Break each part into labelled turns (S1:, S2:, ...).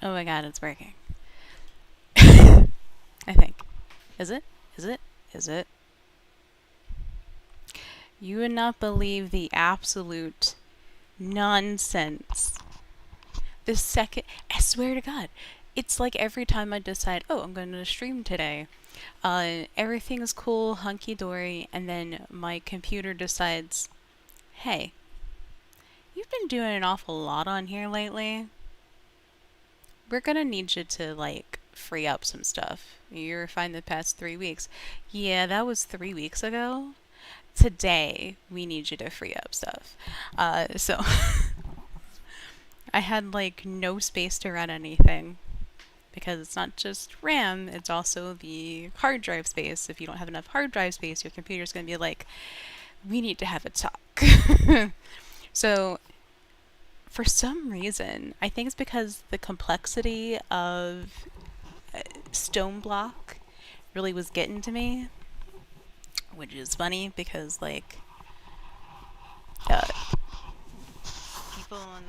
S1: Oh my god, it's working. I think. Is it? Is it? Is it? You would not believe the absolute nonsense. The second, I swear to God, it's like every time I decide, oh, I'm going to stream today, everything's cool, hunky dory, and then my computer decides, hey, you've been doing an awful lot on here lately. We're gonna need you to, like, free up some stuff. You're fine the past 3 weeks. Yeah, that was 3 weeks ago. Today, we need you to free up stuff. So I had, like, no space to run anything. Because it's not just RAM, it's also the hard drive space. If you don't have enough hard drive space, your computer's going to be like, we need to have a talk. So, for some reason, I think it's because the complexity of Stone Block really was getting to me, which is funny because, like, uh, people in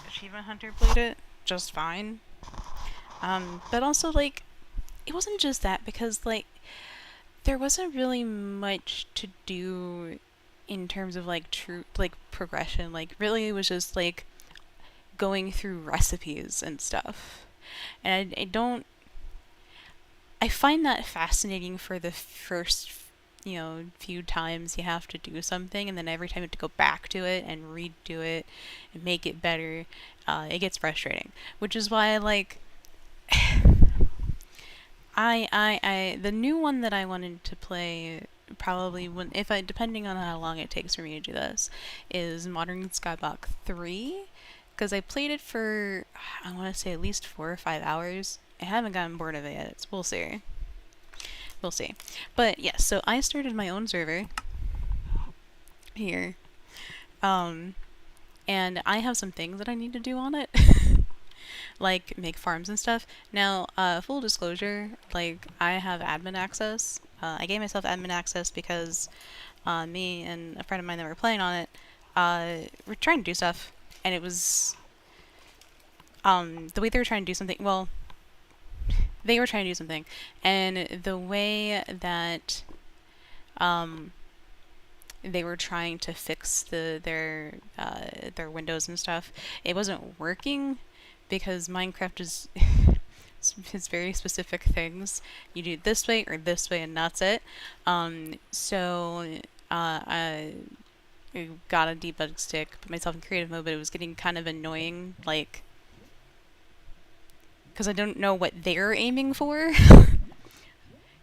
S1: Achievement Hunter played it just fine. But also, like, it wasn't just that because, like, there wasn't really much to do in terms of, like, true, like, progression. Like, really, it was just, like, going through recipes and stuff. And I don't. I find that fascinating for the first, few times you have to do something, and then every time you have to go back to it and redo it and make it better, it gets frustrating. Which is why, like, the new one that I wanted to play probably when, if I, depending on how long it takes for me to do this, is Modern Skyblock 3. Because I played it for, I want to say, at least 4 or 5 hours. I haven't gotten bored of it yet. We'll see. We'll see. But yes, so I started my own server here. Um, and I have some things that I need to do on it. Like make farms and stuff. Now, full disclosure, like I have admin access. I gave myself admin access because me and a friend of mine that were playing on it, were trying to do stuff, and it was the way they were trying to do something. Well, they were trying to do something, and the way that they were trying to fix their windows and stuff, it wasn't working because Minecraft is it's very specific things. You do it this way or this way, and that's it. So I got a debug stick, put myself in creative mode, but it was getting kind of annoying, like, because I don't know what they're aiming for.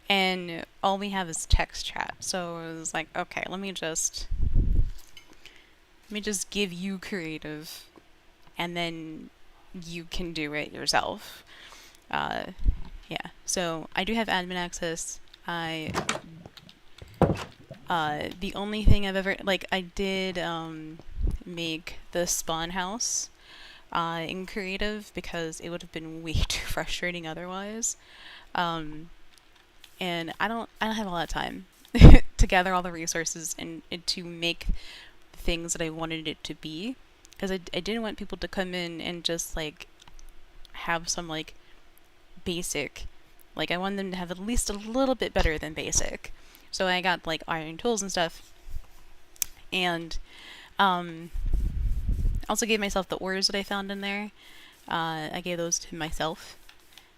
S1: And all we have is text chat. So it was like, okay, let me just give you creative, and then you can do it yourself. Uh, yeah. So I do have admin access. The only thing I've ever, like, I did make the spawn house in creative because it would have been way too frustrating otherwise. And I don't have a lot of time to gather all the resources and to make things that I wanted it to be, because I didn't want people to come in and just, like, have some, like, basic, like, I wanted them to have at least a little bit better than basic. So I got, like, iron tools and stuff, and also gave myself the ores that I found in there. I gave those to myself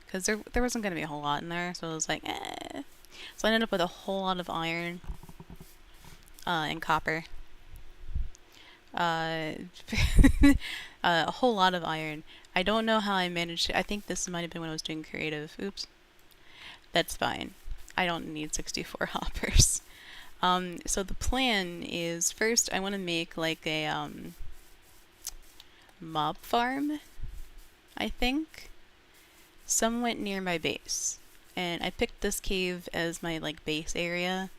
S1: because there wasn't going to be a whole lot in there, so I was like, eh. So I ended up with a whole lot of iron and copper. Uh, a whole lot of iron. I don't know how I managed to. I think this might have been when I was doing creative. Oops. That's fine. I don't need 64 hoppers. So the plan is, first I want to make, like, a mob farm, I think, somewhat near my base. And I picked this cave as my, like, base area.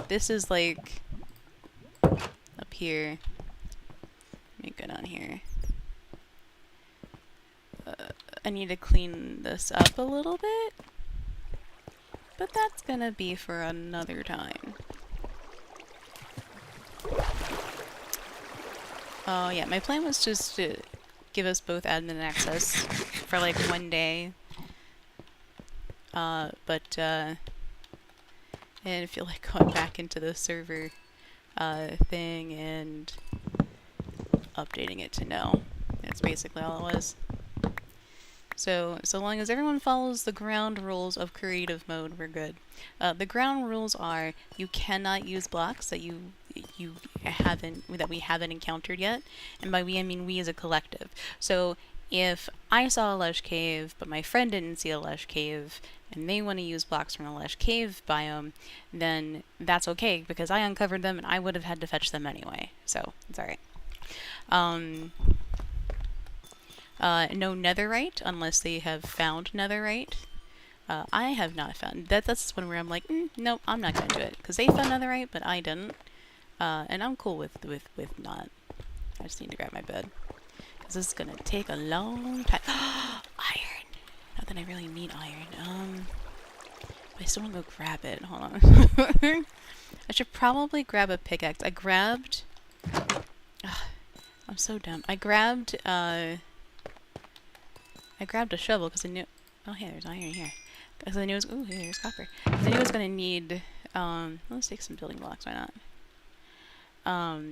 S1: This is, like, up here. Let me go down here. I need to clean this up a little bit, but that's gonna be for another time. Oh yeah, my plan was just to give us both admin access for like one day. But I didn't feel like going back into the server thing and updating it to no. That's basically all it was. So long as everyone follows the ground rules of creative mode, we're good. The ground rules are you cannot use blocks that we haven't encountered yet, and by we I mean we as a collective. So if I saw a lush cave, but my friend didn't see a lush cave, and they want to use blocks from a lush cave biome, then that's okay because I uncovered them and I would have had to fetch them anyway. So it's alright. No netherite unless they have found netherite. I have not found that's one where I'm like, nope, I'm not gonna do it because they found netherite, but I didn't. And I'm cool with not. I just need to grab my bed because this is gonna take a long time. Iron. Not that I really need iron. But I still want to go grab it. Hold on. I should probably grab a pickaxe. I grabbed. I'm so dumb. I grabbed a shovel because I knew. Oh, hey, there's iron here. Because I knew it was. Ooh, hey, there's copper. Because I knew I was gonna need. Let's take some building blocks. Why not?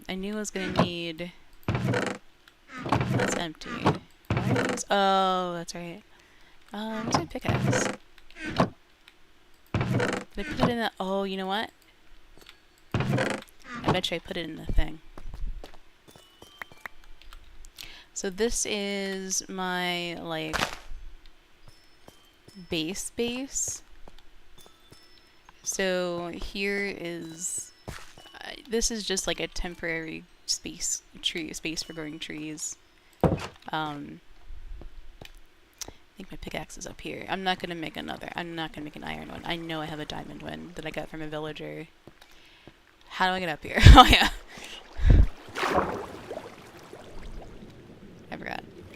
S1: I knew I was gonna need. That's empty. Oh, that's right. Where's my pickaxe? Did I put it in the? Oh, you know what? I bet you I put it in the thing. So this is my, like, base. So here is, this is just like a temporary space for growing trees. I think my pickaxe is up here. I'm not gonna make an iron one. I know I have a diamond one that I got from a villager. How do I get up here? Oh yeah.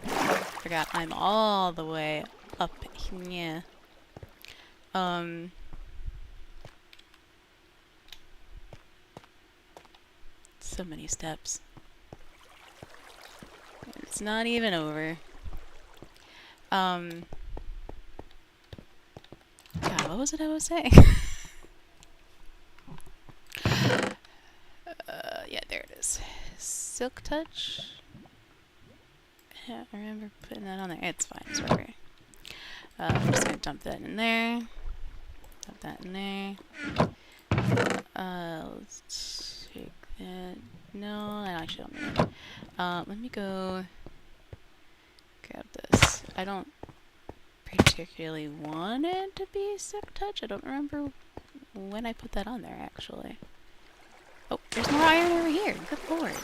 S1: I forgot I'm all the way up here. So many steps. It's not even over. God, what was it I was saying? Yeah, there it is. Silk touch. Yeah, I remember putting that on there. It's fine, it's whatever. I'm just gonna dump that in there. Dump that in there. Let's take that. No, I actually don't need it. Let me go grab this. I don't particularly want it to be silk touch. I don't remember when I put that on there, actually. Oh, there's more iron over here. Good lord.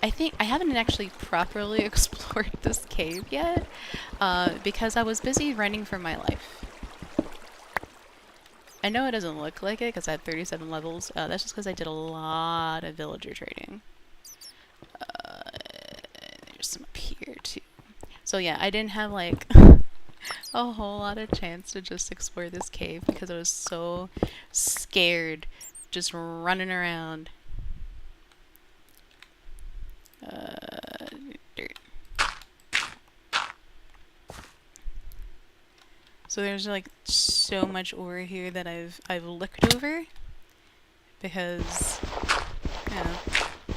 S1: I think I haven't actually properly explored this cave yet, because I was busy running for my life. I know it doesn't look like it because I have 37 levels. That's just because I did a lot of villager trading. There's some up here too. So yeah, I didn't have like a whole lot of chance to just explore this cave because I was so scared just running around. Dirt. So there's like so much ore here that I've looked over because, you know, I'm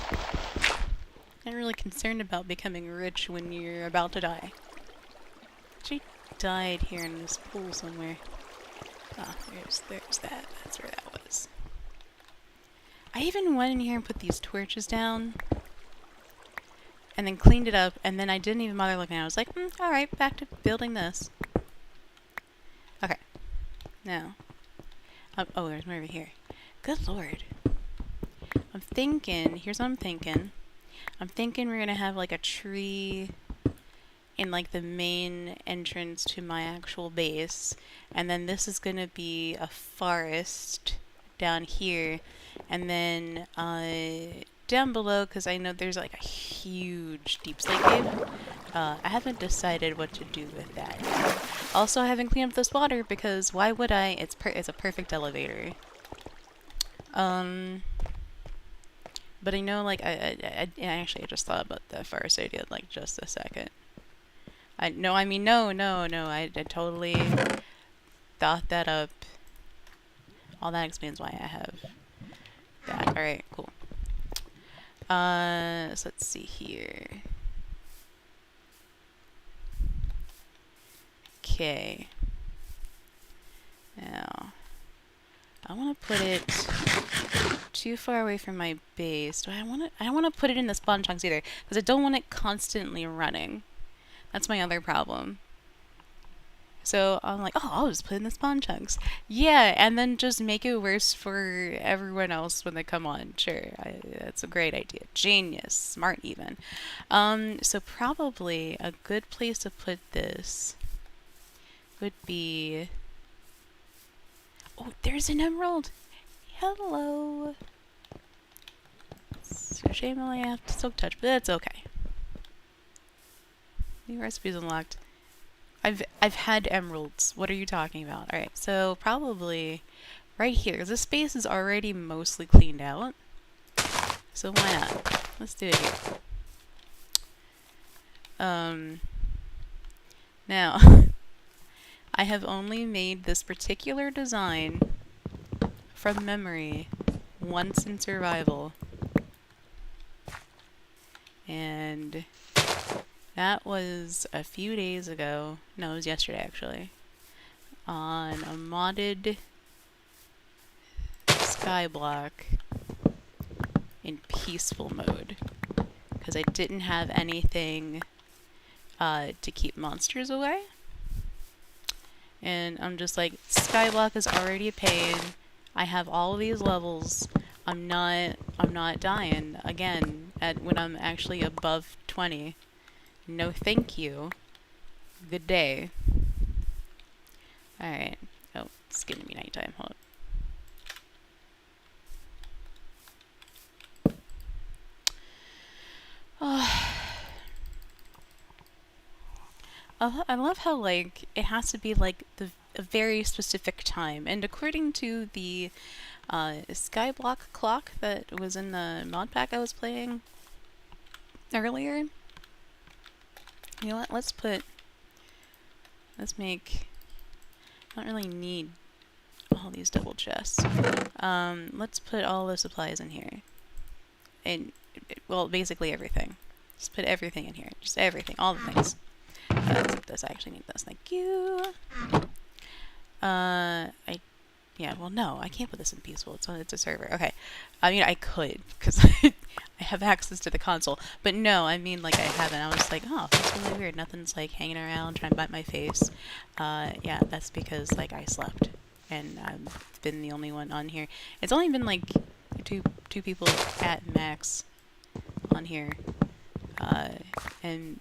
S1: not really concerned about becoming rich when you're about to die. She died here in this pool somewhere. Ah, there's that. That's where that was. I even went in here and put these torches down. And then cleaned it up, and then I didn't even bother looking at it. I was like, alright, back to building this. Okay. Now. Oh, there's more over here. Good lord. I'm thinking, here's what I'm thinking. I'm thinking we're gonna have like a tree in like the main entrance to my actual base. And then this is gonna be a forest down here. And then, down below, because I know there's like a huge deep slate cave. I haven't decided what to do with that. Also, I haven't cleaned up this water because why would I? It's a perfect elevator. But I know, like, I just thought about the first idea, like, just a second. I mean, no, I totally thought that up. All that explains why I have that. Alright, cool. So let's see here. Okay. Now, I want to put it too far away from my base. I don't want to put it in the spawn chunks either, because I don't want it constantly running. That's my other problem. So I'm like, oh, I'll just put in the spawn chunks. Yeah, and then just make it worse for everyone else when they come on. Sure, that's a great idea. Genius. Smart even. So probably a good place to put this would be... Oh, there's an emerald! Hello! It's a shame I only have to silk touch, but that's okay. New recipes unlocked. I've had emeralds. What are you talking about? Alright, so probably right here, because this space is already mostly cleaned out. So why not? Let's do it here. Now, I have only made this particular design from memory once in survival. And that was a few days ago. No, it was yesterday actually. On a modded skyblock in peaceful mode. Because I didn't have anything to keep monsters away. And I'm just like, skyblock is already a pain. I have all of these levels. I'm not dying again when I'm actually above 20. No thank you. Good day. Alright. Oh, it's gonna be nighttime. Hold up. I love how, like, it has to be, like, a very specific time. And according to the skyblock clock that was in the mod pack I was playing earlier, you know what, let's make, I don't really need all these double chests. Let's put all the supplies in here. And, well, basically everything. Just put everything in here. Just everything. All the things. Except this. I actually need this. Thank you. Yeah, well, no. I can't put this in peaceful. It's a server. Okay. I mean, I could, because I have access to the console. But no, I mean, like, I haven't. I was like, oh, that's really weird. Nothing's, like, hanging around trying to bite my face. Yeah, that's because, like, I slept. And I've been the only one on here. It's only been, like, two people at max on here. And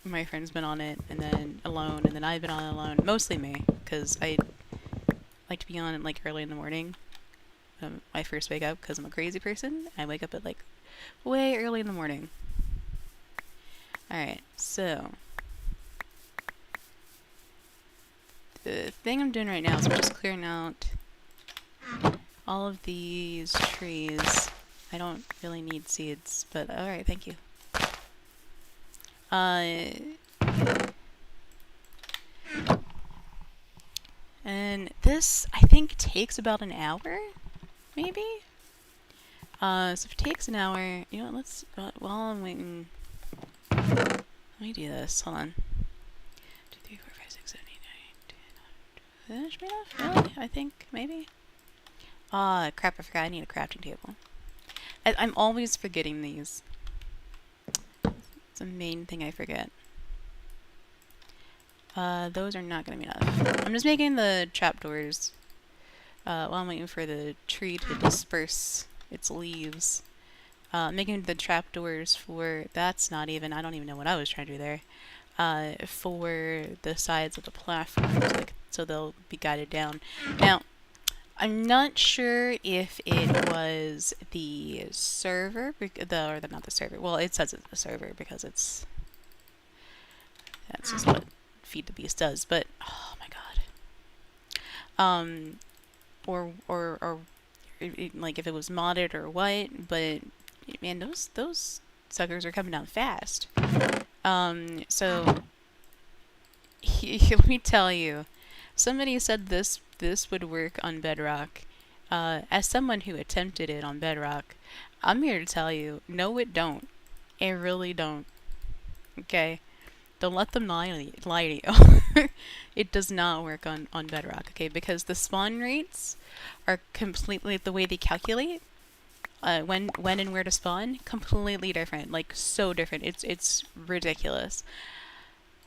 S1: my friend's been on it, and then alone, and then I've been on it alone. Mostly me, because I like to be on it, like, early in the morning. I first wake up, because I'm a crazy person. I wake up at, like, way early in the morning. Alright, so the thing I'm doing right now is I'm just clearing out all of these trees. I don't really need seeds, but alright, thank you. And this, I think, takes about an hour, maybe? So if it takes an hour, you know what, let's, while I'm waiting, let me do this, hold on. 2, 3, 4, 5, 6, 7, 8, 9, 10, that should be enough, really? I think, maybe? Crap, I forgot I need a crafting table. I'm always forgetting these. It's the main thing I forget. Those are not gonna be enough. I'm just making the trapdoors while I'm waiting for the tree to disperse its leaves. Making the trapdoors for, that's not even, I don't even know what I was trying to do there. For the sides of the platforms, like, so they'll be guided down. Now, I'm not sure if it was the server, not the server, well, it says it's the server because that's just what Feed the Beast does, but, oh my god. Or like if it was modded or what, but man, those suckers are coming down fast. So let me tell you, somebody said this would work on Bedrock. As someone who attempted it on Bedrock, I'm here to tell you, no, it don't. It really don't. Okay, don't let them lie to you. It does not work on Bedrock. Okay, because the spawn rates are completely the way they calculate. When and where to spawn, completely different. Like so different. It's ridiculous.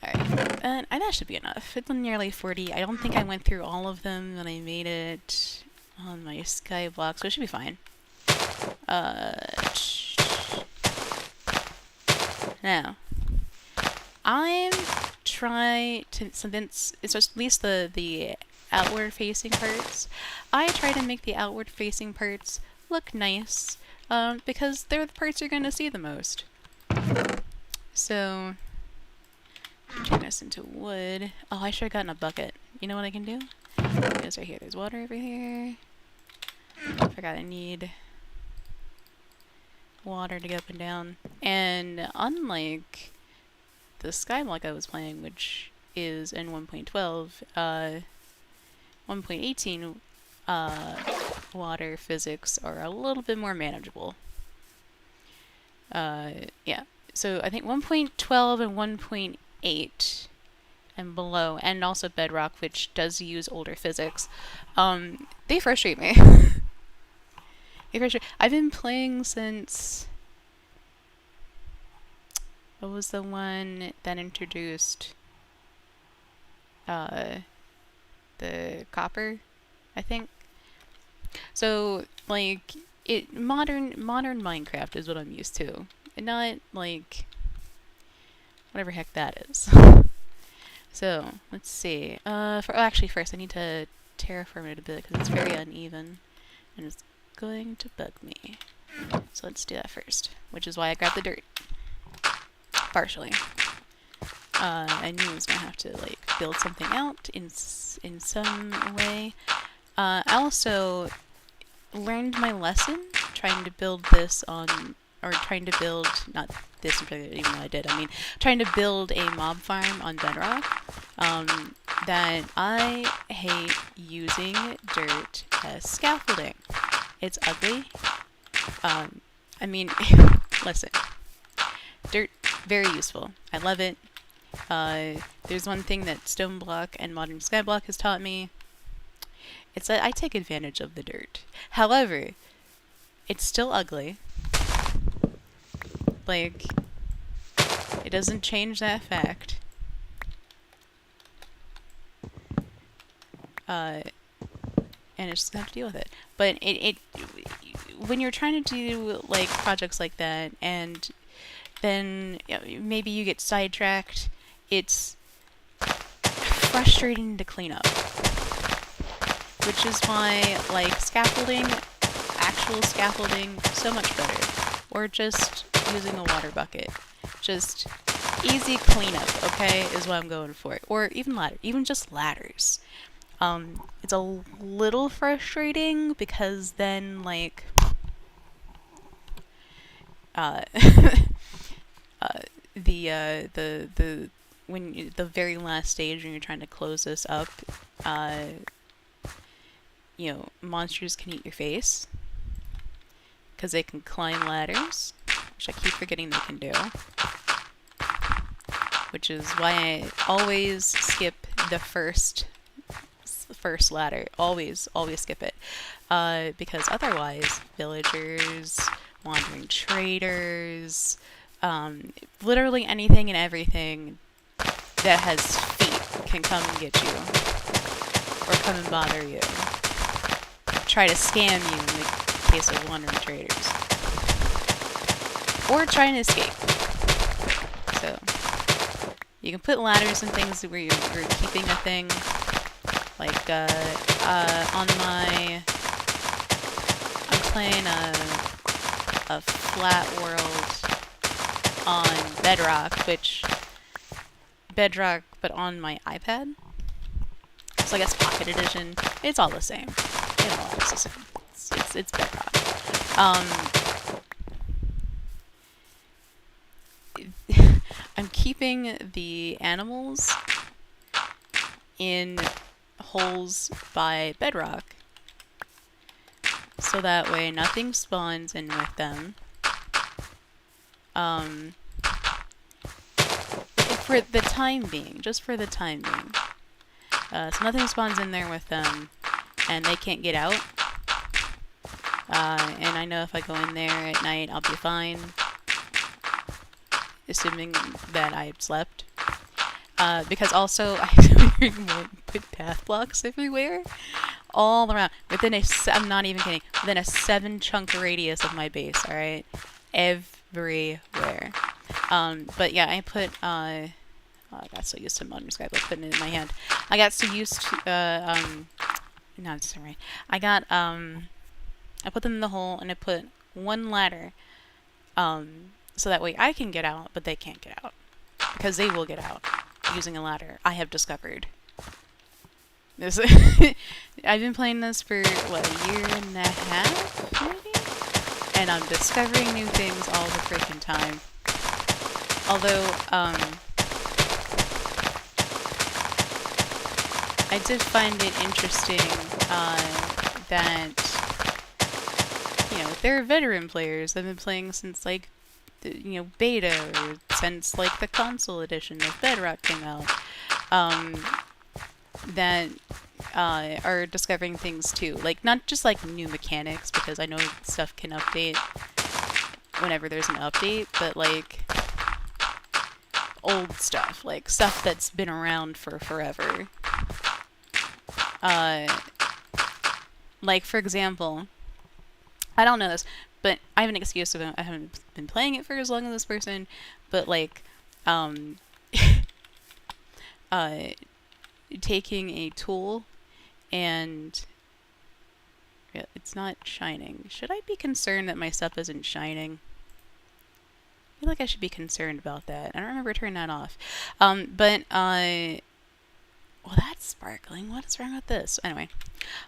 S1: Alright, and that should be enough. It's nearly 40. I don't think I went through all of them when I made it on my sky block, so it should be fine. Now, I'm trying to, since it's at least the outward facing parts, I try to make the outward facing parts look nice, because they're the parts you're going to see the most. So, turn this into wood. Oh, I should have gotten a bucket. You know what I can do? It's right here. There's water over here. I forgot I need water to go up and down. And unlike the skyblock I was playing, which is in 1.12, 1.18 water physics are a little bit more manageable. Yeah. So I think 1.12 and 1.8 and below, and also Bedrock, which does use older physics, they frustrate me. I've been playing since... What was the one that introduced the copper, I think? So, like, modern Minecraft is what I'm used to. And not, like, whatever heck that is. So, let's see. Actually, first I need to terraform it a bit because it's very uneven. And it's going to bug me. So let's do that first. Which is why I grabbed the dirt. Partially. I knew I was going to have to, like, build something out in some way. I also learned my lesson trying to build this on... Or trying to build, not this in particular, even though I did, I mean, trying to build a mob farm on Bedrock, that I hate using dirt as scaffolding. It's ugly. I mean, listen, dirt, very useful. I love it. There's one thing that Stone Block and Modern Skyblock has taught me. It's that I take advantage of the dirt. However, it's still ugly. Like, it doesn't change that fact. And it's just gonna have to deal with it. But when you're trying to do, like, projects like that, and then maybe you get sidetracked, it's frustrating to clean up. Which is why, like, scaffolding, actual scaffolding, so much better. Or just using a water bucket. Just easy cleanup, okay, is what I'm going for. Or even just ladders. It's a little frustrating because then, like, the very last stage when you're trying to close this up, you know, monsters can eat your face because they can climb ladders, which I keep forgetting they can do. Which is why I always skip the first ladder. Always skip it. Because otherwise, villagers, wandering traders, literally anything and everything that has feet can come and get you. Or come and bother you. Try to scam you in the case of wandering traders. Or try and escape. So, you can put ladders and things where you're keeping a thing. Like, on my... I'm playing a flat world on Bedrock, Bedrock, but on my iPad. So I guess Pocket Edition, it's all the same. It all acts the same. It's Bedrock. I'm keeping the animals in holes by bedrock, so that way nothing spawns in with them. For the time being, just for the time being. So nothing spawns in there with them, and they can't get out. And I know if I go in there at night, I'll be fine. Assuming that I slept. Because also, I put path blocks everywhere. All around. I'm not even kidding. Within a 7-chunk radius of my base, alright? Everywhere. But yeah, I put, oh, I got so used to Modern Sky, like putting it in my hand. I got so used to, no, it's alright. I put them in the hole, and I put one ladder, so that way I can get out, but they can't get out. Because they will get out using a ladder, I have discovered. This I've been playing this for, what, a year and a half, maybe? And I'm discovering new things all the freaking time. Although, I did find it interesting, that, you know, there are veteran players that have been playing since, like, you know, beta, or since, like, the console edition of Bedrock came out, that are discovering things too. Like, not just, like, new mechanics, because I know stuff can update whenever there's an update, but, like, old stuff. Like, stuff that's been around for forever. Like, for example, I don't know this, but I have an excuse about I haven't been playing it for as long as this person, but, like, taking a tool and... Yeah, it's not shining. Should I be concerned that my stuff isn't shining? I feel like I should be concerned about that. I don't remember turning that off. Well, that's sparkling. What is wrong with this? Anyway.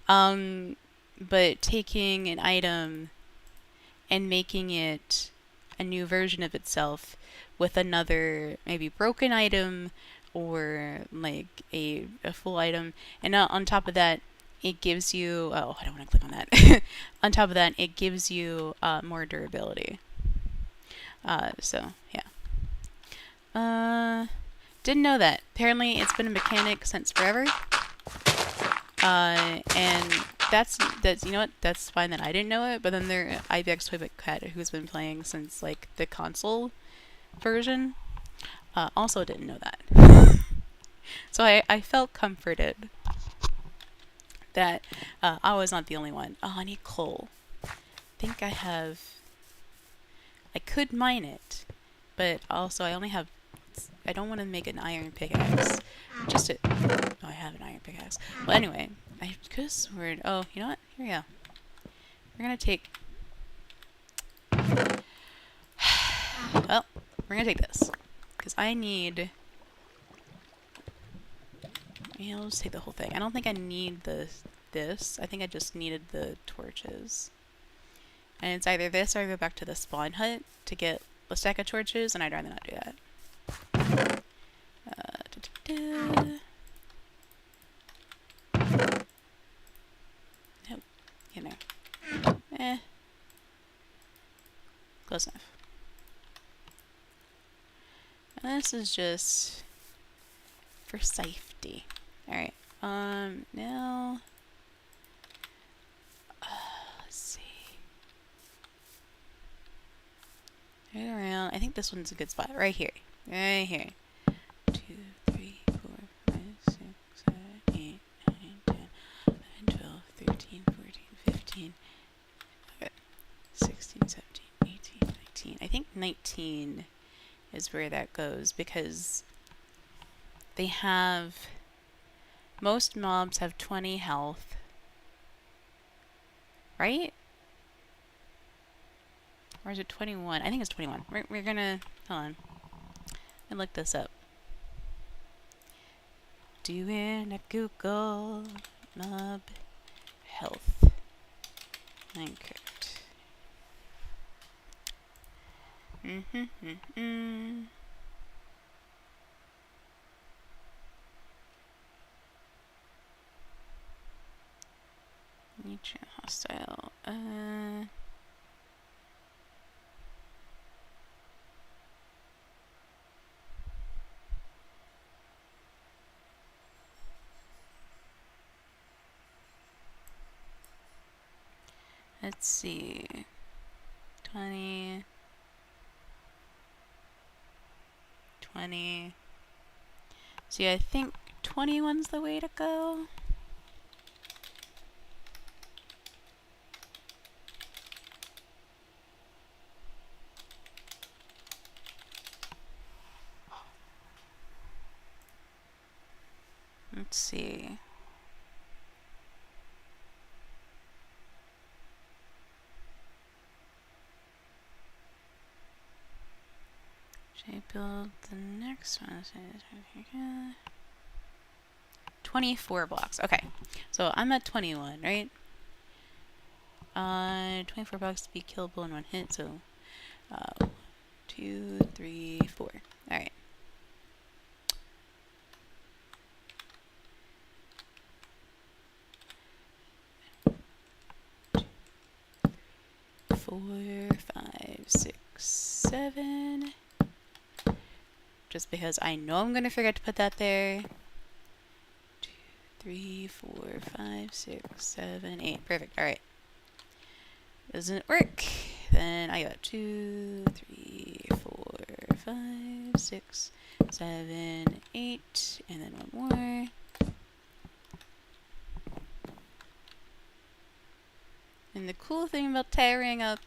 S1: But taking an item and making it a new version of itself with another maybe broken item or like a full item, and on top of that it gives you, oh, I don't want to click on that. On top of that, it gives you more durability. So yeah, didn't know that. Apparently it's been a mechanic since forever, and that's you know what, that's fine that I didn't know it. But then there IBX Toy Cat, who's been playing since like the console version, also didn't know that. So I felt comforted that I was not the only one. Oh, I need coal. I think I have... I could mine it, but also I only have... I don't want to make an iron pickaxe. Just to... Oh, I have an iron pickaxe. Well, anyway, I could have sworn... Oh, you know what? Here we go. We're gonna take... Well, we're gonna take this. Because I need... Yeah, I'll just take the whole thing. I don't think I need this. I think I just needed the torches. And it's either this or I go back to the spawn hut to get a stack of torches, and I'd rather not do that. Nope. You know. Close enough. And this is just for safety. Alright, now, let's see. Right around, I think this one's a good spot, right here. Right here. 2, 3, 4, 5, 6, 7, 8, 9, 10, 11, 12, 13, 14, 15, 16, 17, 18, 19. I think 19 is where that goes, because they have... Most mobs have 20 health. Right? Or is it 21? I think it's 21. We're gonna... Hold on. Let me look this up. Doing a Google mob health. Minecraft. Nature hostile. Let's see. 20. 20. See, I think 21's the way to go. Let's see. Should I build the next one? 24 blocks. Okay. So I'm at 21, right? 24 blocks to be killable in one hit, so 2, 3, 4. Alright. Four, 5, 6, 7. Just because I know I'm gonna forget to put that there. 2, 3, 4, 5, 6, 7, 8. Perfect. Alright. Doesn't work. Then I got 2, 3, 4, 5, 6, 7, 8, and then one more. And the cool thing about tiring up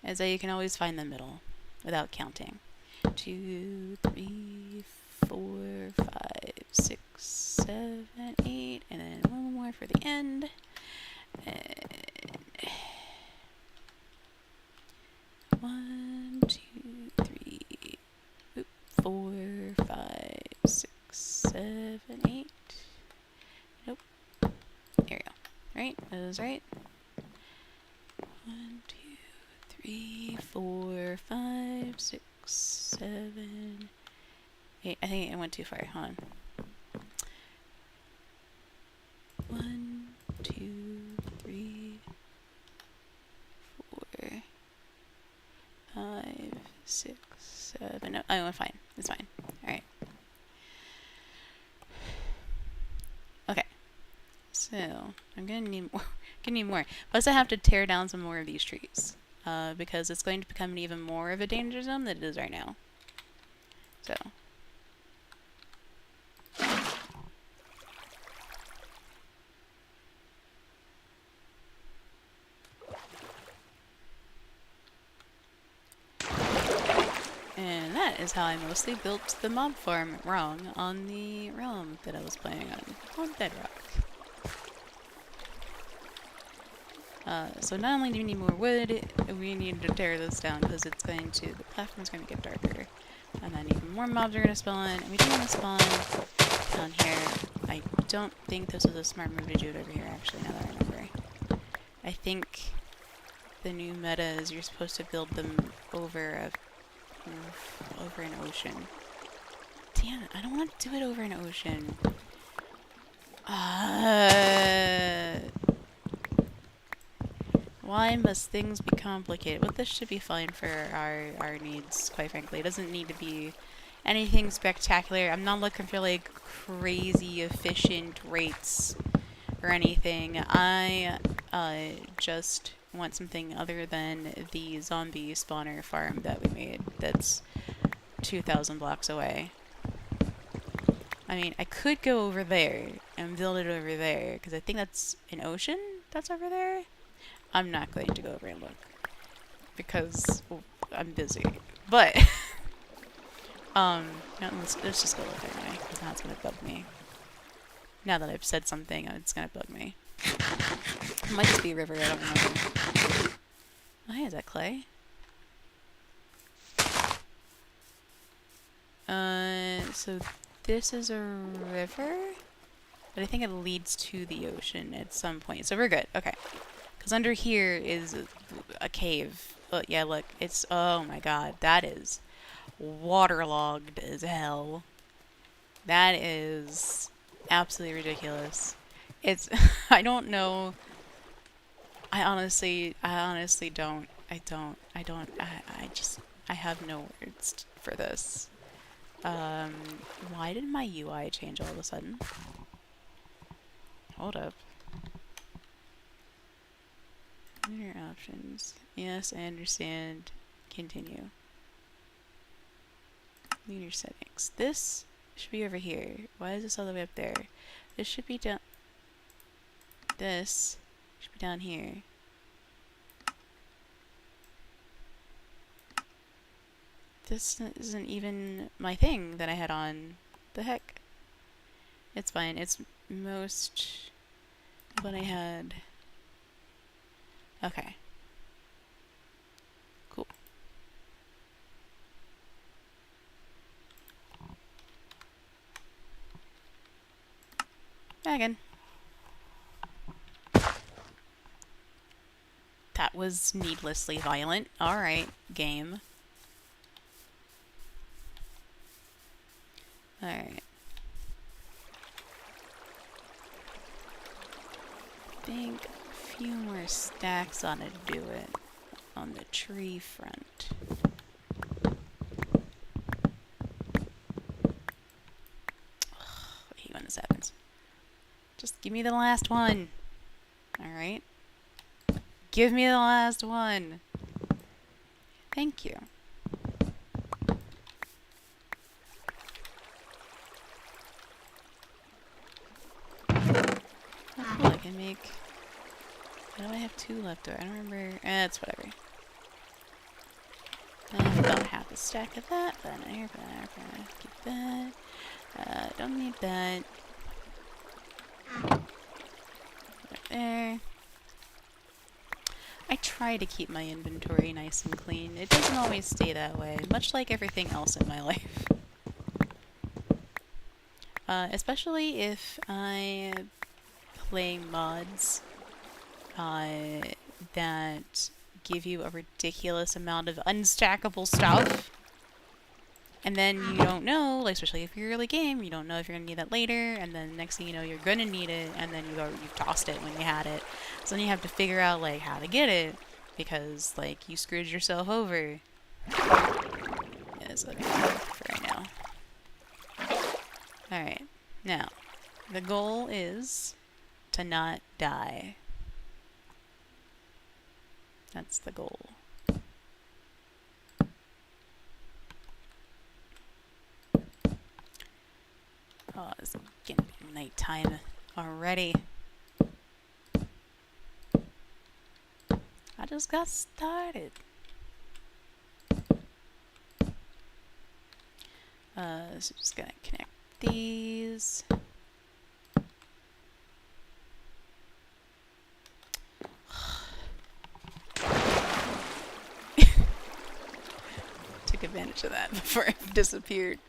S1: is that you can always find the middle without counting. 2, 3, 4, 5, 6, 7, 8, and then one more for the end. And 1, 2, 3, 4, 5, 6, 7, 8. Nope. There we go. Right? That was right. 1, 2, 3, 4, 5, 6, 7, 8. I think I went too far. Hold on. 1, 2, 3, 4, 5, 6, 7. No, I went fine. It's fine. Alright. Okay. So, I'm gonna need more. Gonna need more. Plus, I have to tear down some more of these trees. Because it's going to become even more of a danger zone than it is right now. So. And that is how I mostly built the mob farm wrong on the realm that I was playing on Bedrock. So not only do we need more wood, we need to tear this down because the platform's going to get darker. And then even more mobs are going to spawn, and we don't want to spawn down here. I don't think this was a smart move to do it over here, actually, now that I remember. I think the new meta is you're supposed to build them over an ocean. Damn it, I don't want to do it over an ocean. Why must things be complicated? But this should be fine for our needs, quite frankly. It doesn't need to be anything spectacular. I'm not looking for, like, crazy efficient rates or anything. I just want something other than the zombie spawner farm that we made that's 2,000 blocks away. I mean, I could go over there and build it over there, because I think that's an ocean that's over there. I'm not going to go over and look, because I'm busy. But, no, let's just go look anyway, because now it's going to bug me. Now that I've said something, it's going to bug me. It might just be a river, I don't remember. Oh, hey, is that clay? So this is a river? But I think it leads to the ocean at some point. So we're good. Okay. Because under here is a cave yeah, look, it's, oh my god, that is waterlogged as hell. That is absolutely ridiculous. It's, I don't know. I honestly don't. I just, I have no words for this. Um, why did my UI change all of a sudden? Hold up. Your options. Yes, I understand. Continue. Meter settings. This should be over here. Why is this all the way up there? This should be down. This should be down here. This isn't even my thing that I had on. The heck? It's fine. It's most what I had. Okay. Cool. Again. That was needlessly violent. Alright, game. Alright. I think a few more stacks ought to do it on the tree front. I hate when this happens. Just give me the last one. Alright. Give me the last one. Thank you. Oh, cool, I can make... Why do I have 2 left? I don't remember... it's whatever. I have about half a stack of that. Put that in here, put that in there, put that in there. Keep that. Don't need that. Right there. I try to keep my inventory nice and clean. It doesn't always stay that way, much like everything else in my life. Especially if I play mods that give you a ridiculous amount of unstackable stuff. And then you don't know, like especially if you're early game, you don't know if you're gonna need that later, and then next thing you know you're gonna need it, and then you've tossed it when you had it. So then you have to figure out like how to get it, because like you screwed yourself over. Yeah, that's okay for right now. Alright, now the goal is to not die. That's the goal. Oh, it's getting nighttime already. I just got started. So just gonna connect these. Took advantage of that before it disappeared.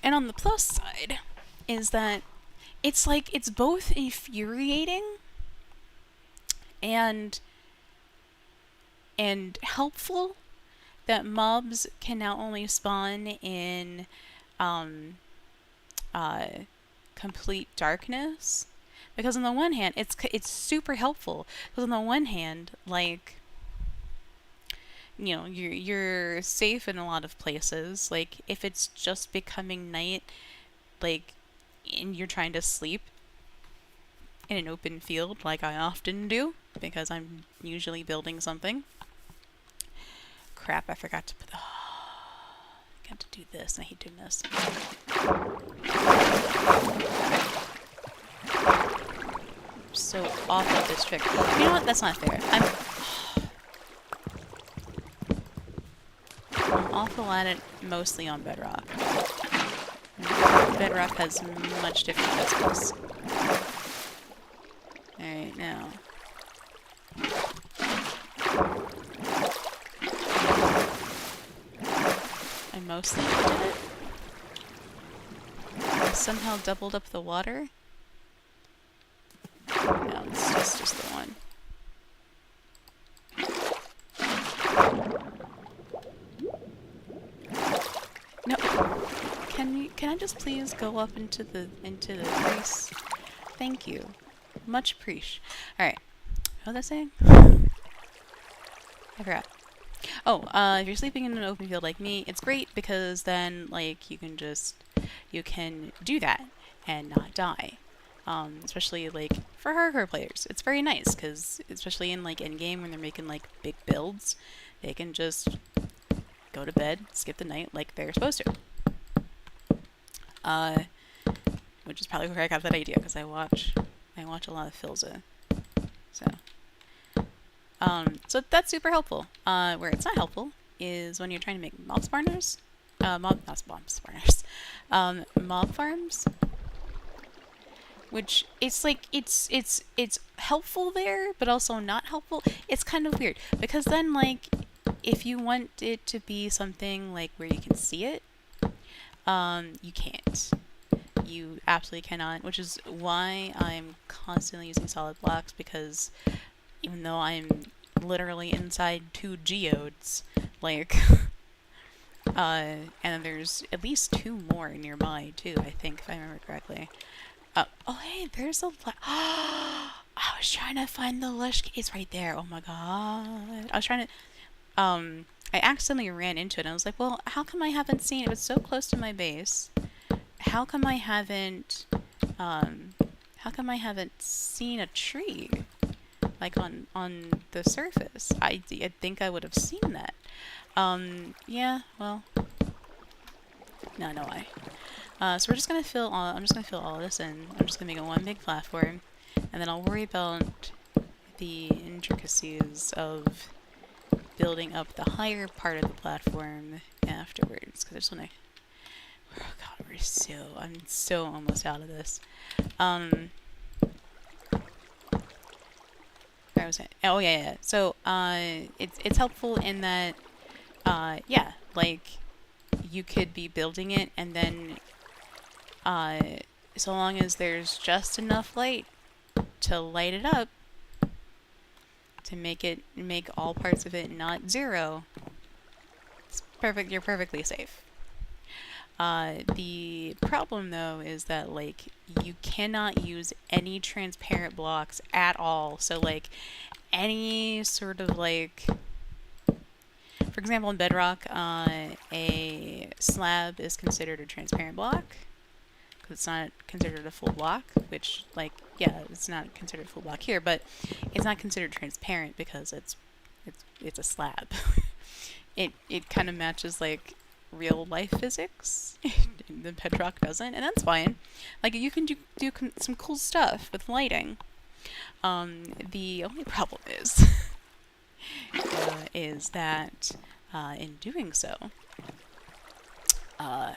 S1: And on the plus side is that it's like it's both infuriating and helpful that mobs can now only spawn in complete darkness, because on the one hand it's super helpful, because on the one hand, like, you know, you're safe in a lot of places. Like if it's just becoming night, like, and you're trying to sleep in an open field like I often do because I'm usually building something. Crap, I forgot to put... I got to do this. I hate doing this. I'm so awful at this trick. You know what? That's not fair. I'm awful at it mostly on Bedrock. Bedrock has much different physics. Alright, now. I mostly did it. I somehow doubled up the water. No, it's just the one. this please go up into the crease? Thank you. Much appreciated. Alright. What was I saying? I forgot. Oh, if you're sleeping in an open field like me, it's great because then, like, you can do that and not die. Especially, like, for hardcore players. It's very nice because, especially in, like, endgame when they're making, like, big builds, they can just go to bed, skip the night like they're supposed to. Which is probably where I got that idea because I watch a lot of Filza. So that's super helpful. Where it's not helpful is when you're trying to make mob spawners. Not mob spawners. Mob farms. Which it's like it's helpful there, but also not helpful. It's kind of weird because then like if you want it to be something like where you can see it, you can't. You absolutely cannot, which is why I'm constantly using solid blocks because even though I'm literally inside 2 geodes, like, and there's at least 2 more nearby too, I think, if I remember correctly. Oh hey, there's a I was trying to find the lush. It's right there. Oh my god. I was trying to, I accidentally ran into it and I was like, well, how come I haven't seen it? It was so close to my base. How come I haven't seen a tree? Like on the surface. I think I would have seen that. Yeah, well. No way. So we're just gonna fill all, I'm just gonna fill all of this in. I'm just gonna make it one big platform. And then I'll worry about the intricacies of building up the higher part of the platform afterwards. Because I just wanna, oh god, I'm so almost out of this. Where was it? Oh yeah. So it's helpful in that yeah, like you could be building it and then so long as there's just enough light to light it up to make all parts of it not 0, it's perfect. You're perfectly safe. The problem though is that like you cannot use any transparent blocks at all. So like any sort of like, for example, in Bedrock, a slab is considered a transparent block because it's not considered a full block. Which like yeah, it's not considered a full block here, but it's not considered transparent because it's a slab. it kind of matches like real life physics. The Bedrock doesn't, and that's fine. Like you can do some cool stuff with lighting. The only problem is that in doing so, I'm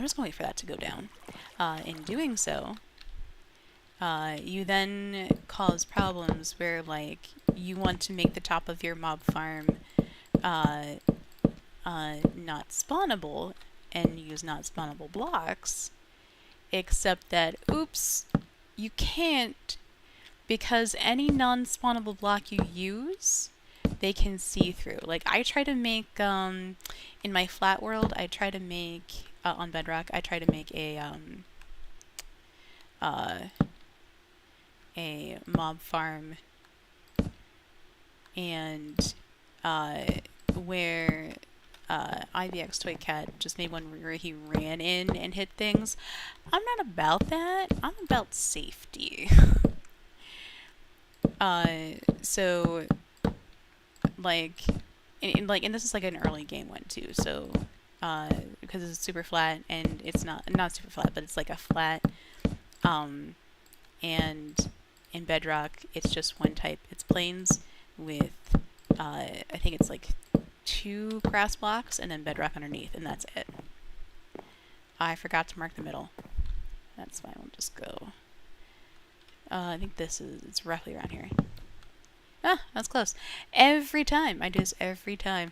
S1: just gonna wait for that to go down. In doing so, you then cause problems where like you want to make the top of your mob farm not spawnable and use not spawnable blocks, except that, oops, you can't, because any non-spawnable block you use, they can see through. Like, I try to make, in my flat world, I try to make, on Bedrock, I try to make a mob farm, and, where IBX Toy Cat just made one where he ran in and hit things. I'm not about that. I'm about safety. So, like, and this is like an early game one too. So, because it's super flat and it's not super flat, but it's like a flat. And in Bedrock, it's just one type. It's plains with, I think it's like 2 grass blocks and then bedrock underneath, and that's it. I forgot to mark the middle. That's fine, we'll just go. I think it's roughly around here. Ah, that's close. Every time. I do this every time.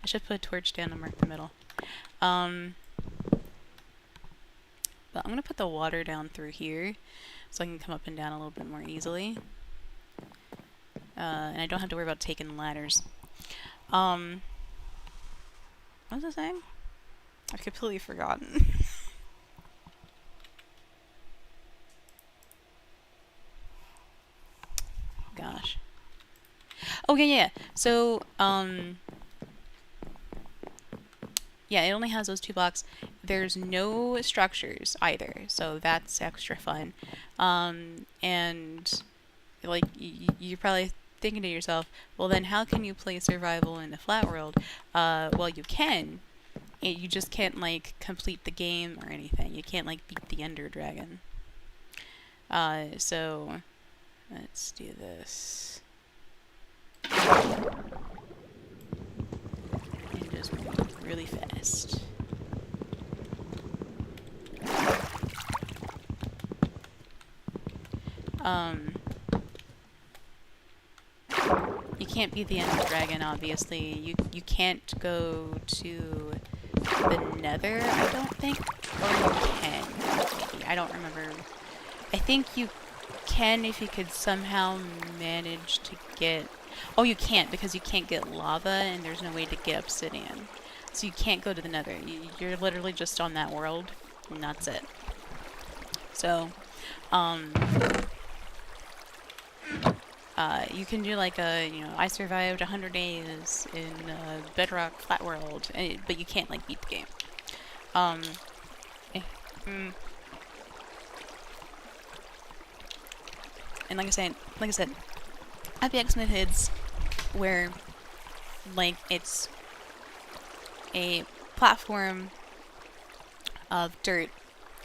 S1: I should put a torch down and mark the middle. But I'm going to put the water down through here so I can come up and down a little bit more easily. And I don't have to worry about taking ladders. What was I saying? I've completely forgotten. Gosh. Oh, yeah. So, yeah, it only has those 2 blocks. There's no structures either, so that's extra fun. And like you're probably thinking to yourself, well, then how can you play survival in a flat world? Well, you can. You just can't like complete the game or anything. You can't like beat the Ender Dragon. So let's do this. And just move really fast. You can't beat the Ender Dragon, obviously. You can't go to the Nether, I don't think. Or you can, maybe. I don't remember. I think you can if you could somehow manage to get... Oh, you can't, because you can't get lava and there's no way to get obsidian. So you can't go to the Nether. You're literally just on that world, and that's it. So, you can do like I survived 100 days in Bedrock Flat World, but you can't like beat the game. And like I said, at the X-Men Hits, where like it's a platform of dirt,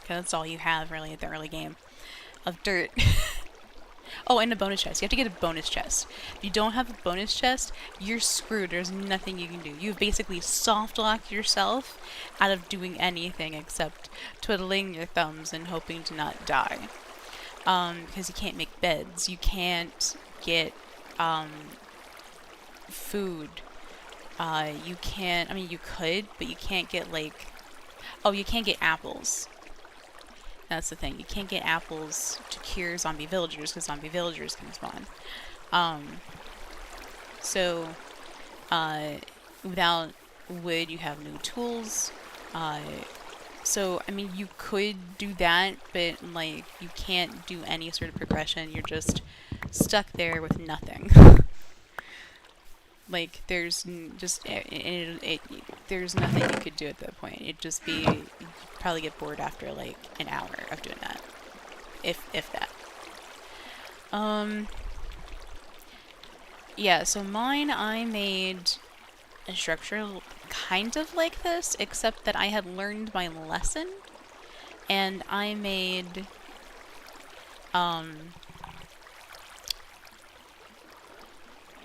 S1: because that's all you have really at the early game, of dirt. Oh, and a bonus chest. You have to get a bonus chest. If you don't have a bonus chest, you're screwed. There's nothing you can do. You've basically soft-locked yourself out of doing anything except twiddling your thumbs and hoping to not die. Because you can't make beds. You can't get food. You can't... I mean, you could, but you can't get, like... Oh, you can't get apples. That's the thing. You can't get apples to cure zombie villagers because zombie villagers can spawn. So, without wood, you have no tools. So, I mean, you could do that, but, like, you can't do any sort of progression. You're just stuck there with nothing. Like, there's just... there's nothing you could do at that point. It'd just be... You'd probably get bored after, like, an hour of doing that. If that. Yeah, so mine, I made a structure kind of like this, except that I had learned my lesson, and I made,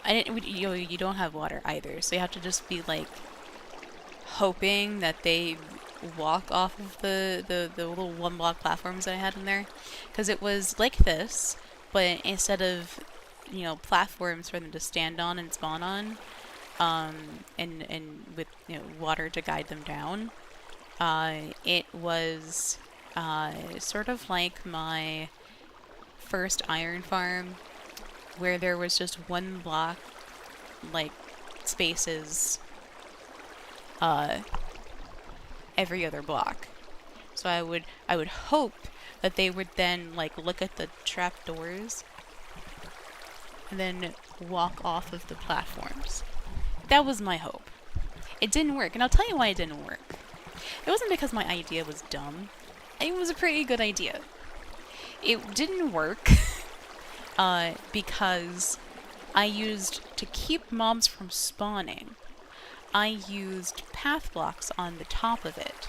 S1: you don't have water either, so you have to just be, like, hoping that they walk off of the little 1-block platforms that I had in there, because it was like this, but instead of, platforms for them to stand on and spawn on, and with, water to guide them down, it was, sort of like my first iron farm, where there was just 1-block, like, spaces, every other block. So I would hope that they would then, like, look at the trapdoors and then walk off of the platforms. That was my hope. It didn't work, and I'll tell you why it didn't work. It wasn't because my idea was dumb. It was a pretty good idea. It didn't work because I used, to keep mobs from spawning, I used path blocks on the top of it.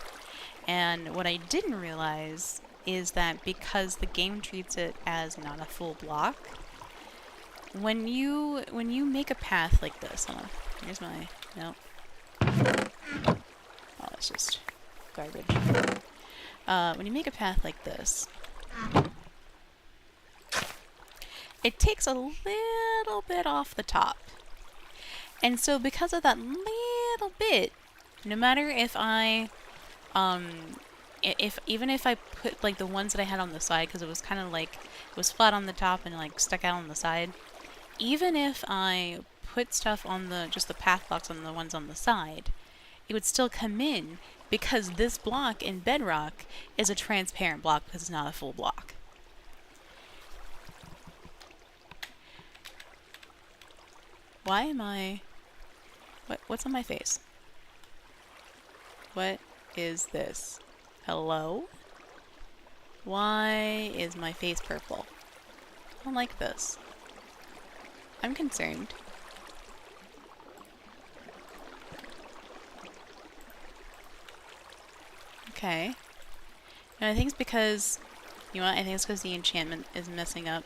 S1: And what I didn't realize is that because the game treats it as not a full block, when you make a path like this, hold on, here's my, nope. Oh, it's just garbage. When you make a path like this, it takes a little bit off the top. And so because of that little bit, no matter if I, even if I put, like, the ones that I had on the side, because it was kind of like, it was flat on the top and, like, stuck out on the side, even if I put stuff on just the path blocks on the ones on the side, it would still come in because this block in bedrock is a transparent block because it's not a full block. Why am I... What's on my face? What is this? Hello? Why is my face purple? I don't like this. I'm concerned. Okay. And I think it's because... You know what? I think it's because the enchantment is messing up.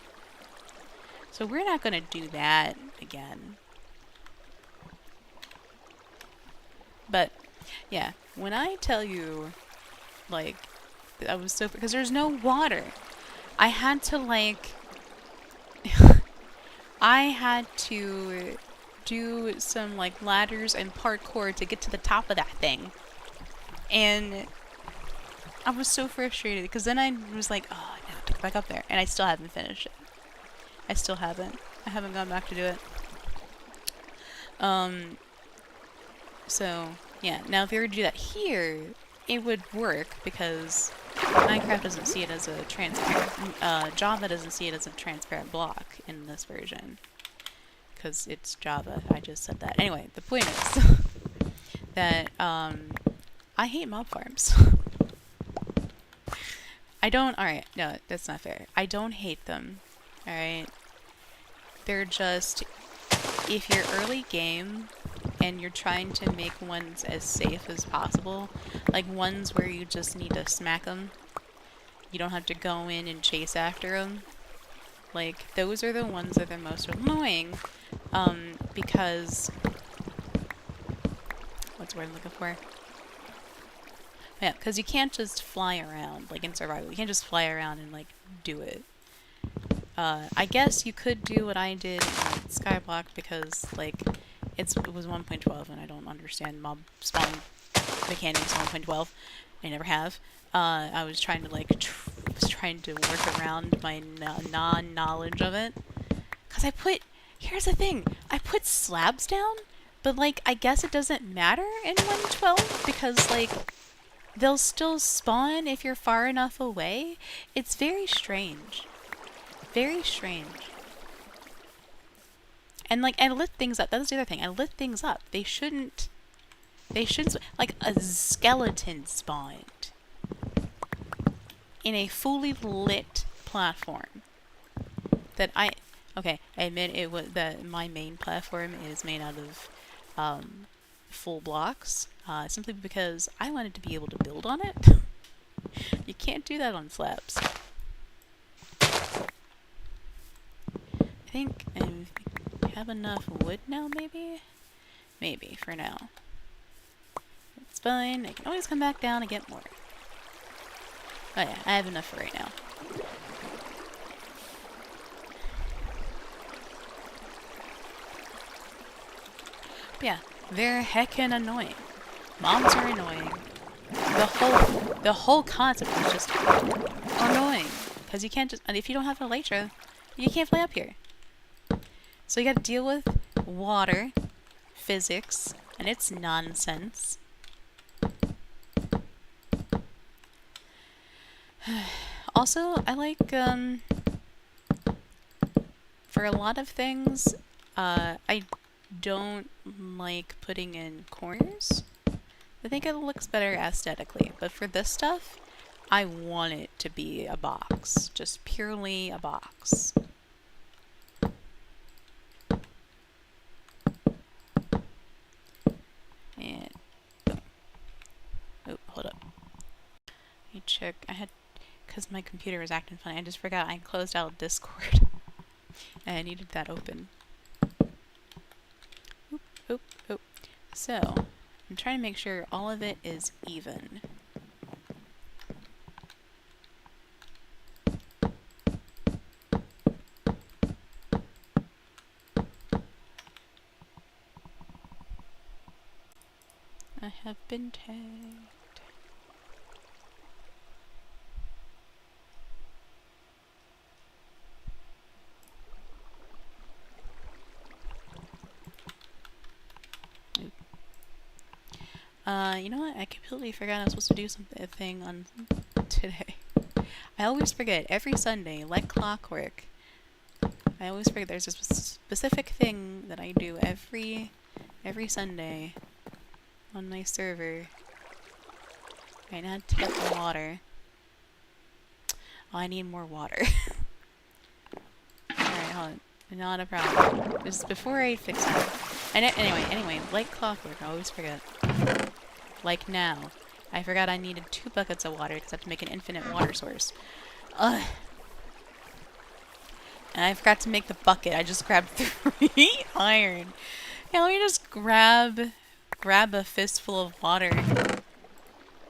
S1: So we're not gonna do that again. But, yeah. When I tell you, like, I was so... Because there's no water. I had to, like... I had to do some, like, ladders and parkour to get to the top of that thing. And I was so frustrated, because then I was like, oh, I have to get back up there. And I still haven't finished it. I still haven't. I haven't gone back to do it. So, yeah. Now, if we were to do that here, it would work, because Minecraft doesn't see it as a transparent... Java doesn't see it as a transparent block in this version. Because it's Java. I just said that. Anyway, the point is that, I hate mob farms. I don't... Alright, no, that's not fair. I don't hate them. Alright? They're just... If you're early game and you're trying to make ones as safe as possible, like ones where you just need to smack them, you don't have to go in and chase after them, like, those are the ones that are most annoying, because... What's the word I'm looking for? Yeah, because you can't just fly around, like in survival. You can't just fly around and, like, do it. I guess you could do what I did in like, Skyblock because, like, it was 1.12 and I don't understand mob spawn mechanics 1.12. I never have. I was trying to, like, trying to work around my non-knowledge of it. Because here's the thing, I put slabs down, but, like, I guess it doesn't matter in 1.12 because, like, they'll still spawn if you're far enough away. It's very strange. Very strange. And, like, I lit things up. That's the other thing. I lit things up. They shouldn't... Like, a skeleton spawned in a fully lit platform. That okay, I admit it was that my main platform is made out of full blocks, simply because I wanted to be able to build on it. You can't do that on slabs. I think I have enough wood now, maybe? Maybe, for now. It's fine, I can always come back down and get more. Oh yeah, I have enough for right now. But yeah, they're heckin' annoying. Mobs are annoying. The whole concept is just annoying. Because you can't just... And if you don't have an elytra, you can't fly up here. So you gotta deal with water, physics, and it's nonsense. Also, I like, for a lot of things, I don't like putting in corners. I think it looks better aesthetically, but for this stuff, I want it to be a box. Just purely a box. And, oh, hold up. Let me check. I had, because my computer was acting funny, I just forgot I closed out Discord. And I needed that open. Oop, oop, oop. So, I'm trying to make sure all of it is even. I have been tagged. You know what? I completely forgot I was supposed to do something a thing on today. I always forget every Sunday, like clockwork. I always forget there's a specific thing that I do every Sunday on my server. Right now to get the water. Oh, I need more water. Alright, hold on. Not a problem. Just before I fix it. And anyway, like clockwork, I always forget. Like now. I forgot I needed 2 buckets of water because I have to make an infinite water source. Ugh. And I forgot to make the bucket. I just grabbed 3 iron. Yeah, let me just grab a fistful of water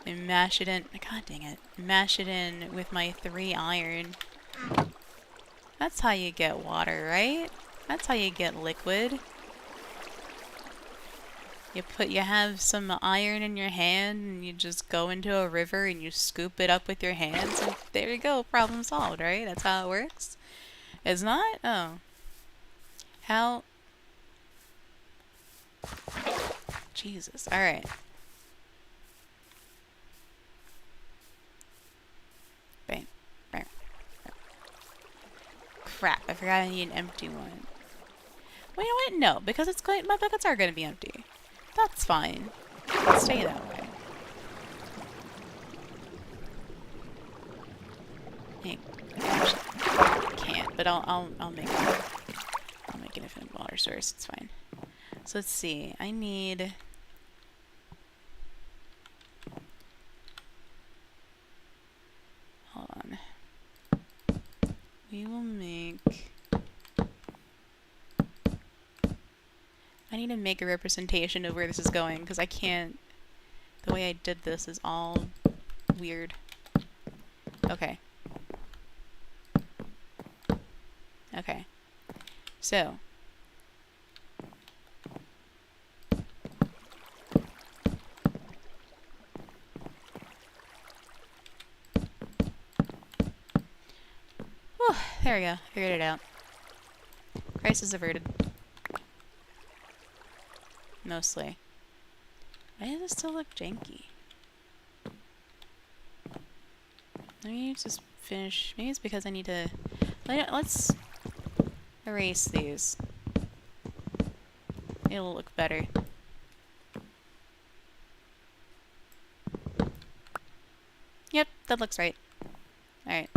S1: and mash it in. God dang it. Mash it in with my 3 iron. That's how you get water, right? That's how you get liquid. You have some iron in your hand and you just go into a river and you scoop it up with your hands and there you go, problem solved, right? That's how it works. It's not? Oh. How? Jesus. Alright. Bang. Bang. Crap, I forgot I need an empty one. Well, you know what? No, because it's going, my buckets are going to be empty. That's fine. It'll stay that way. Hey, actually, can't, but I'll make an infinite water source. It's fine. So let's see. I need. Hold on. We will make. I need to make a representation of where this is going because I can't. The way I did this is all weird. Okay. Okay. So. Whew, there we go. Figured it out. Crisis averted. Mostly. Why does it still look janky? Let me just finish. Maybe it's because I need to. Let's erase these. It'll look better. Yep, that looks right. Alright.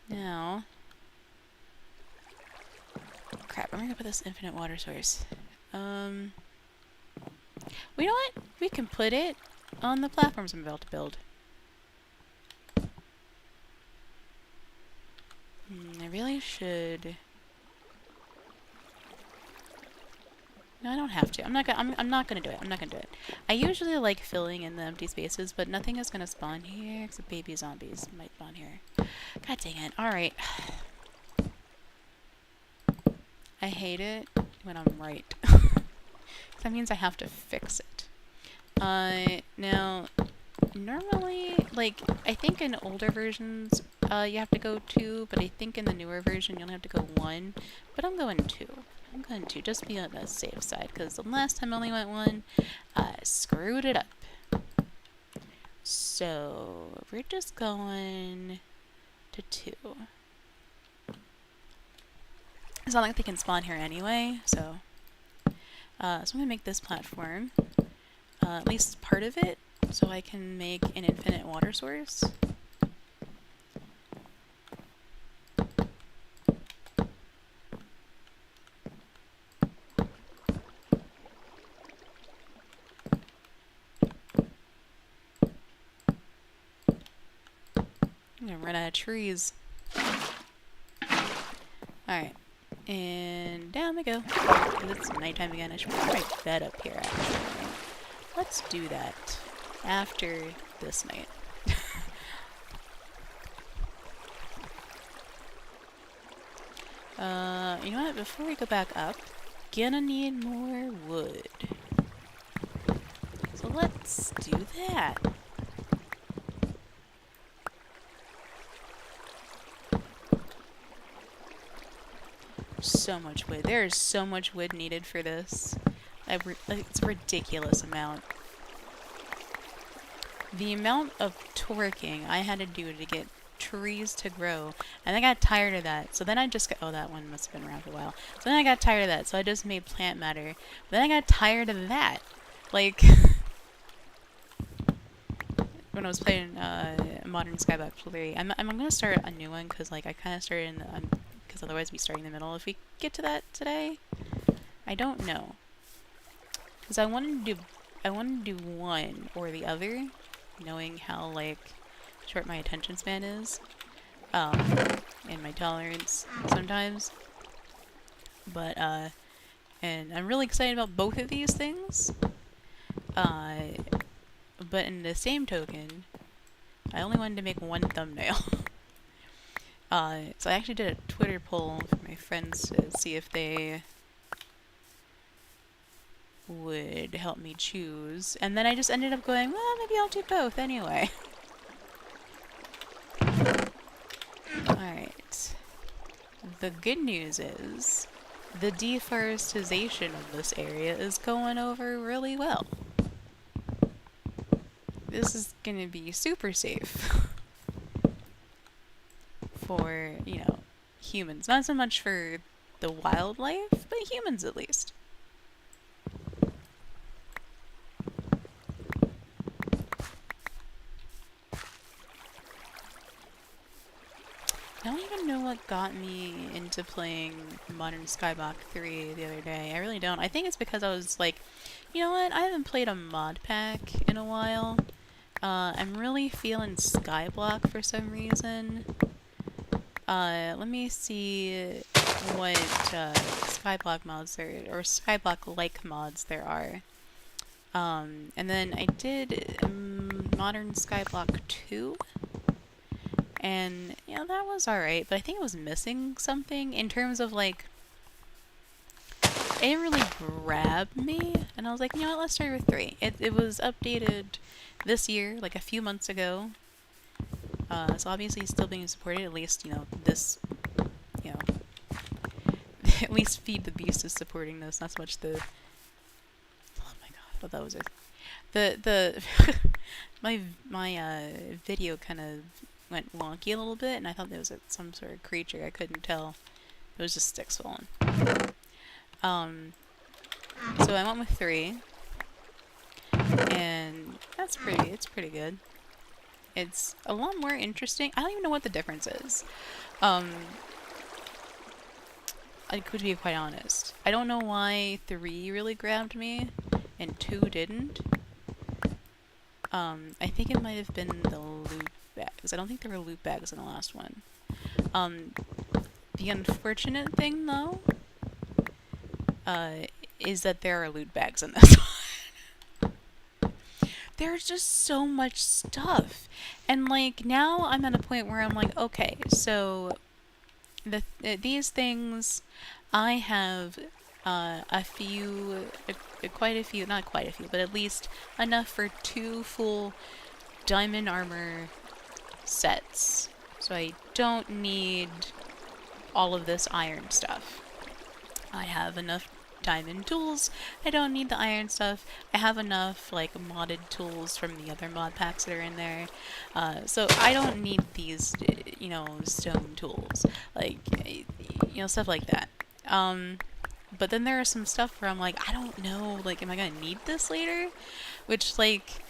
S1: Now. Crap, I'm gonna put this infinite water source. Well, you know what? We can put it on the platforms I'm about to build. I really should. No, I don't have to. I'm not gonna do it. I'm not gonna do it. I usually like filling in the empty spaces, but nothing is gonna spawn here except baby zombies might spawn here. God dang it. Alright. I hate it when I'm right. That means I have to fix it. Now, normally, like, I think in older versions, you have to go 2, but I think in the newer version, you only have to go 1. But I'm going 2. I'm going 2, just to be on the safe side, because the last time I only went 1, I screwed it up. So, we're just going to 2. It's not like they can spawn here anyway, so. So I'm going to make this platform, at least part of it, so I can make an infinite water source. I'm going to run out of trees. Alright. And down we go. It's nighttime again. I should put my bed up here, actually. Let's do that after this night. You know what? Before we go back up, gonna need more wood. So let's do that. so much wood. There is so much wood needed for this. It's a ridiculous amount. The amount of torquing I had to do to get trees to grow, and I got tired of that. So then I just got, oh, that one must have been around for a while. So then I got tired of that, so I just made plant matter. But then I got tired of that. Like, when I was playing Modern Skyblock 3, I'm gonna start a new one, because, like, I kind of started in, because otherwise we'd be starting in the middle. If we get to that today, I don't know. Because I wanted to do one or the other, knowing how, like, short my attention span is, and my tolerance sometimes. But, and I'm really excited about both of these things. But in the same token, I only wanted to make one thumbnail. So I actually did a Twitter poll for my friends to see if they would help me choose, and then I just ended up going, well, maybe I'll do both anyway. Alright. The good news is, the deforestation of this area is going over really well. This is gonna be super safe for, you know, humans. Not so much for the wildlife, but humans at least. I don't even know what got me into playing Modern Skyblock 3 the other day. I really don't. I think it's because I was like, you know what, I haven't played a mod pack in a while. I'm really feeling Skyblock for some reason. Let me see what Skyblock mods there, or Skyblock-like mods there are. And then I did Modern Skyblock 2. And, you know, that was alright, but I think it was missing something in terms of, like, it didn't really grab me, and I was like, you know what, let's start with 3. It was updated this year, like a few months ago, so obviously it's still being supported, at least, you know, this, you know, at least Feed the Beast is supporting this, not so much the, oh my god, I thought that was it. My video kind of went wonky a little bit, and I thought there was some sort of creature. I couldn't tell. It was just sticks falling. So I went with 3, and it's pretty good. It's a lot more interesting. I don't even know what the difference is. I could be quite honest. I don't know why 3 really grabbed me, and 2 didn't. I think it might have been the loot bags. I don't think there were loot bags in the last one. The unfortunate thing, though, is that there are loot bags in this one. There's just so much stuff. And, like, now I'm at a point where I'm like, okay, so these things, I have quite a few, not quite a few, but at least enough for 2 full diamond armor sets. So I don't need all of this iron stuff. I have enough diamond tools. I don't need the iron stuff. I have enough, like, modded tools from the other mod packs that are in there. So I don't need these, you know, stone tools. Like, you know, stuff like that. But then there are some stuff where I'm like, I don't know, like, am I gonna need this later? Which, like,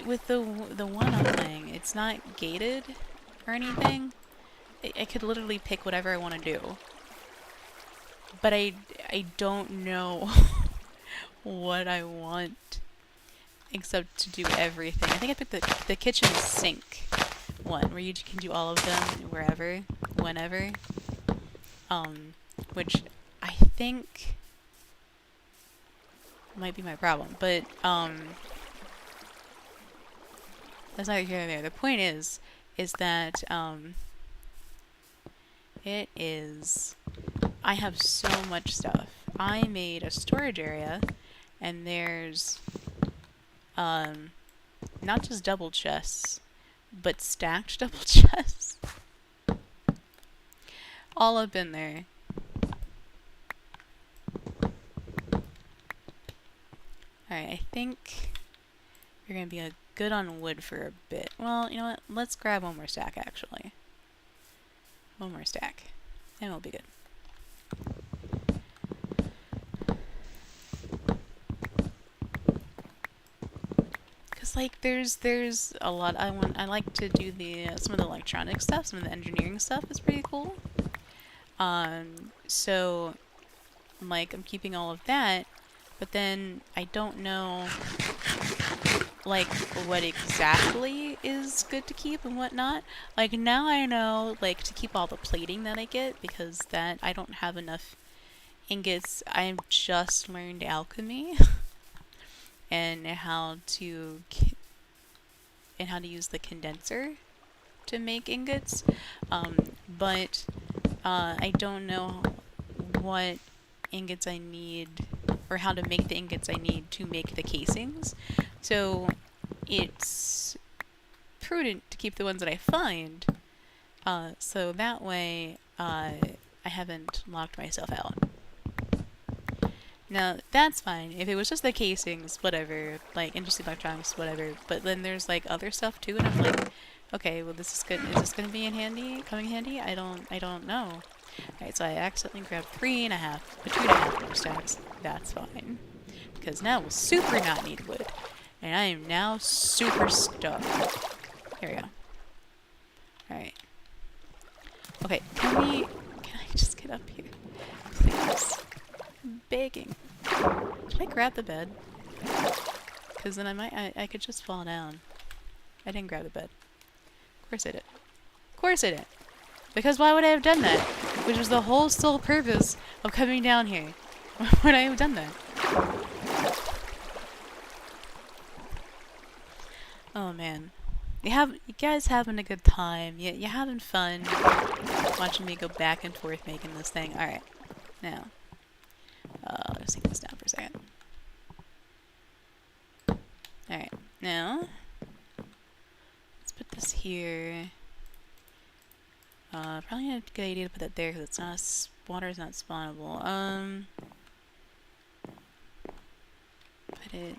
S1: with the one I'm playing, it's not gated or anything. I could literally pick whatever I want to do. But I don't know what I want except to do everything. I think I picked the kitchen sink one, where you can do all of them wherever, whenever. Which I think might be my problem, but that's neither here nor there. The point is that I have so much stuff. I made a storage area, and there's not just double chests, but stacked double chests. All up in there. Alright, I think we're gonna be good on wood for a bit. Well, you know what? Let's grab one more stack, actually. One more stack. And we'll be good. Because, like, there's a lot I like to do some of the electronic stuff, some of the engineering stuff is pretty cool. So, like, I'm keeping all of that, but then I don't know, like, what exactly is good to keep and what not. Like, now I know, like, to keep all the plating that I get, because that I don't have enough ingots. I've just learned alchemy and how to use the condenser to make ingots, but I don't know what ingots I need or how to make the ingots I need to make the casings. So it's prudent to keep the ones that I find, so that way I haven't locked myself out. Now, that's fine. If it was just the casings, whatever, like, interesting electronics, whatever, but then there's, like, other stuff, too, and I'm like, okay, well, this is good. Is this gonna be coming in handy? I don't know. Alright, so I accidentally grabbed 2.5 more stacks. That's fine. Because now we'll super not need wood. And I am now super stuck. Here we go. Alright. Okay, can I just get up here? Please. I'm begging. Can I grab the bed? Because then I could just fall down. I didn't grab the bed. Of course I did. Of course I did. Because why would I have done that? Which was the whole sole purpose of coming down here. Why would I have done that? Oh man. You guys having a good time. You having fun watching me go back and forth making this thing. Alright. Now. Let's take this down for a second. Alright. Now. Let's put this here. Probably not a good idea to put that there because it's not water is not spawnable. Put it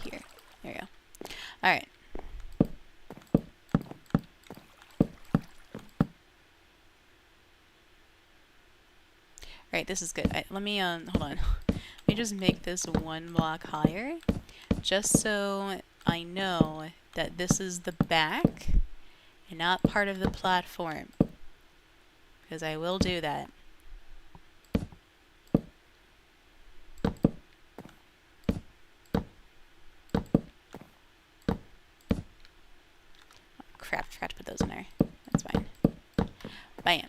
S1: here. There we go. Alright. Alright, this is good. Let me, hold on. Let me just make this 1 block higher. Just so I know that this is the back and not part of the platform. Because I will do that. Oh, crap, I forgot to put those in there. That's fine. Bam.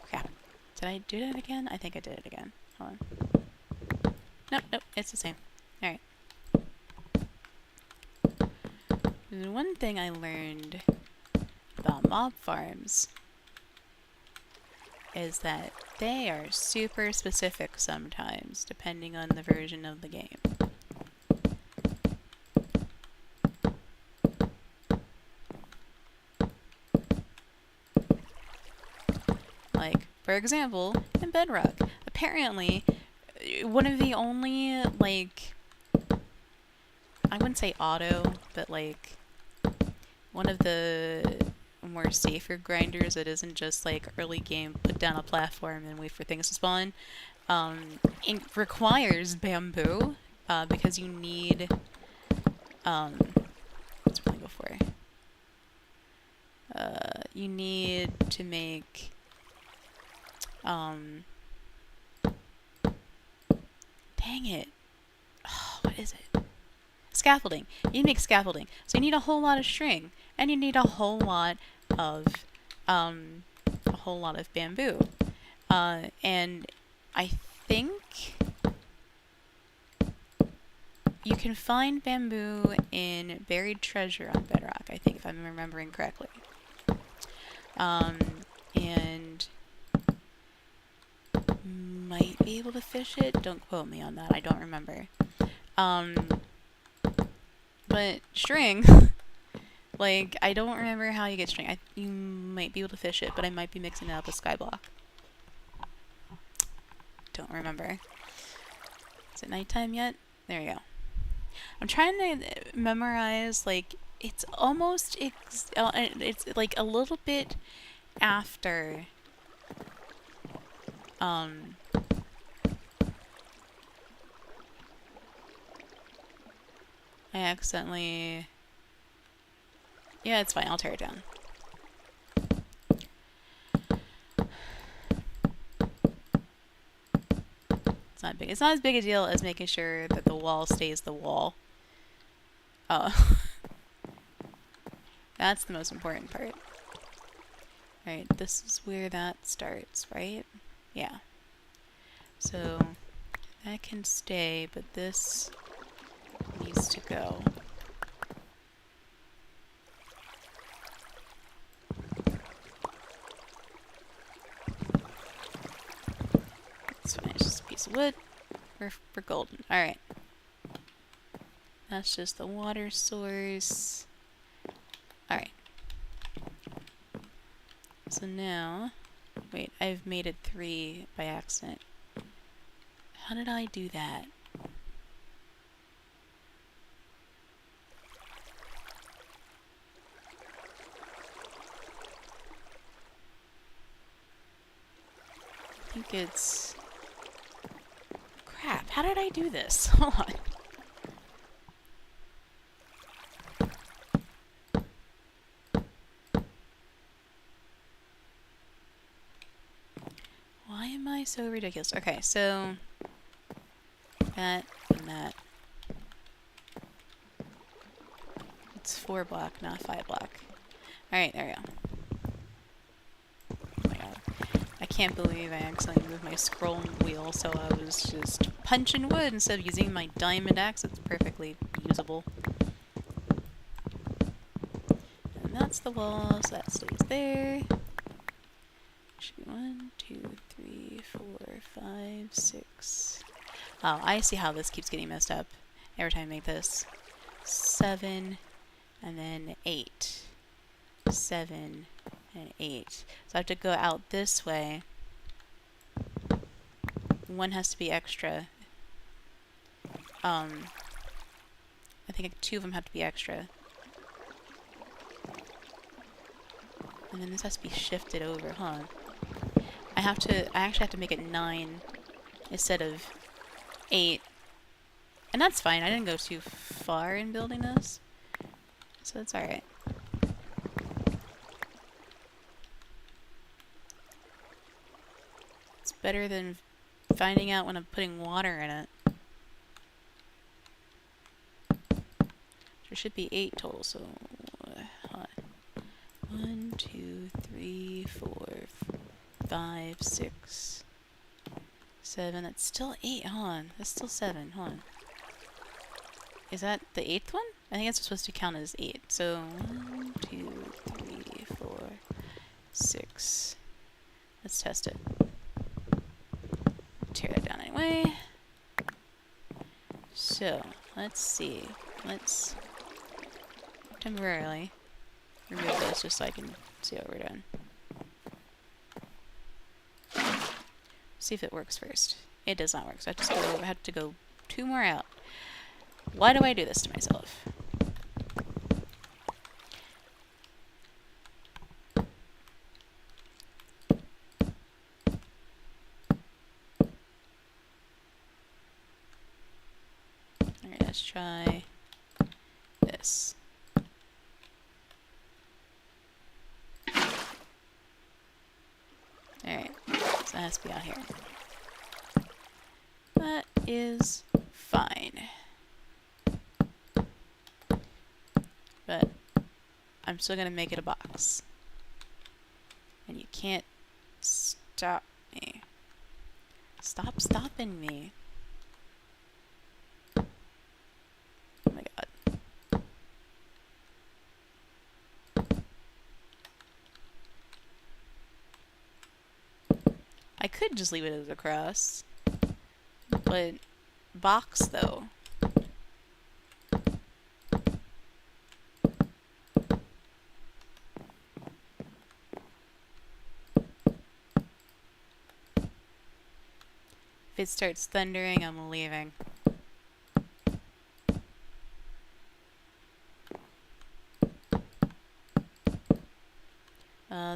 S1: Crap. Did I do that again? I think I did it again. Hold on. Nope, it's the same. Alright. One thing I learned about mob farms is that they are super specific sometimes, depending on the version of the game. Like, for example, in Bedrock, apparently, one of the only, like, I wouldn't say auto, but, like, one of the more safer grinders that isn't just, like, early game, put down a platform and wait for things to spawn, it requires bamboo, because you need, what's it go for? You need to make, dang it. Oh, what is it? Scaffolding. You make scaffolding. So you need a whole lot of string. And you need a whole lot of bamboo. And I think you can find bamboo in buried treasure on Bedrock, I think, if I'm remembering correctly. And might be able to fish it. Don't quote me on that. I don't remember. But string, like, I don't remember how you get string. You might be able to fish it, but I might be mixing it up with skyblock. Don't remember. Is it nighttime yet? There we go. I'm trying to memorize, like, it's almost, it's like a little bit after, I accidentally, yeah, it's fine, I'll tear it down. It's not big. It's not as big a deal as making sure that the wall stays the wall. Oh. That's the most important part. Alright, this is where that starts, right? Yeah. So, that can stay, but this needs to go. It's fine, it's just a piece of wood. We're golden. Alright. That's just the water source. Alright. So now, wait, I've made it 3 by accident. How did I do that? I think it's... Crap, how did I do this? Hold on. Why am I so ridiculous? Okay, so... that and that. It's 4 block, not 5 block. Alright, there we go. Oh my god. I can't believe I accidentally moved my scroll wheel, so I was just punching wood instead of using my diamond axe. It's perfectly usable. And that's the wall, so that stays there. Should be 1, 2, 3, 4, 5, 6. Oh, I see how this keeps getting messed up every time I make this. 7, and then 8. 7, and 8. So I have to go out this way. 1 has to be extra. I think 2 of them have to be extra. And then this has to be shifted over, huh? I actually have to make it 9 instead of 8. And that's fine, I didn't go too far in building this. So it's alright. It's better than finding out when I'm putting water in it. There should be 8 total, so... 1, 2, 3, 4, 5, 6, 7. That's still 8, hold on. That's still 7, hold on. Is that the 8th one? I think it's supposed to count as 8. So, 1, 2, 3, 4, 6. Let's test it. Tear that down anyway. So, let's see. Let's temporarily remove this just so I can see what we're doing. See if it works first. It does not work, so I have to go 2 more out. Why do I do this to myself? Alright, let's try this. Alright, so that has to be out here. That is fine. But I'm still gonna make it a box. And you can't stop me. Stop stopping me. Oh my god. I could just leave it as a cross. But box though. If it starts thundering, I'm leaving.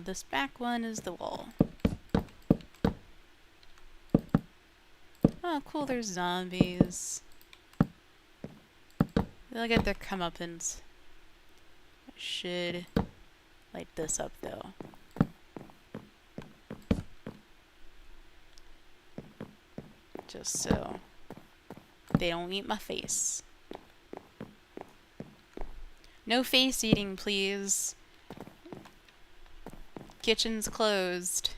S1: This back one is the wall. Oh, cool, there's zombies. They'll get their comeuppance. I should light this up, though. Just so they don't eat my face. No face eating, please. Kitchen's closed.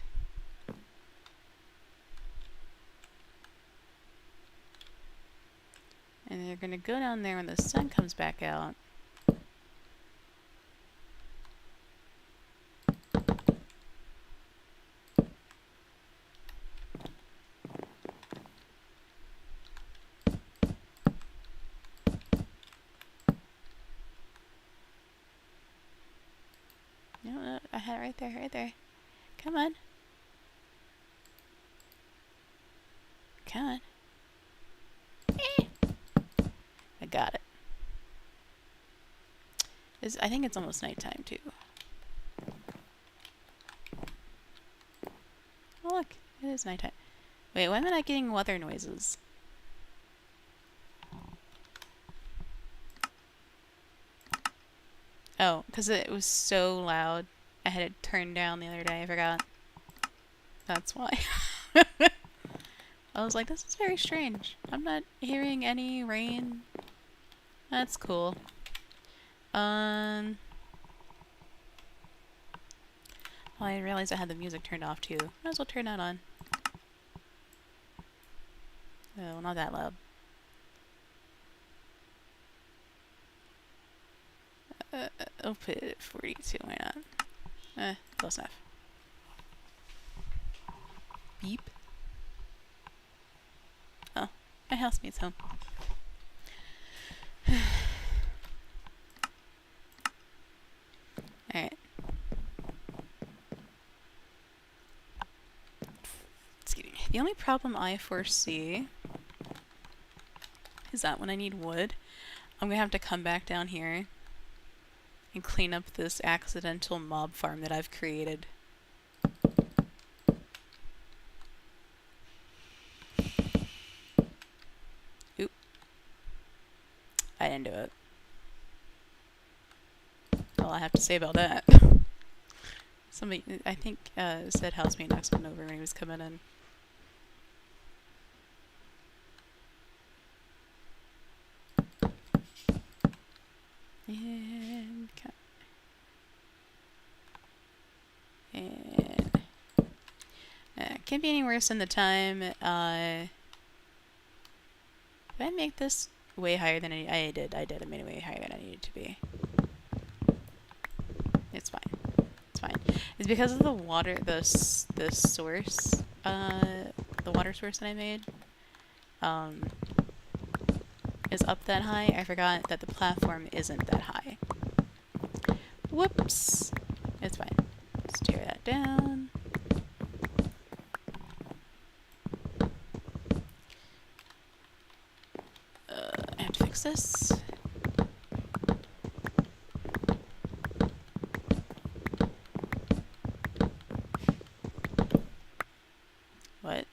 S1: And they're gonna go down there when the sun comes back out. No, I had it right there, right there. Come on. Come on. I got it. I think it's almost nighttime, too. Oh, look. It is nighttime. Wait, why am I not getting weather noises? Oh, because it was so loud. I had it turned down the other day. I forgot. That's why. I was like, this is very strange. I'm not hearing any rain. That's cool. Oh, I realized I had the music turned off too. Might as well turn that on. Oh, not that loud. I'll put it at 42, why not? Close enough. Beep. Oh, my housemate's home. Alright. Excuse me. The only problem I foresee is that when I need wood, I'm gonna have to come back down here and clean up this accidental mob farm that I've created. Oop. I didn't do it. All I have to say about that. Somebody, I think, said housemate knocks one over when he was coming in. And cut. And can't be any worse than the time. Did I make this way higher than I did? I did. I made it way higher than I needed to be. It's fine. It's fine. It's because of the water. The source. The water source that I made. Is up that high. I forgot that the platform isn't that high. Whoops. It's fine. Let's tear that down. I have to fix this. What?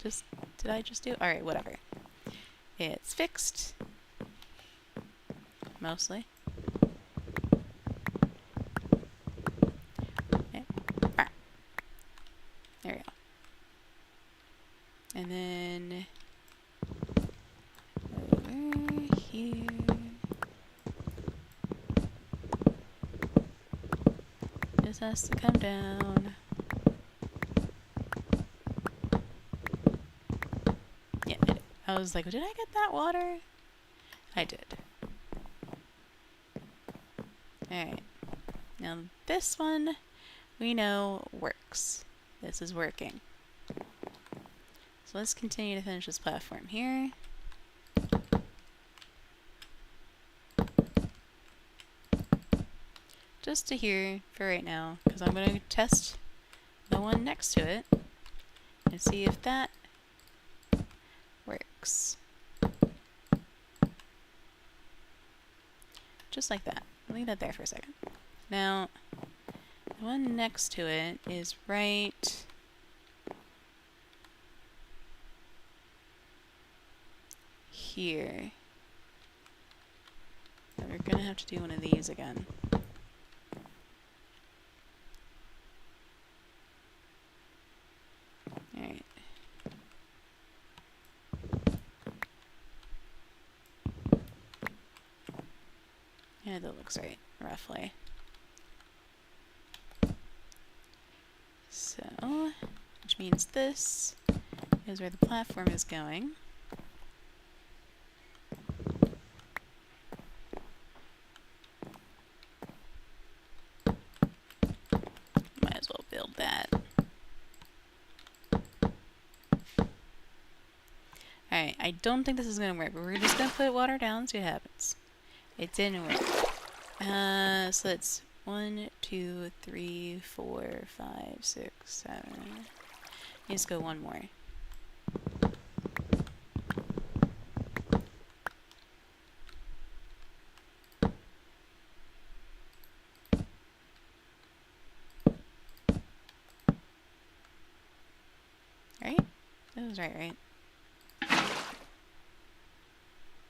S1: Did I just do? Alright, whatever. It's fixed. Mostly. Okay. Ah. There we go. And then over here. This has to come down. Yeah, I was like, did I get that water? I did. Alright. Now this one, we know works. This is working. So let's continue to finish this platform here. Just to here for right now, because I'm going to test the one next to it and see if that works. Just like that. Leave that there for a second. Now, the one next to it is right here. So we're gonna have to do one of these again. Alright. Yeah, that looks right, roughly. So, which means this is where the platform is going. Might as well build that. Alright, I don't think this is gonna work, but we're just gonna put water down, see what happens. It didn't work. So that's 1, 2, 3, 4, 5, 6, 7. Let's go one more. Right? That was right?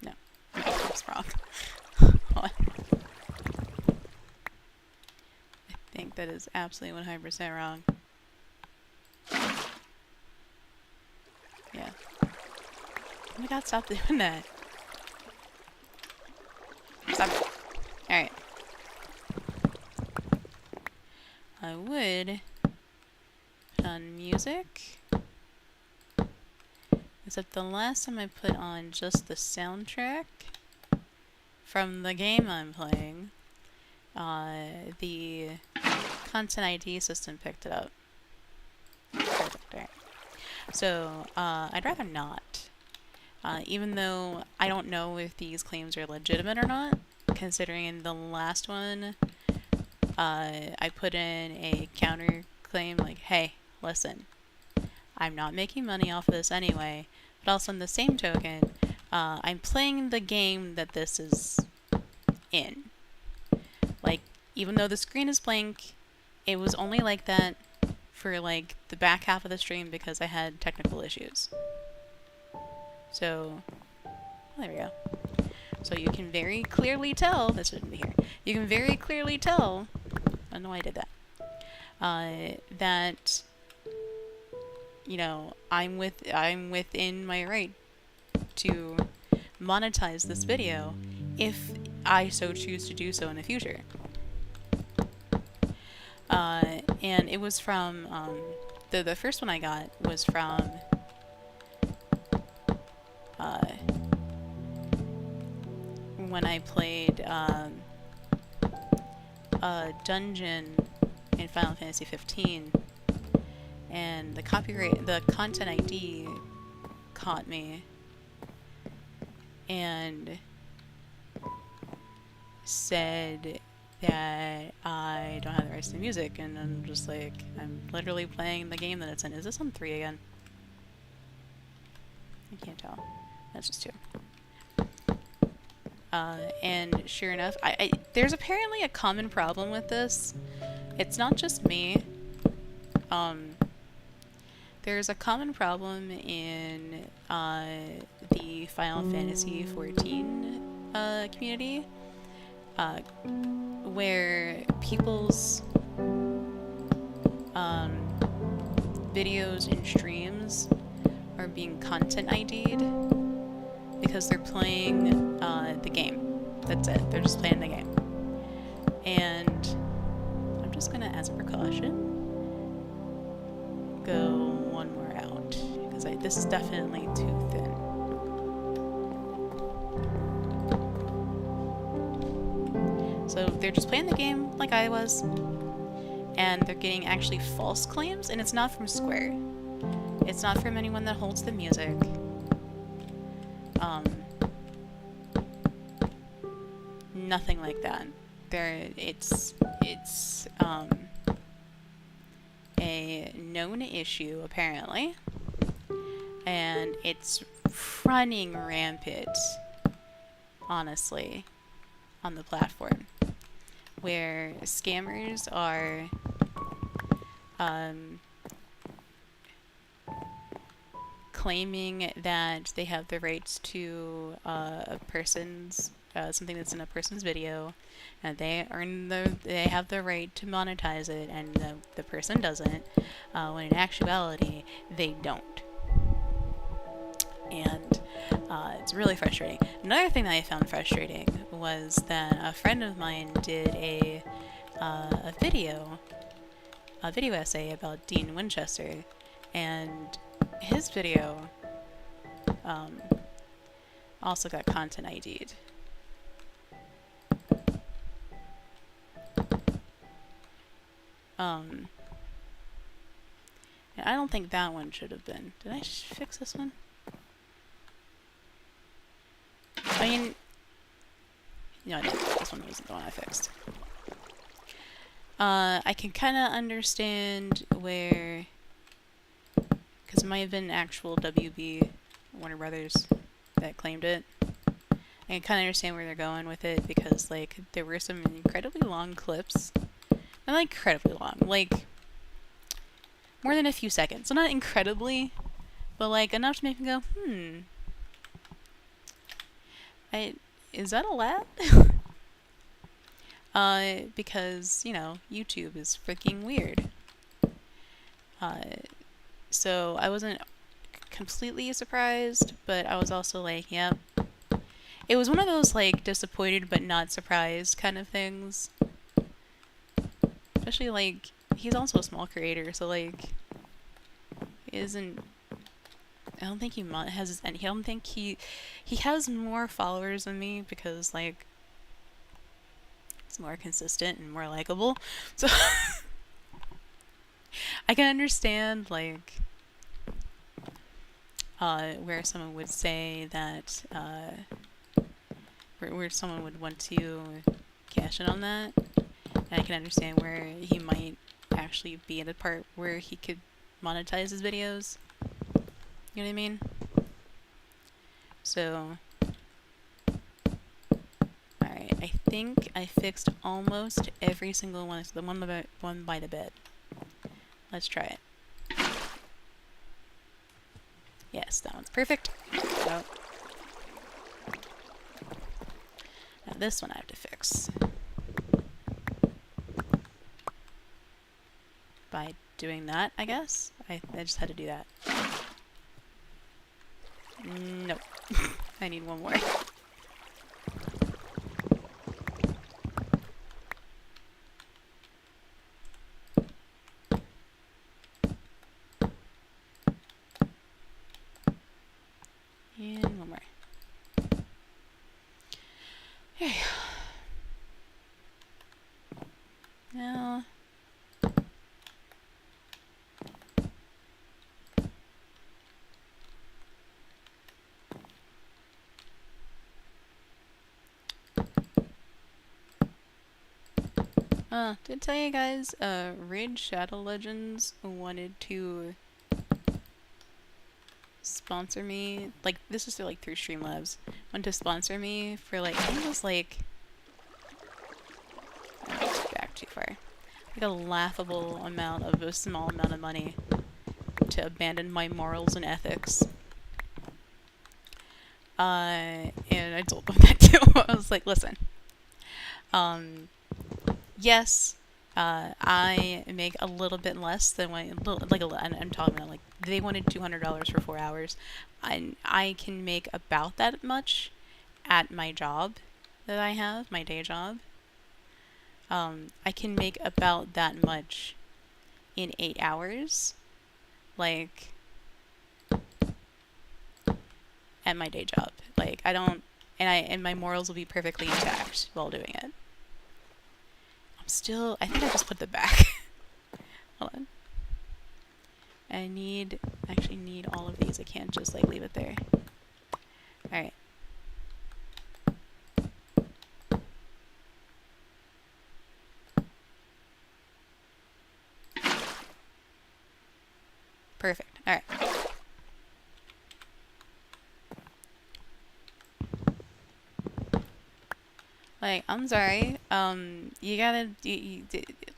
S1: No. That's wrong. I think that is absolutely 100% wrong. Yeah. Oh my god, stop doing that. Stop. Alright. I would put on music. Except the last time I put on just the soundtrack from the game I'm playing, the content ID system picked it up. Perfect, alright. So, I'd rather not. Even though I don't know if these claims are legitimate or not, considering in the last one, I put in a counter claim like, hey, listen, I'm not making money off of this anyway, but also in the same token, I'm playing the game that this is in. Like, even though the screen is blank, it was only like that for like the back half of the stream because I had technical issues. So, there we go. So you can very clearly tell, this shouldn't be here, you can very clearly tell, I know I did that, that, you know, I'm within my right to monetize this video if I so choose to do so in the future. And it was from, the first one I got was from, when I played, a dungeon in Final Fantasy 15, and the content ID caught me, and said that I don't have the rights to the music, and I'm just like, I'm literally playing the game that it's in. Is this on 3 again? I can't tell. That's just 2. And sure enough, there's apparently a common problem with this. It's not just me. There's a common problem in the Final Fantasy 14 community, where people's videos and streams are being content ID'd because they're playing the game. That's it. They're just playing the game. And I'm just gonna, as a precaution, go one more out, because this is definitely too thin. So they're just playing the game like I was, and they're getting actually false claims, and it's not from Square. It's not from anyone that holds the music. Nothing like that. It's a known issue, apparently. and it's running rampant, honestly, on the platform, where scammers are um, claiming that they have the rights to a person's something that's in a person's video, and they have the right to monetize it, and the person doesn't. When in actuality, they don't. And it's really frustrating. Another thing that I found frustrating was that a friend of mine did a video essay about Dean Winchester, and his video also got content ID'd. And I don't think that one should have been. Did I fix this one? I mean, no, I didn't. This one wasn't the one I fixed. I can kind of understand where, because it might have been actual WB, Warner Brothers, that claimed it. I can kind of understand where they're going with it, because, like, there were some incredibly long clips. Not incredibly long, like, more than a few seconds. So not incredibly, but, like, enough to make me go, is that allowed? Because, you know, YouTube is freaking weird. So I wasn't completely surprised, but I was also like, yep. It was one of those, like, disappointed but not surprised kind of things. Especially, like, he's also a small creator, so, like, I don't think he has any. I don't think he has more followers than me, because, like, it's more consistent and more likable. So I can understand, like, where someone would say that, where someone would want to cash in on that. And I can understand where he might actually be at a part where he could monetize his videos. You know what I mean? So, alright, I think I fixed almost every single one. It's the one by the bed. Let's try it. Yes, that one's perfect. So, now this one I have to fix. By doing that, I guess? I just had to do that. Nope. I need one more. And one more. Okay. Now... did I tell you guys, Raid Shadow Legends wanted to sponsor me, like, this is through, like, through Streamlabs, wanted to sponsor me for, like, I think it was, like, back too far, like a laughable amount of a small amount of money to abandon my morals and ethics. And I told them that too. I was like, listen, yes, I make a little bit less than what, like, I'm talking about, like, they wanted $200 for 4 hours. I can make about that much at my job that I have, my day job. I can make about that much in 8 hours, like, at my day job. Like, I don't, and my morals will be perfectly intact while doing it. I think I just put the back. Hold on. I actually need all of these. I can't just, like, leave it there. Alright. Perfect. Alright. Like, I'm sorry. You gotta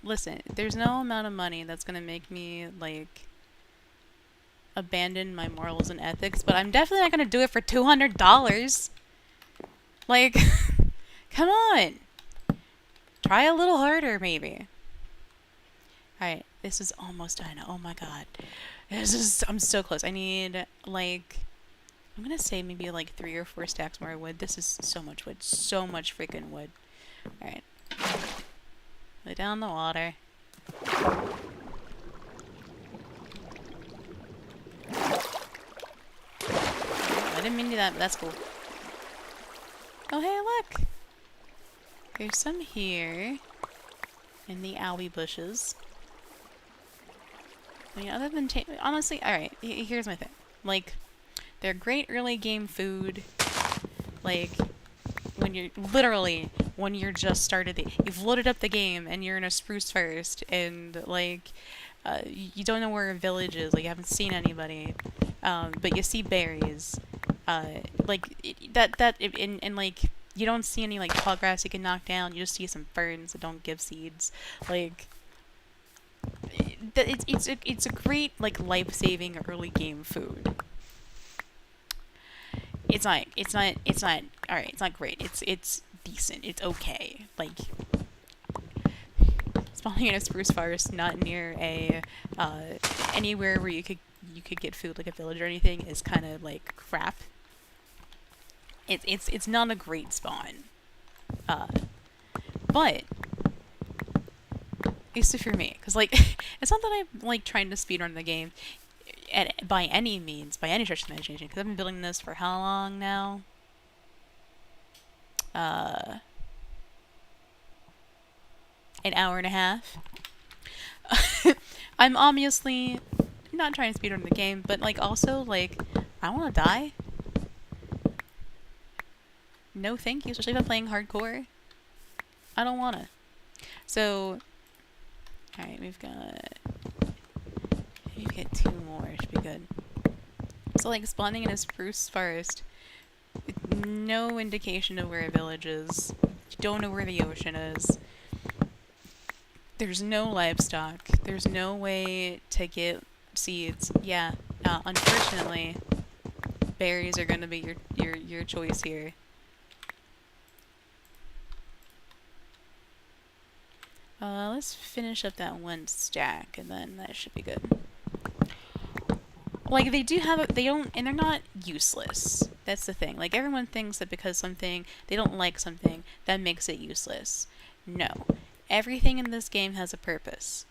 S1: listen. There's no amount of money that's gonna make me like abandon my morals and ethics, but I'm definitely not gonna do it for $200. Like, come on. Try a little harder, maybe. Alright, this is almost done. Oh my god. I'm so close. I need, like, I'm gonna say maybe like 3 or 4 stacks more wood. This is so much wood. So much freaking wood. Alright. Lay down the water. I didn't mean to do that, but that's cool. Oh, hey, look! There's some here in the owie bushes. I mean, other than honestly, alright, here's my thing. Like, they're great early game food. Like, when you're literally when you're just started you've loaded up the game and you're in a spruce forest and like you don't know where a village is, like you haven't seen anybody, but you see berries, and like you don't see any like tall grass you can knock down. You just see some ferns that don't give seeds. Like it's a great like life-saving early game food. It's not alright, it's not great. It's decent. It's okay. Like spawning in a spruce forest not near a anywhere where you could get food like a village or anything is kind of like crap. It's not a great spawn. But at least for me, because like it's not that I'm like trying to speedrun the game by any means, by any stretch of the imagination, because I've been building this for how long now? An hour and a half. I'm obviously not trying to speedrun the game, but like also like I want to die. No, thank you. Especially if I'm playing hardcore. I don't wanna. So, all right, we've got 2 more. Should be good. So like spawning in a spruce forest, with no indication of where a village is. You don't know where the ocean is. There's no livestock. There's no way to get seeds. Yeah, unfortunately, berries are gonna be your choice here. Let's finish up that 1 stack, and then that should be good. Like, they do have they don't, and they're not useless. That's the thing. Like, everyone thinks that because they don't like something, that makes it useless. No. Everything in this game has a purpose.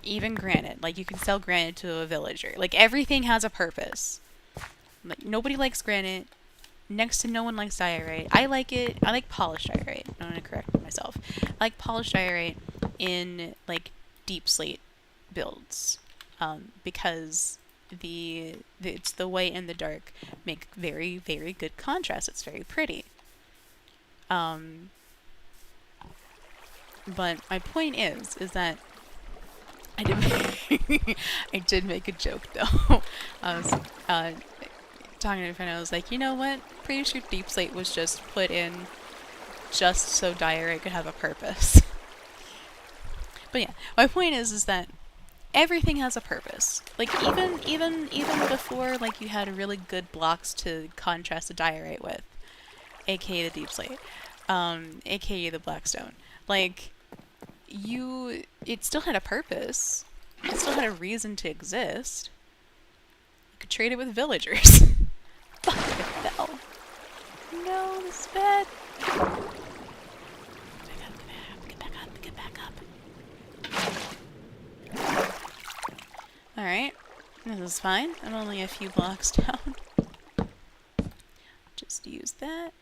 S1: Even granite. Like, you can sell granite to a villager. Like, everything has a purpose. Like, nobody likes granite. Next to no one likes diorite. I like it. I like polished diorite. I'm gonna correct myself. I like polished diorite in, like, deep slate builds. Because it's the white and the dark make very, very good contrast. It's very pretty. But my point is that I did make a joke though. I was talking to a friend. I was like, you know what? Pretty sure deep slate was just put in just so diorite could have a purpose. But yeah, my point is that everything has a purpose. Like even before like you had really good blocks to contrast the diorite with, aka the deep slate, aka the blackstone. Like it still had a purpose. It still had a reason to exist. You could trade it with villagers. Fuck, I fell. No, this is bad. Get back up. Alright. This is fine. I'm only a few blocks down. Just use that.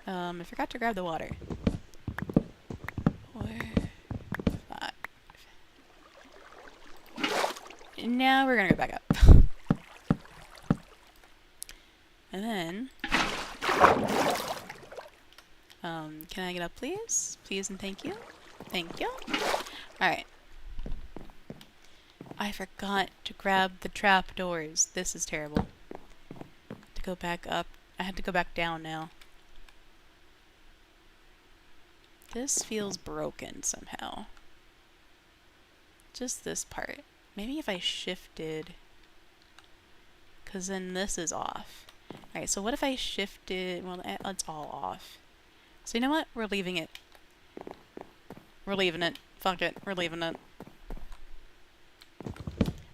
S1: I forgot to grab the water. 4, 5. Now we're gonna go back up. And then... can I get up, please? Please and thank you. Thank you. Alright. I forgot to grab the trapdoors. This is terrible. To go back up I had to go back down now. This feels broken somehow. Just this part. Maybe if I shifted... Because then this is off. Alright, so what if I shifted... Well, it's all off. So you know what? We're leaving it. We're leaving it. Fuck it. We're leaving it.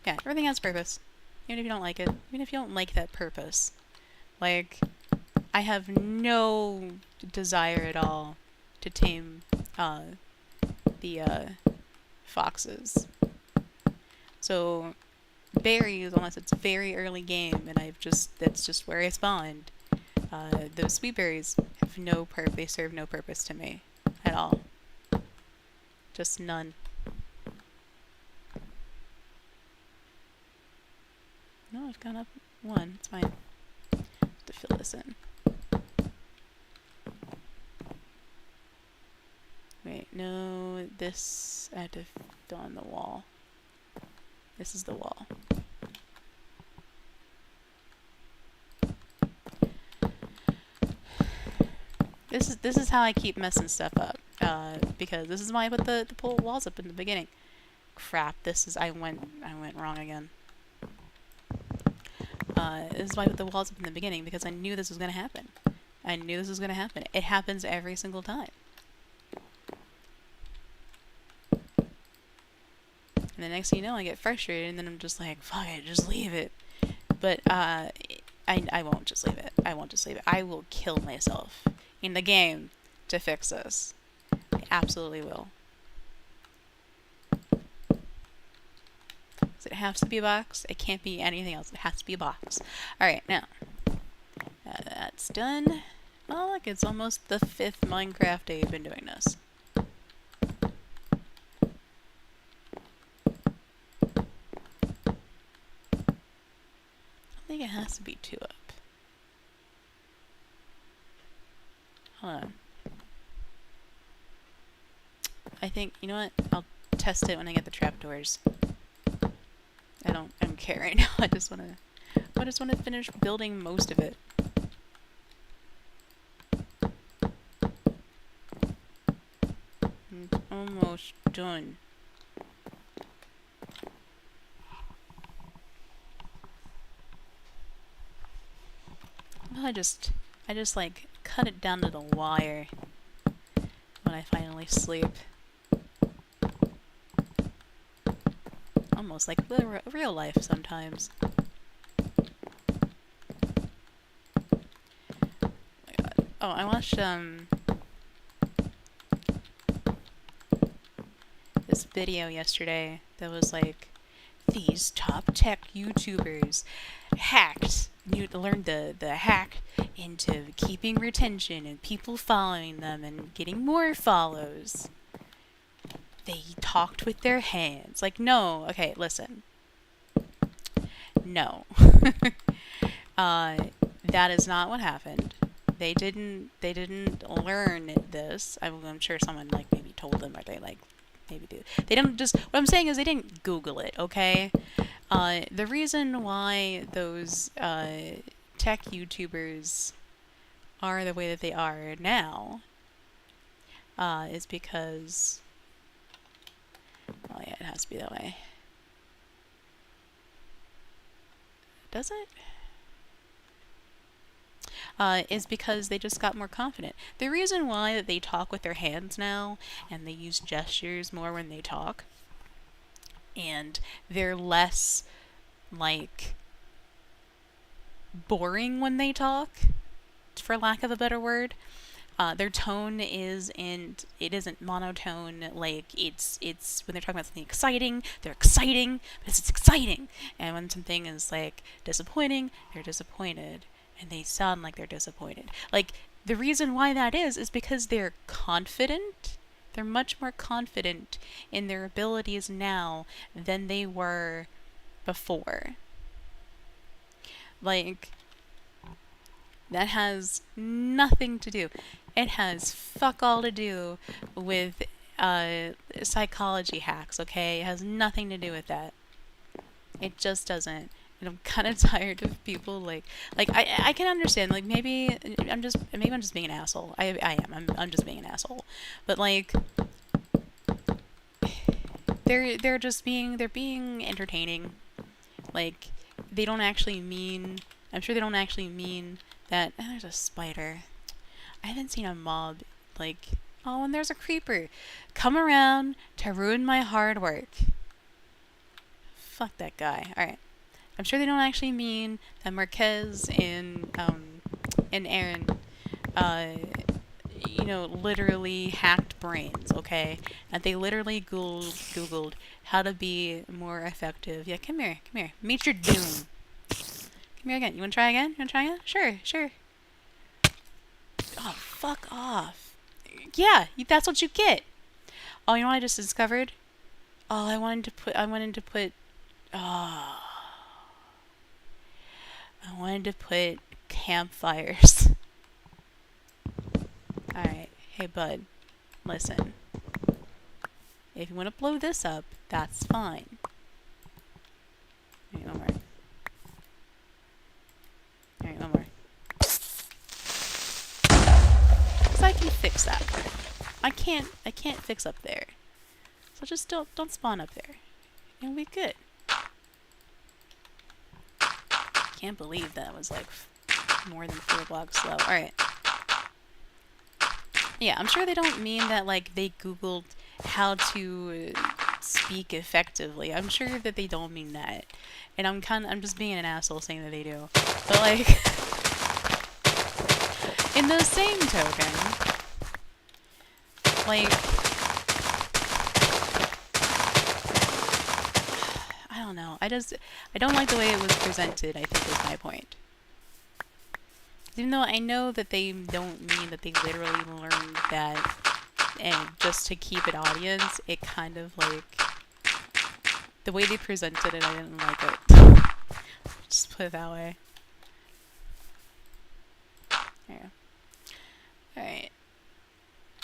S1: Yeah, everything has purpose. Even if you don't like it. Even if you don't like that purpose. Like, I have no desire at all to tame the foxes. So berries, unless it's a very early game and that's just where I spawned. Those sweet berries have no purpose. They serve no purpose to me at all. Just none. No, I've gone up one. It's fine. Have to fill this in. Wait, no, this I had to fill on the wall. This is the wall. This is how I keep messing stuff up. Because this is why I put the pull walls up in the beginning. Crap, I went wrong again. This is why I put the walls up in the beginning, because I knew this was gonna happen. I knew this was gonna happen. It happens every single time. And the next thing you know, I get frustrated, and then I'm just like, fuck it, just leave it. But, I won't just leave it. I won't just leave it. I will kill myself in the game to fix this. I absolutely will. So it has to be a box. It can't be anything else. It has to be a box. Alright, now. That's done. Oh, look, it's almost the 5th Minecraft day I've been doing this. I think it has to be 2 up. Hold on. I think, you know what? I'll test it when I get the trapdoors. I don't care right now. I just wanna finish building most of it. It's almost done. Well, I just like cut it down to the wire when I finally sleep. Almost like real life sometimes. Oh my god. Oh, I watched this video yesterday that was like, these top tech YouTubers learned the hack into keeping retention and people following them and getting more follows. They talked with their hands. Like, no. Okay, listen. No. That is not what happened. They didn't learn this. I'm sure someone, like, maybe told them, or they, like, maybe do. They didn't just... What I'm saying is they didn't Google it, okay? The reason why those tech YouTubers are the way that they are now is because... Oh yeah, it has to be that way. Does it? Is because they just got more confident. The reason why that they talk with their hands now, and they use gestures more when they talk, and they're less, like, boring when they talk, for lack of a better word. Their tone isn't monotone, like, it's, when they're talking about something exciting, they're exciting, because it's exciting. And when something is, like, disappointing, they're disappointed. And they sound like they're disappointed. Like, the reason why that is because they're confident. They're much more confident in their abilities now than they were before. Like, that has nothing to do. It has fuck all to do with psychology hacks, okay? It has nothing to do with that. It just doesn't. And I'm kind of tired of people like I can understand like maybe I'm just being an asshole. I am. I'm just being an asshole. But like they're being entertaining. Like they don't actually mean I'm sure they don't actually mean that there's a spider. I haven't seen a mob like oh and there's a creeper. Come around to ruin my hard work. Fuck that guy. Alright. I'm sure they don't actually mean that Marquez and Aaron, you know, literally hacked brains, okay? And they literally Googled how to be more effective. Yeah, come here, come here. Meet your doom. Come here again. You wanna try again? You wanna try again? Sure, sure. Oh, fuck off. Yeah, that's what you get. Oh, you know what I just discovered? Oh, I wanted to put, oh. I wanted to put campfires. Alright, hey bud, listen. If you want to blow this up, that's fine. Alright, one more. Alright, one more. Because I can fix that. I can't fix up there. So just don't spawn up there. It'll be good. Can't believe that was like more than 4 blocks slow. Alright. Yeah, I'm sure they don't mean that like they Googled how to speak effectively. I'm sure that they don't mean that. And I'm just being an asshole saying that they do. But like in the same token, like I don't know. I don't like the way it was presented, I think is my point. Even though I know that they don't mean that they literally learned that and just to keep it audience, it kind of like the way they presented it, I didn't like it. Just put it that way. There. Alright.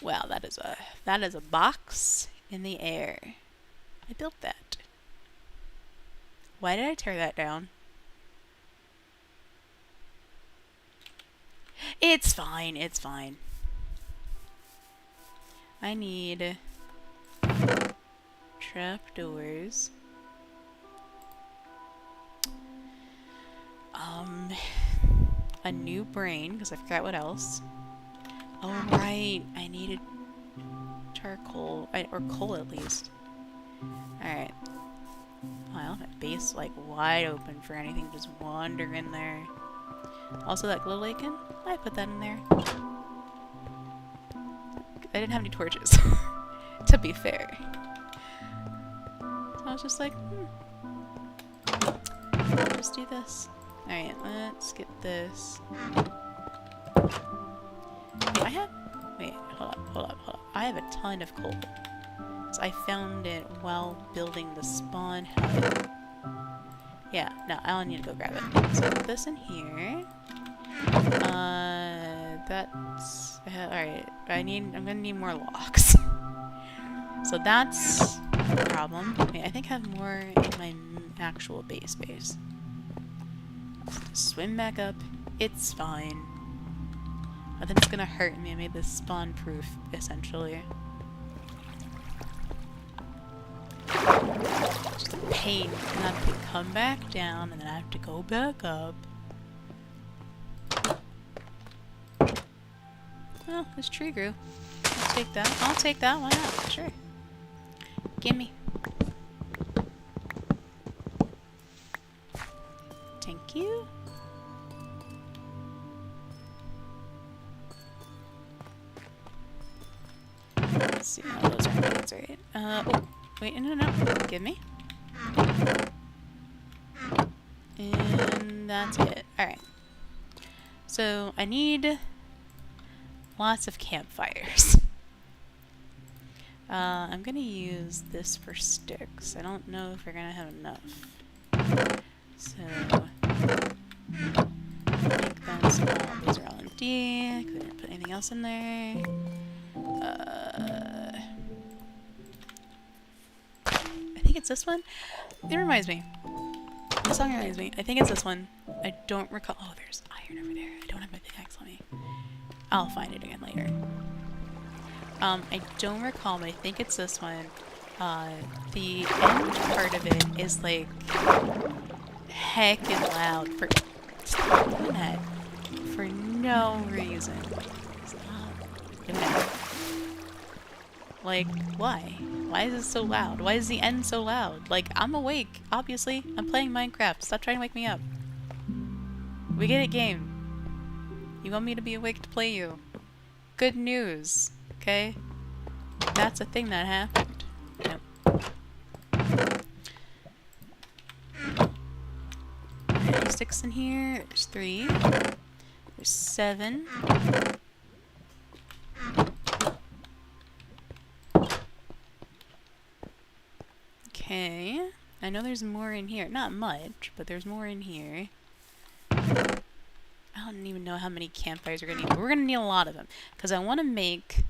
S1: Wow, that is a box in the air. I built that. Why did I tear that down? It's fine, it's fine. I need trapdoors. A new brain, because I forgot what else. Oh, right, I needed charcoal, or coal at least. Alright. Oh, I left my base, like, wide open for anything to just wander in there. Also, that glow lichen, I put that in there. I didn't have any torches, to be fair. So I was just like, I'll just do this. Alright, let's get this. Wait, hold up. I have a ton of coal. So I found it while building the spawn hub. Yeah, no, I'll need to go grab it. So put this in here. That's alright. I'm gonna need more logs. So that's a problem. Wait, I think I have more in my actual base. Swim back up. It's fine. Nothing's gonna hurt me. I made this spawn proof, essentially. Just a pain. And I have to come back down, and then I have to go back up. Oh, this tree grew. I'll take that. I'll take that. Why not? Sure. Gimme. Thank you. Let's see. Oh, those are things, right? Oh, wait, no. Give me. And that's it. Alright. So, I need lots of campfires. I'm gonna use this for sticks. I don't know if we're gonna have enough. So, I think that's all. These are all empty. I couldn't put anything else in there. I think it's this one. It reminds me. This song reminds me. I think it's this one. I don't recall. Oh, there's iron over there. I don't have my pickaxe on me. I'll find it again later. I don't recall, but I think it's this one. The end part of it is like heckin' loud for stop doing that for no reason. Stop doing it. Like, why? Why is it so loud? Why is the end so loud? Like, I'm awake, obviously. I'm playing Minecraft. Stop trying to wake me up. We get it, game. You want me to be awake to play you. Good news, okay? That's a thing that happened. Nope. Any sticks in here? There's 3. There's 7. Okay. I know there's more in here. Not much, but there's more in here. I don't even know how many campfires we're gonna need, but we're gonna need a lot of them. Because I want to make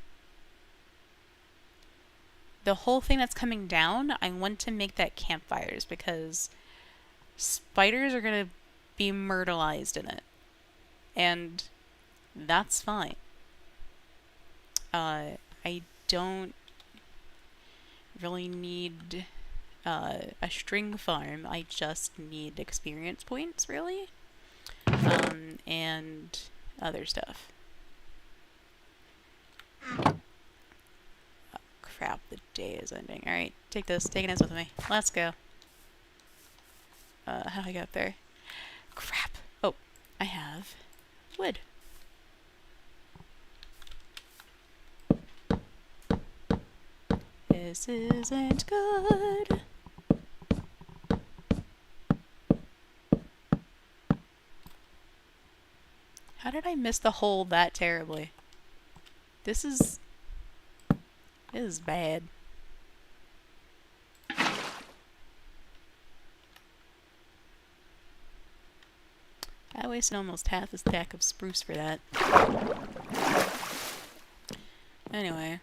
S1: the whole thing that's coming down, I want to make that campfires because spiders are gonna be myrtleized in it. And that's fine. I don't really need a string farm. I just need experience points, really. And other stuff. Oh, crap, the day is ending. Alright, take this. Take it with me. Let's go. How do I get up there? Crap. Oh, I have wood. This isn't good. How did I miss the hole that terribly? This is bad. I wasted almost half a stack of spruce for that. Anyway.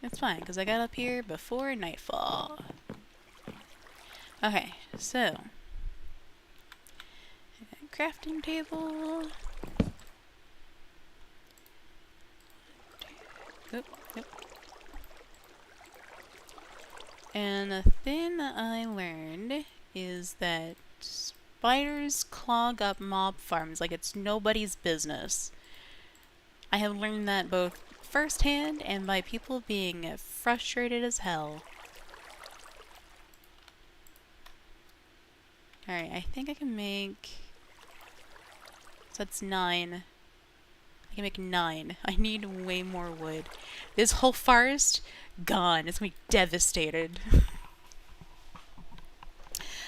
S1: It's fine, because I got up here before nightfall. Okay, so. Crafting table. Oop, oop. And the thing that I learned is that spiders clog up mob farms like it's nobody's business. I have learned that both firsthand and by people being frustrated as hell. Alright, I think I can make... So that's 9. I can make 9. I need way more wood. This whole forest, gone. It's gonna be devastated.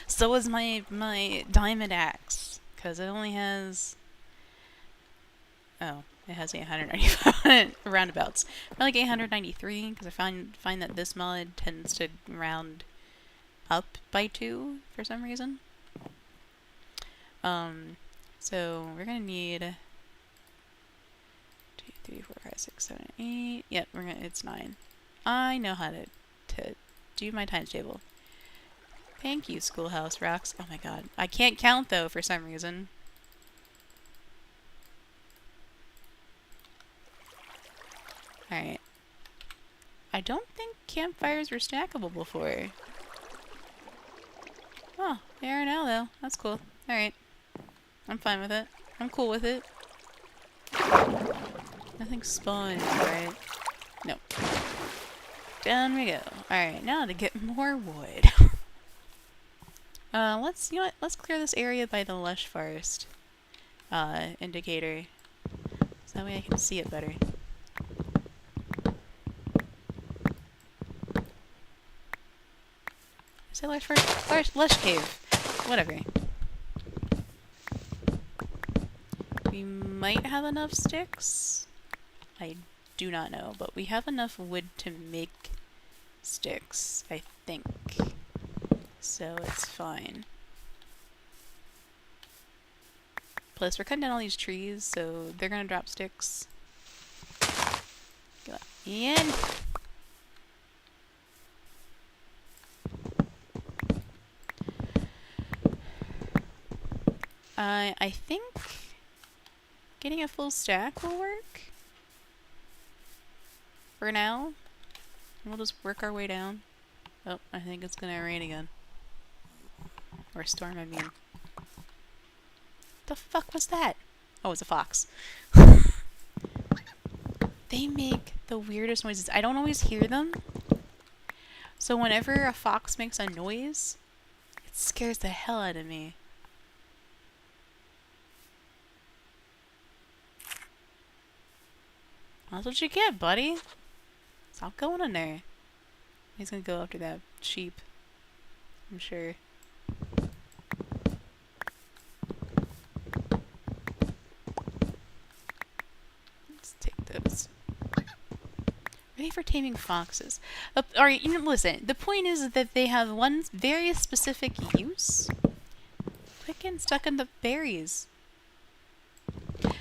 S1: So is my diamond axe, because it only has... Oh, it has 895 roundabouts. I like 893, because I find that this mod tends to round up by 2 for some reason. So we're gonna need 2, 3, 4, 5, 6, 7, 8. Yep, it's 9. I know how to do my times table. Thank you, Schoolhouse Rocks. Oh my god. I can't count though for some reason. Alright. I don't think campfires were stackable before. Oh, they are now though. That's cool. Alright. I'm fine with it. I'm cool with it. Nothing spawned, right? Nope. Down we go. Alright, now to get more wood. You know what? Let's clear this area by the lush forest indicator. So that way I can see it better. Is it lush forest? Lush cave. Whatever. We might have enough sticks. I do not know, but we have enough wood to make sticks, I think. So it's fine. Plus, we're cutting down all these trees, so they're gonna drop sticks. Go in. I think getting a full stack will work. For now. We'll just work our way down. Oh, I think it's gonna rain again. Or storm, I mean. The fuck was that? Oh, it's a fox. They make the weirdest noises. I don't always hear them. So whenever a fox makes a noise, it scares the hell out of me. That's what you get, buddy. Stop going in there. He's gonna go after that sheep. I'm sure. Let's take those. Ready for taming foxes. Alright, you know, listen. The point is that they have one very specific use. Quit getting stuck in the berries.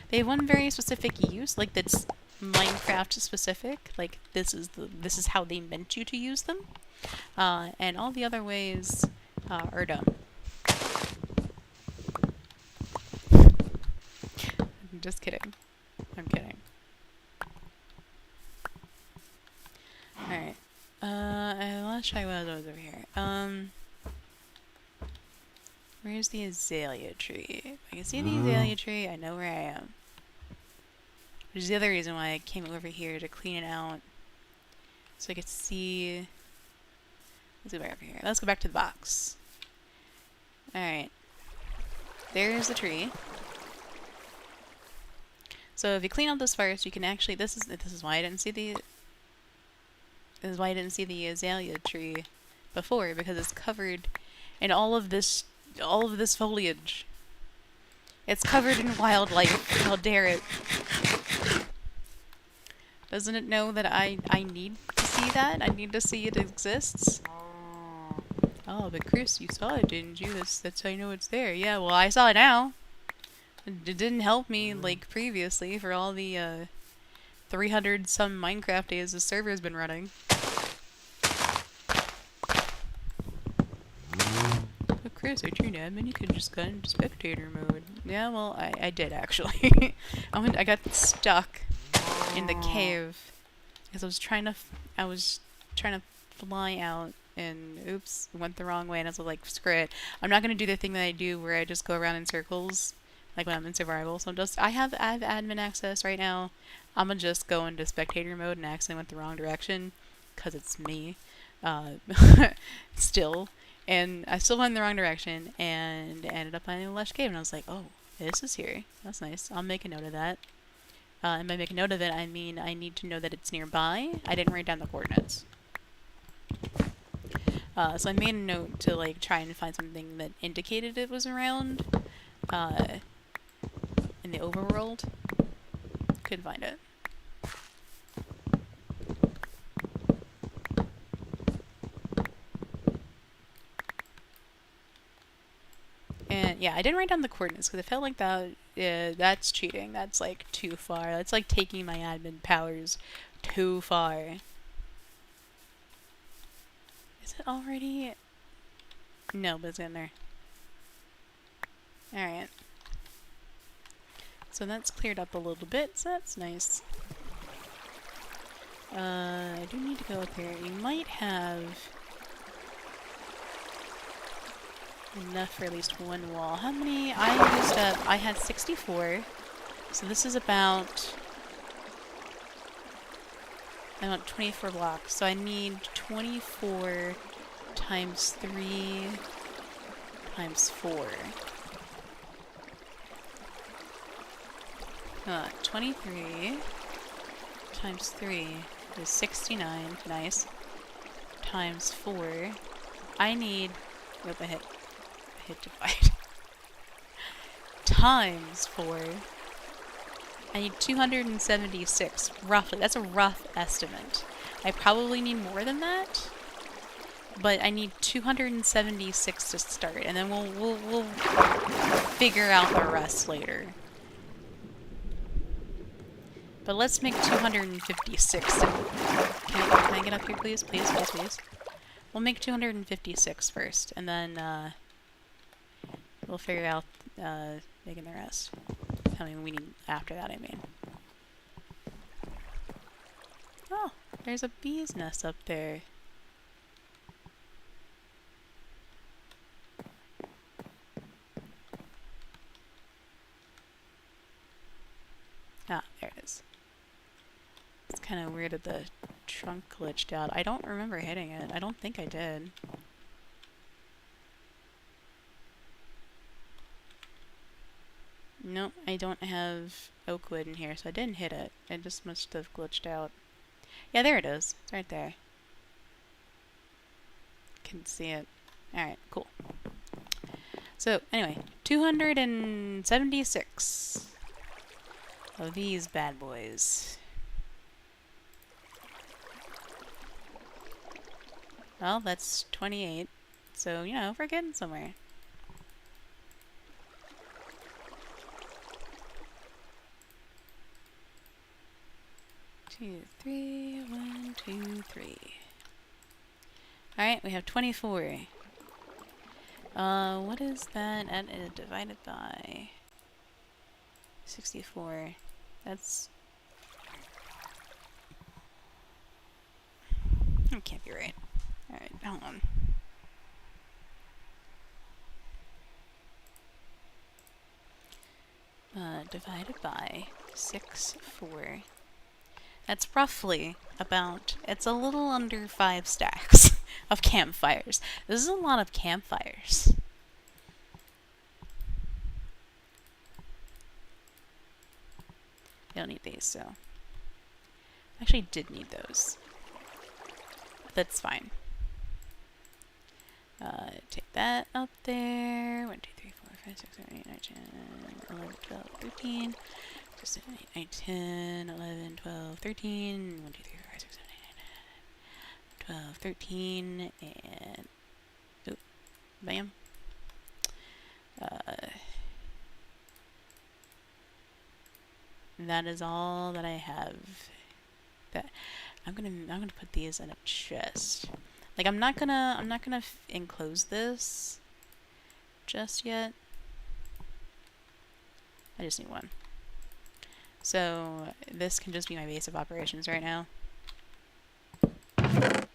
S1: They have one very specific use, like that's Minecraft specific. Like this is how they meant you to use them. And all the other ways are dumb. I'm just kidding. I'm kidding. Alright. Let's try one of those over here. Where's the azalea tree? If I can see the azalea tree, I know where I am. Which is the other reason why I came over here to clean it out. So I could see... Let's go back over here. Let's go back to the box. Alright. There's the tree. So if you clean out this first, you can actually... This is why I didn't see the... This is why I didn't see the azalea tree before, because it's covered in all of this foliage. It's covered in wildlife. How dare it? Doesn't it know that I need to see that? I need to see it exists? Oh, but Chris, you saw it, didn't you? That's how you know it's there. Yeah, well, I saw it now. It didn't help me, like, previously for all the, 300-some Minecraft days the server's been running. But Chris, aren't you an admin? You could just go into spectator mode. Yeah, well, I did, actually. I got stuck in the cave because I was trying to fly out and oops, went the wrong way, and I was like, screw it. I'm not gonna do the thing that I do where I just go around in circles like when I'm in survival. So I have admin access right now. I'm gonna just go into spectator mode and accidentally went the wrong direction because it's me. Still, and I still went in the wrong direction and ended up finding a lush cave, and I was like, oh, this is here. That's nice. I'll make a note of that. And by make a note of it, I mean I need to know that it's nearby. I didn't write down the coordinates. So I made a note to like try and find something that indicated it was around in the overworld. Couldn't find it. And yeah, I didn't write down the coordinates because I felt like that's cheating. That's like too far. That's like taking my admin powers too far. Is it already? No, but it's in there. Alright. So that's cleared up a little bit, so that's nice. I do need to go up here. You might have enough for at least one wall. How many? I used up. I had 64. So this is about 24 blocks. So I need 24 times 3 times 4. 23 times 3 is 69. Nice. Times 4. I need. Nope, I hit divide. Times 4. I need 276, roughly. That's a rough estimate. I probably need more than that, but I need 276 to start, and then we'll figure out the rest later. But let's make 256. Can I get up here, please? Please, please, please. We'll make 256 first, and then we'll figure out making the rest. I mean, we need after that, I mean. Oh, there's a bee's nest up there. Ah, there it is. It's kind of weird that the trunk glitched out. I don't remember hitting it. I don't think I did. Nope, I don't have oak wood in here, so I didn't hit it. It just must have glitched out. Yeah, there it is. It's right there. Can see it. Alright, cool. So, anyway, 276 of these bad boys. Well, that's 28. So, you know, we're getting somewhere. Two, three, 1, 2, 3. Alright, we have 24. What is that? That is divided by 64. That's... That can't be right. Alright, hold on. Divided by 6, 4. That's roughly about, it's a little under 5 stacks of campfires. This is a lot of campfires. You don't need these, so. Actually, did need those. That's fine. Take that up there. 1, 2, 3, 4, 5, 6, 7, 8, 9, 10, 11, 12, 13. 7, 8, 9, 10, 11, 12, 13. 1, 2, 3, 4, 5, 6, 7, 8, 9, 10, 12, 13. And... Oop. Bam. That is all that I have. That I'm gonna put these in a chest. Like I'm not gonna enclose this just yet. I just need one. So this can just be my base of operations right now. The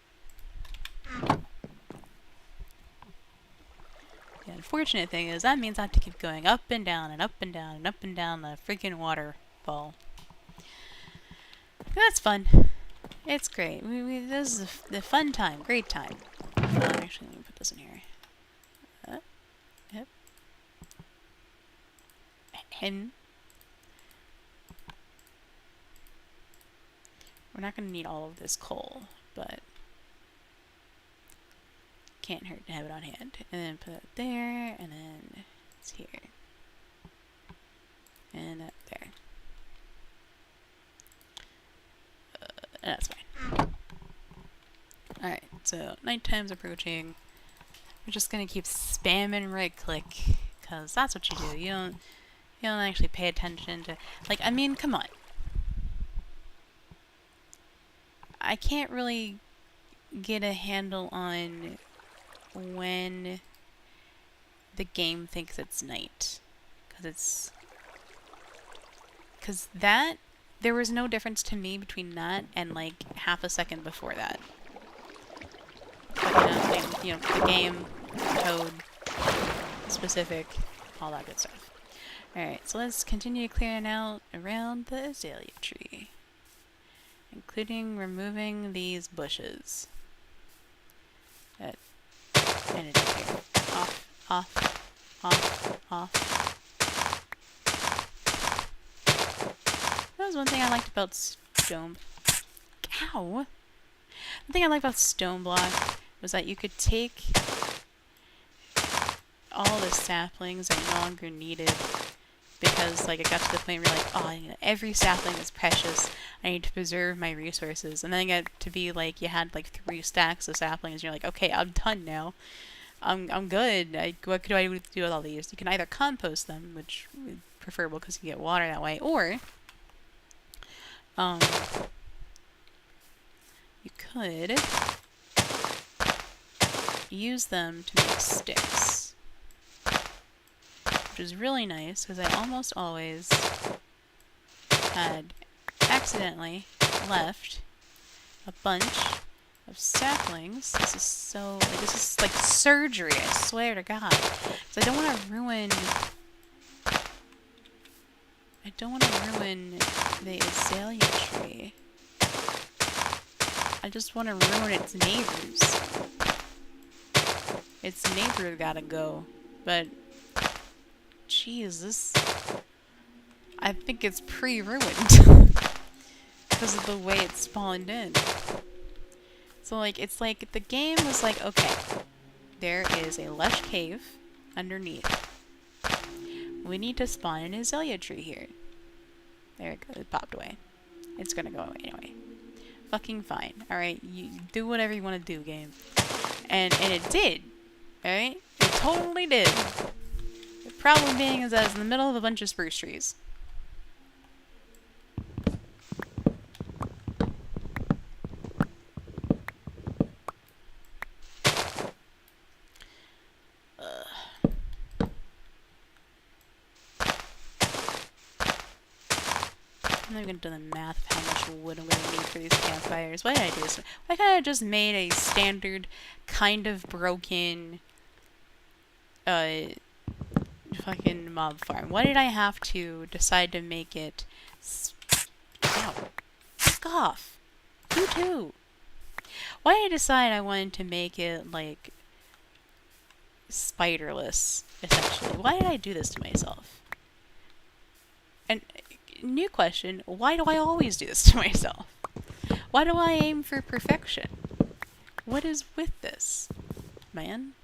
S1: unfortunate thing is that means I have to keep going up and down and up and down and up and down the freaking waterfall. That's fun. It's great. This is the fun time. Great time. Actually, let me put this in here. Yep. And we're not going to need all of this coal, but can't hurt to have it on hand. And then put it there, and then it's here. And up there. And that's fine. Alright, so nighttime's approaching. We're just gonna keep spamming right click, because that's what you do. You don't actually pay attention to, like, I mean, come on. I can't really get a handle on when the game thinks it's night. Because there was no difference to me between that and like half a second before that. But, the game, code, specific, all that good stuff. Alright, so let's continue clearing out around the azalea tree. Including removing these bushes. And it's here. Off, off, off, off. That was one thing I liked about stone... Ow! One thing I liked about stone block was that you could take all the saplings that you no longer needed because, like, it got to the point where you're like, oh, every sapling is precious. I need to preserve my resources. And then it got to be like you had like 3 stacks of saplings and you're like, okay, I'm done now. I'm good. What do I do with all these? You can either compost them, which is preferable because you get water that way, or you could use them to make sticks, which which is really nice because I almost always had accidentally left a bunch of saplings. This is so, like, this is like surgery, I swear to God. So I don't want to ruin the azalea tree. I just want to ruin its neighbors. Its neighbor gotta go. But, jeez, this, I think it's pre-ruined. Because of the way it spawned in. So, like, it's like, the game was like, okay, there is a lush cave underneath. We need to spawn an azalea tree here. There it goes, it popped away. It's gonna go away anyway. Fucking fine. Alright, you do whatever you want to do, game. And it did. Alright? It totally did. The problem being is that it's in the middle of a bunch of spruce trees. I'm not even gonna do the math of how much wood I'm gonna need for these campfires. Why did I do this? Why can't I just made a standard, kind of broken, fucking mob farm? Why did I have to decide to make it... Ow. Fuck off. You too. Why did I decide I wanted to make it, like, spiderless, essentially? Why did I do this to myself? And... new question, why do I always do this to myself? Why do I aim for perfection? What is with this, man?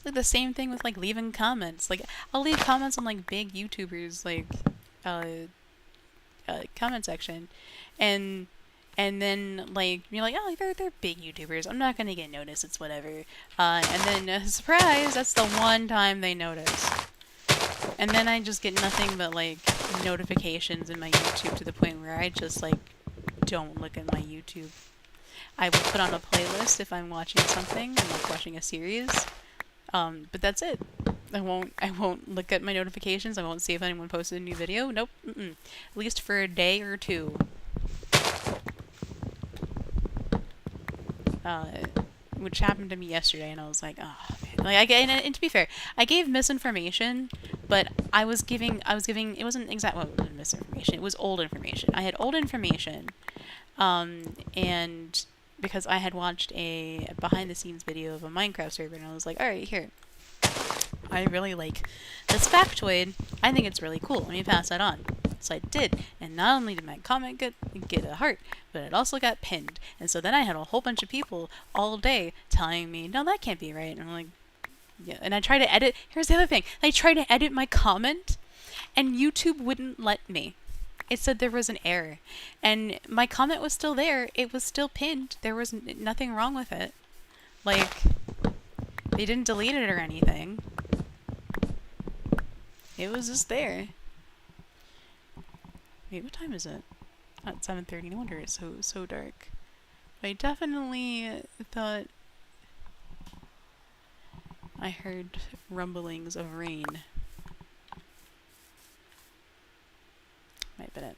S1: Like the same thing with like leaving comments. Like I'll leave comments on like big YouTubers like comment section, and then like you're like, oh, they're big YouTubers, I'm not gonna get noticed, it's whatever. And then surprise, that's the one time they notice. And then I just get nothing but, like, notifications in my YouTube to the point where I just, like, don't look at my YouTube. I will put on a playlist if I'm watching something, I'm like watching a series. But that's it. I won't look at my notifications, I won't see if anyone posted a new video. Nope. At least for a day or two. Which happened to me yesterday, and I was like, oh, man. Like, and to be fair, I gave misinformation, but I was giving, it wasn't exact, well, it wasn't misinformation, it was old information. I had old information, and because I had watched a behind-the-scenes video of a Minecraft server, and I was like, alright, here. I really like this factoid. I think it's really cool. Let me pass that on. So I did, and not only did my comment get a heart, but it also got pinned. And so then I had a whole bunch of people all day telling me, no, that can't be right. And I'm like, yeah. And I tried to edit. Here's the other thing. I tried to edit my comment, and YouTube wouldn't let me. It said there was an error. And my comment was still there. It was still pinned. There was nothing wrong with it. Like, they didn't delete it or anything. It was just there. Wait, what time is it? At 7:30. No wonder it's so dark. I definitely thought I heard rumblings of rain. Might have been it.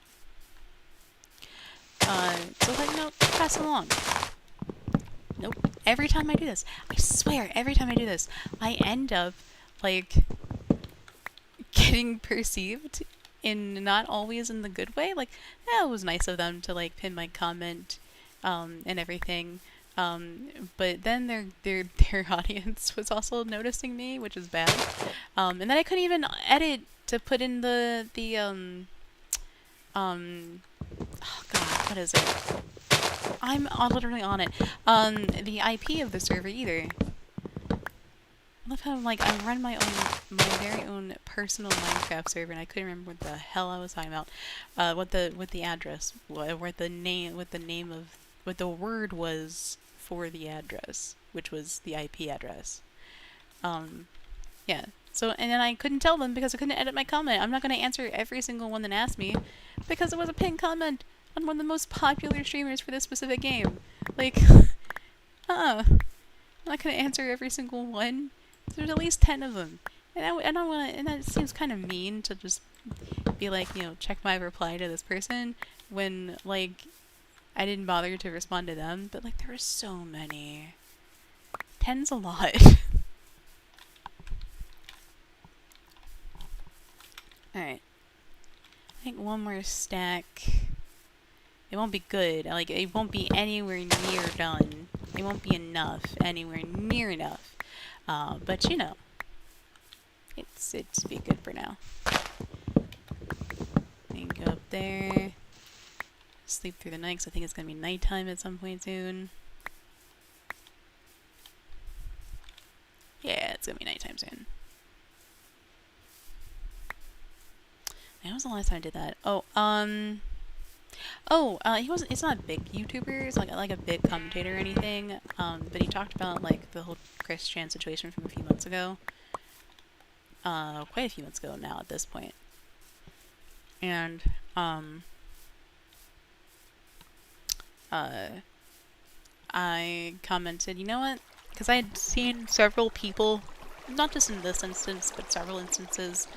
S1: So like, no, pass along. Nope. Every time I do this, I swear, every time I do this, I end up, like, getting perceived in not always in the good way. Like, yeah, it was nice of them to, like, pin my comment, and everything. But then their audience was also noticing me, which is bad. And then I couldn't even edit to put in the oh god, what is it? I'm literally on it. The IP of the server either. I love how, like, I run my very own personal Minecraft server, and I couldn't remember what the hell I was talking about. What the address, what the word was for the address, which was the IP address. Yeah. So, and then I couldn't tell them because I couldn't edit my comment. I'm not going to answer every single one that asked me because it was a pinned comment on one of the most popular streamers for this specific game. Like, I'm not going to answer every single one There's at least 10 of them. And I don't want to, and that seems kind of mean to just be like, check my reply to this person when, like, I didn't bother to respond to them. But, like, there were so many. 10's a lot. Alright. I think one more stack. It won't be good. Like, it won't be anywhere near done. It won't be enough. Anywhere near enough. But it's be good for now. And go up there. Sleep through the night, because I think it's gonna be nighttime at some point soon. Yeah, it's gonna be nighttime soon. When was the last time I did that? He wasn't. It's not a big YouTuber. It's like a big commentator or anything. But he talked about like the whole Chris Chan situation from a few months ago. Quite a few months ago now at this point. And I commented, you know what? Because I had seen several people, not just in this instance, but several instances,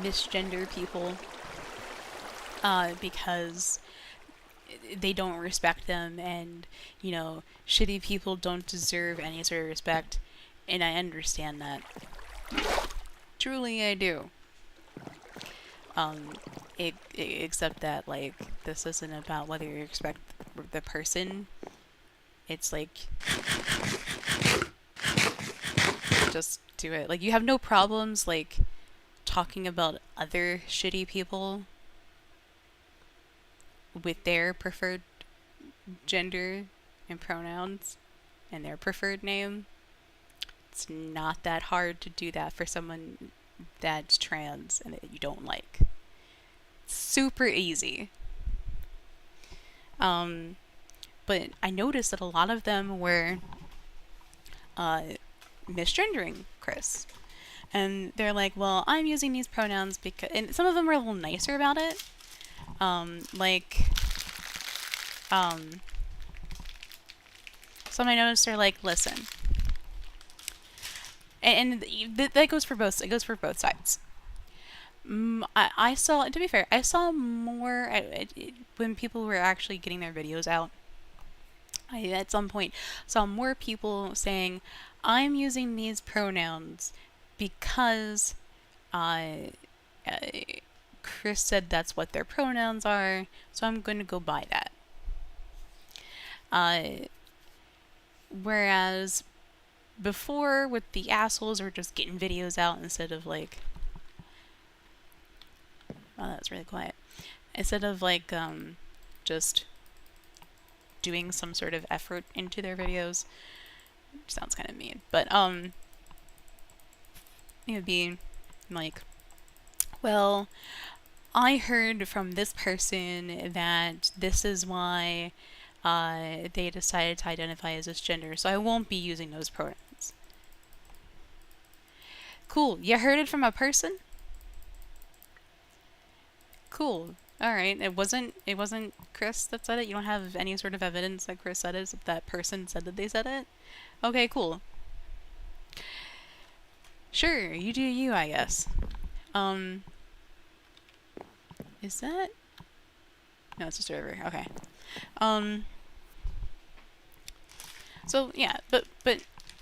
S1: misgender people because they don't respect them, and shitty people don't deserve any sort of respect, and I understand that. Truly I do. Except that, like, this isn't about whether you respect the person. It's like, just do it. Like, you have no problems, like, talking about other shitty people with their preferred gender and pronouns and their preferred name. It's not that hard to do that for someone that's trans and that you don't like. It's super easy. But I noticed that a lot of them were misgendering Chris. And they're like, well, I'm using these pronouns because... And some of them were a little nicer about it. Some I noticed are like, listen. And that goes for both. It goes for both sides. I saw, to be fair, I saw more when people were actually getting their videos out. I at some point saw more people saying, I'm using these pronouns because Chris said that's what their pronouns are, so I'm going to go buy that. Whereas before, with the assholes were just getting videos out instead of like... Oh, that was really quiet. Instead of like just doing some sort of effort into their videos. Which sounds kind of mean, but it would be like, well, I heard from this person that this is why they decided to identify as this gender, so I won't be using those pronouns. Cool. You heard it from a person? Cool. Alright. It wasn't Chris that said it? You don't have any sort of evidence that Chris said it, except that person said that they said it? Okay, cool. Sure, you do you, I guess. Is that... No, it's just over. Okay. So, yeah, but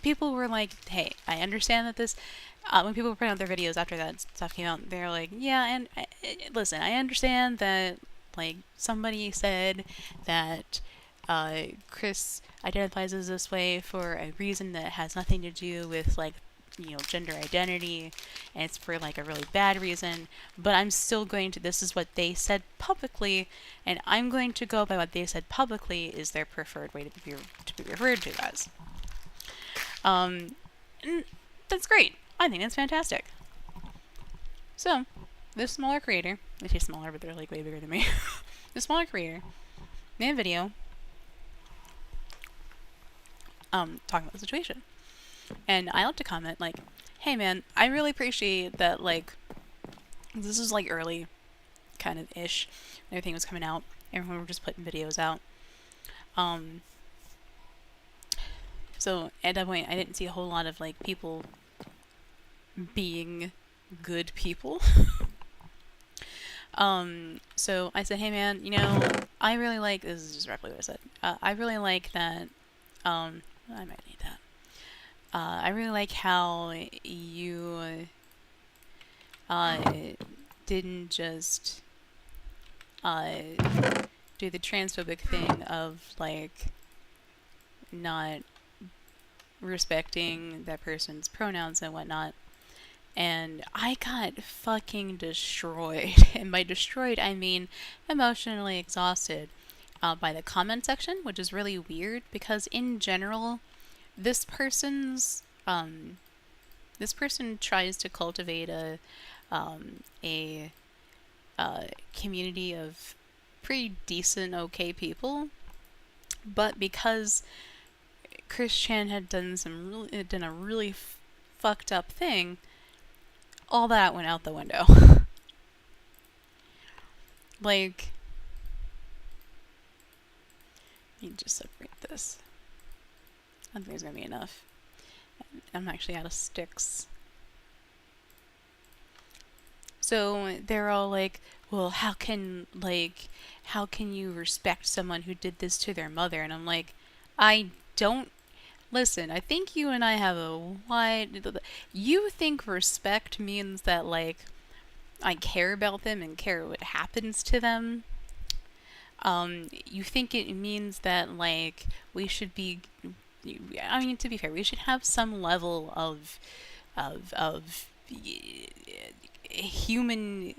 S1: people were like, hey, I understand that this... when people were putting out their videos after that stuff came out, they're like, yeah, and listen, I understand that, like, somebody said that Chris identifies as this way for a reason that has nothing to do with, like, gender identity, and it's for, like, a really bad reason, but I'm still going to... This is what they said publicly, and I'm going to go by what they said publicly is their preferred way to be referred to as. And that's great. I think that's fantastic. So, this smaller creator, I say smaller, but they're like way bigger than me. This smaller creator made a video talking about the situation. And I like to comment like, hey man, I really appreciate that, like, this is like early kind of ish. Everything was coming out. Everyone were just putting videos out. Um, so at that point, I didn't see a whole lot of like people being good people. So I said, hey man, I really like, this is just roughly what I said. I really like that, I might need that. I really like how you, didn't just, do the transphobic thing of, like, not respecting that person's pronouns and whatnot. And I got fucking destroyed. And by destroyed, I mean emotionally exhausted by the comment section, which is really weird because in general, this person's this person tries to cultivate a community of pretty decent, okay people, but because Chris Chan had done a really fucked up thing, all that went out the window. Like, let me just separate this. I don't think there's gonna be enough. I'm actually out of sticks. So they're all like, well, how can you respect someone who did this to their mother? And I'm like, I don't. Listen, I think you and I have a wide. You think respect means that, like, I care about them and care what happens to them? You think it means that, like, we should be. I mean, to be fair, we should have some level of human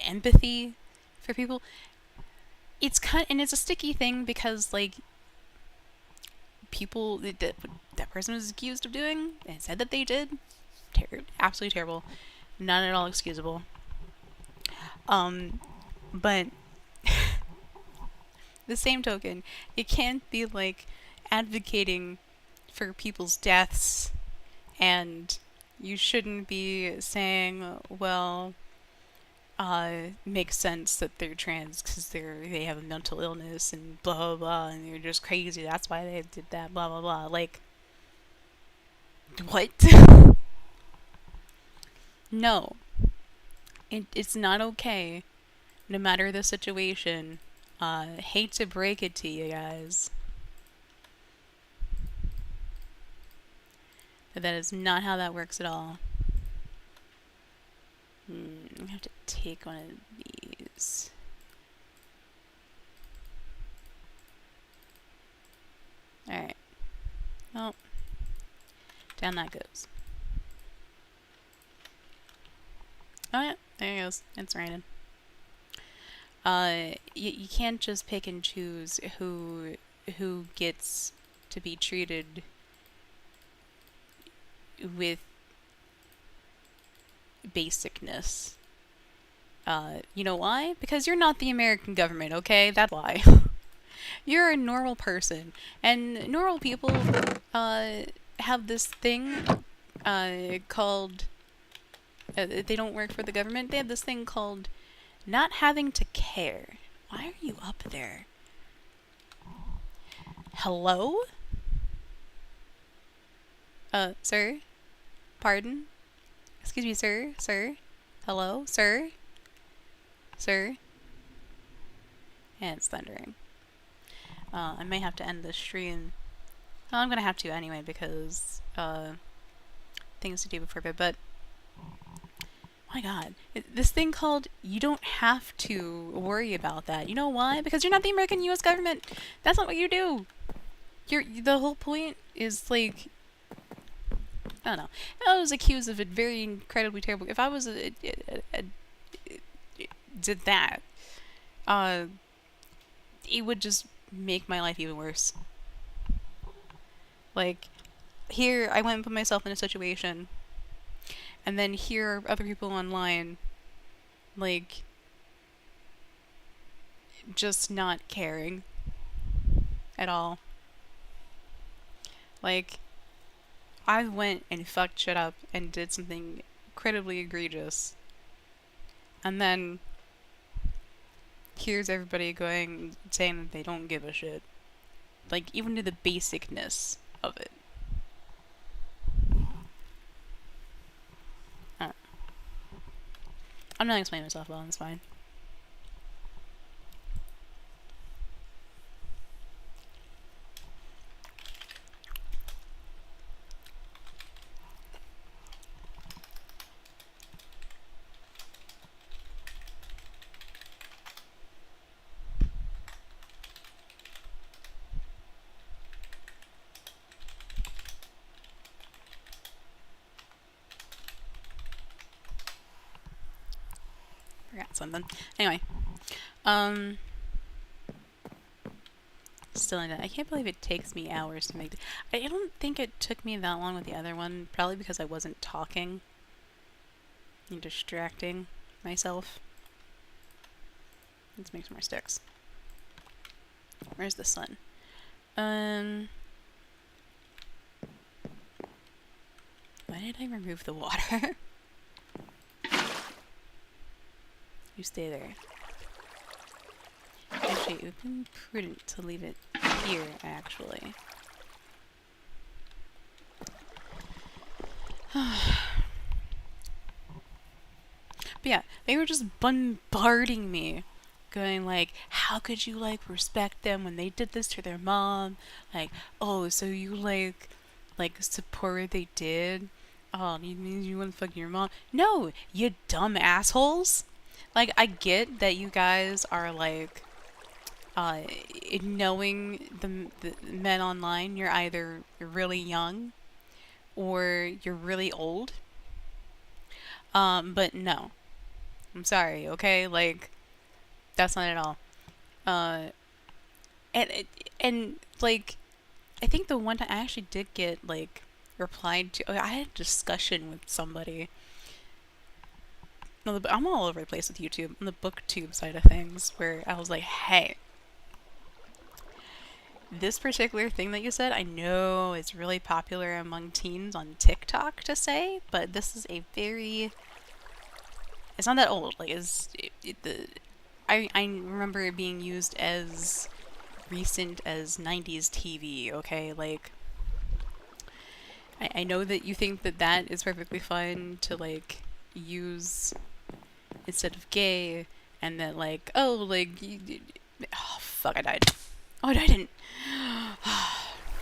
S1: empathy for people. And it's a sticky thing because, like, people that person was accused of doing and said that they did, absolutely terrible, not at all excusable. But the same token, you can't be like advocating for people's deaths, and you shouldn't be saying, well, makes sense that they're trans because they have a mental illness and blah blah blah and they're just crazy. That's why they did that. Blah blah blah. Like, what? No, it's not okay. No matter the situation. Hate to break it to you guys, but that is not how that works at all. I have to take one of these. Alright. Well, down that goes. Oh yeah, there it goes. It's raining. You can't just pick and choose who gets to be treated with basicness. You know why? Because you're not the American government, okay? That's why. You're a normal person. And normal people, have this thing, called... they don't work for the government. They have this thing called not having to care. Why are you up there? Hello? Sir? Pardon? Excuse me, sir? Sir? Hello? Sir? Sir? And it's thundering. I may have to end this stream. Well, I'm gonna have to anyway because, things to do before bed, but my god. This thing called, you don't have to worry about that. You know why? Because you're not the American US government. That's not what you do. The whole point is, like, I don't know. I was accused of a very incredibly terrible... If I was did that, it would just make my life even worse. Like, here, I went and put myself in a situation, and then here are other people online, like, just not caring at all. Like, I went and fucked shit up and did something incredibly egregious, And then here's everybody saying that they don't give a shit. Like, even to the basicness of it. I'm not explaining myself well, it's fine. Forgot something. Anyway, still in it. I can't believe it takes me hours to make. I don't think it took me that long with the other one. Probably because I wasn't talking and distracting myself. Let's make some more sticks. Where's the sun? Why did I remove the water? You stay there. Actually, it would be prudent to leave it here, actually. But yeah, they were just bombarding me, going like, how could you, like, respect them when they did this to their mom? Like, oh, so you, like, support what they did? Oh, you mean you wouldn't fuck your mom? No, you dumb assholes! Like, I get that you guys are, like, knowing the men online, you're either really young or you're really old. But no. I'm sorry, okay? Like, that's not at all. Uh, and, and like, I think the one time I actually did get, like, replied to, I had a discussion with somebody. No, I'm all over the place with YouTube, on the booktube side of things, where I was like, hey, this particular thing that you said, I know it's really popular among teens on TikTok to say, but this is a very, it's not that old. Like, I remember it being used as recent as 90s TV, okay? Like, I know that you think that that is perfectly fine to, like, use instead of gay, and that, like, oh, like, oh, fuck, I died. Oh, I didn't.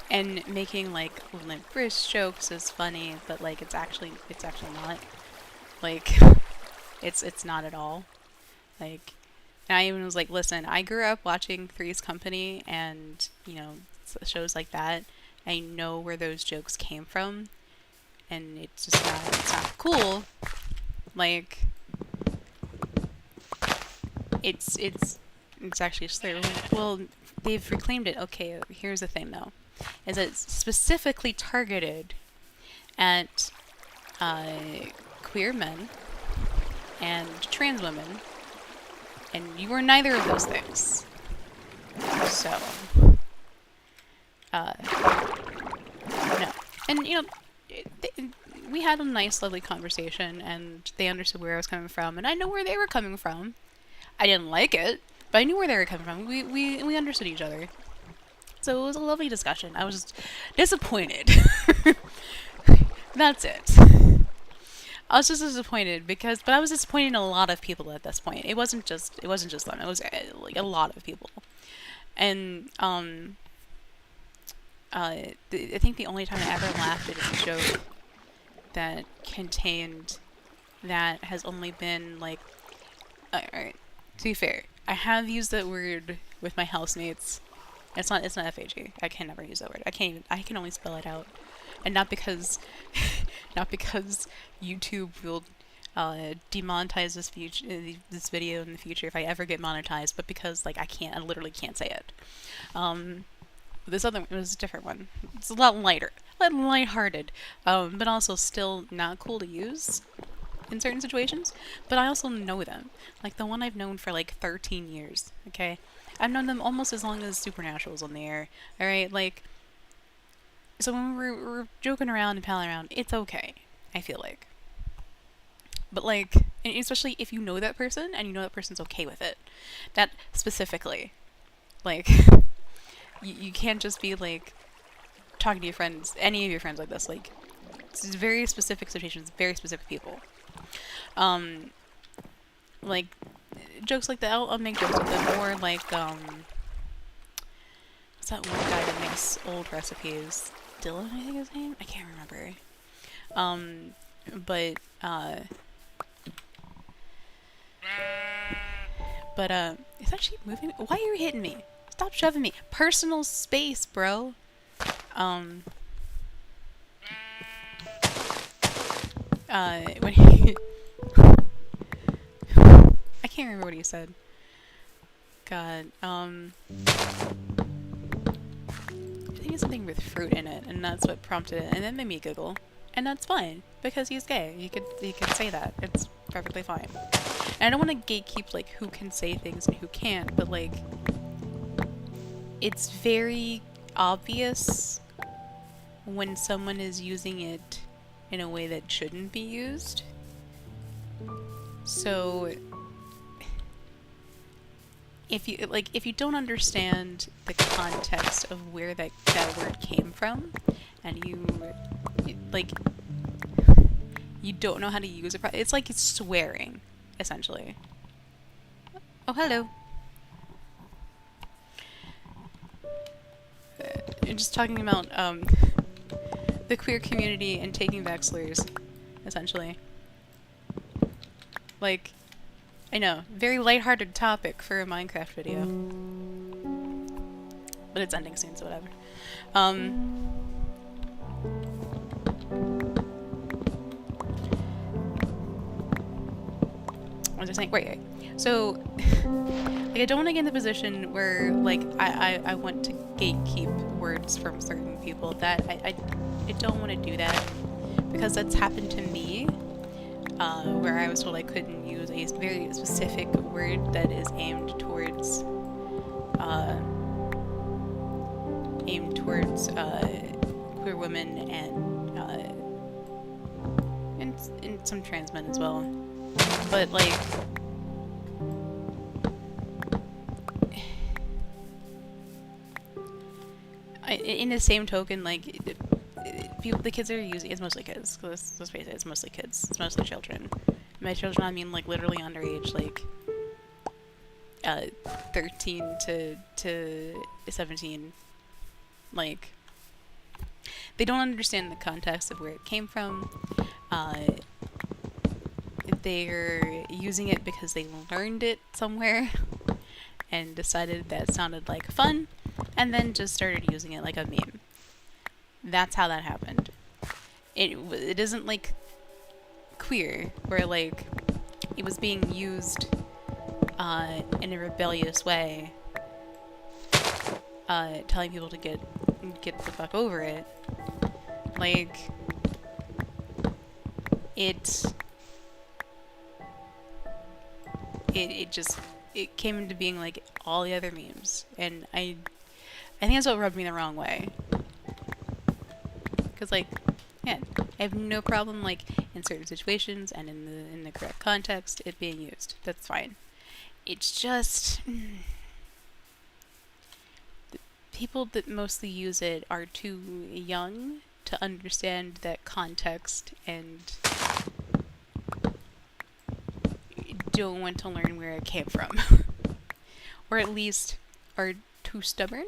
S1: And making, like, limp wrist jokes is funny, but, like, it's actually not. Like, it's not at all. Like, and I even was like, listen, I grew up watching Three's Company and, you know, shows like that. I know where those jokes came from, and it's just not, it's not cool. Like, it's actually slur. Well, they've reclaimed it. Okay, here's the thing though, is that it's specifically targeted at queer men and trans women, and you are neither of those things. So, no. And, you know, we had a nice, lovely conversation, and they understood where I was coming from, and I know where they were coming from. I didn't like it, but I knew where they were coming from. We understood each other. So it was a lovely discussion. I was just disappointed. That's it. I was just disappointed but I was disappointed in a lot of people at this point. It wasn't just them. It was like a lot of people. And I think the only time I ever laughed at a joke that contained that has only been like, alright, to be fair, I have used that word with my housemates. It's not FAG. I can never use that word. I can only spell it out. And not because YouTube will demonetize this video in the future if I ever get monetized, but because like I literally can't say it. This other one was a different one. It's a lot lighter, a lot lighthearted, but also still not cool to use in certain situations. But I also know them. Like the one I've known for like 13 years. Okay, I've known them almost as long as Supernatural's on the air. All right, like. So when we're joking around and palling around, it's okay, I feel like. But, like, And especially if you know that person and you know that person's okay with it. That specifically. Like, you can't just be like talking to your friends, any of your friends like this. Like, it's very specific situations, very specific people. Um, like, jokes like that, I'll make jokes with them. Or like, what's that one guy that makes old recipes? Dylan, I think his name? I can't remember. But, it's actually moving. Why are you hitting me? Stop shoving me. Personal space, bro. When he I can't remember what he said. God, I think it's something with fruit in it, and that's what prompted it, and that made me giggle. And that's fine, because he's gay. He could say that. It's perfectly fine. And I don't want to gatekeep, like, who can say things and who can't, but, like, it's very obvious when someone is using it in a way that shouldn't be used. So, if you don't understand the context of where that word came from, and you don't know how to use it, it's like it's swearing, essentially. Oh, hello. You're just talking about the queer community and taking back slurs, essentially. Like, I know, very lighthearted topic for a Minecraft video. But it's ending soon, so whatever. What was I saying? Wait. So, like, I don't want to get in the position where, like, I want to gatekeep words from certain people. That, I don't want to do that. Because that's happened to me, where I was told I couldn't use a very specific word that is aimed towards queer women and some trans men as well. But, like, in the same token, like, the kids are using, it's mostly kids. Let's face it, it's mostly kids. It's mostly children. By children, I mean, like, literally underage, like, 13 to 17. Like, they don't understand the context of where it came from. They're using it because they learned it somewhere and decided that it sounded like fun, and then just started using it like a meme. That's how that happened. It isn't like queer, where, like, it was being used in a rebellious way, telling people to get the fuck over it. Like, it came into being like all the other memes, and I think that's what rubbed me the wrong way. Because, like, yeah, I have no problem, like, in certain situations and in the correct context, it being used. That's fine. It's just the people that mostly use it are too young to understand that context and don't want to learn where it came from. Or at least are too stubborn.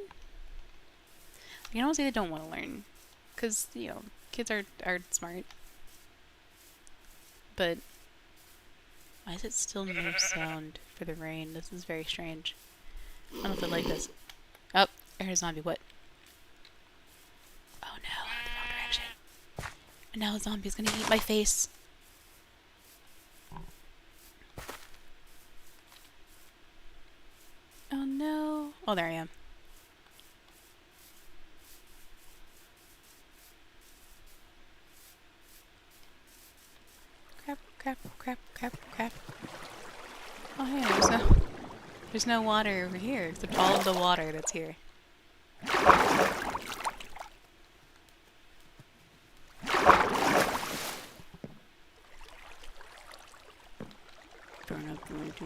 S1: You don't say they don't want to learn, because, you know, kids are smart. But why is it still no sound for the rain? This is very strange. I don't know if I like this. Oh, there's a zombie. What? Oh no, in the wrong direction. And now a zombie's gonna eat my face. Oh no. Oh, there I am. Crap. Oh hey, there's no water over here, except all of the water that's here.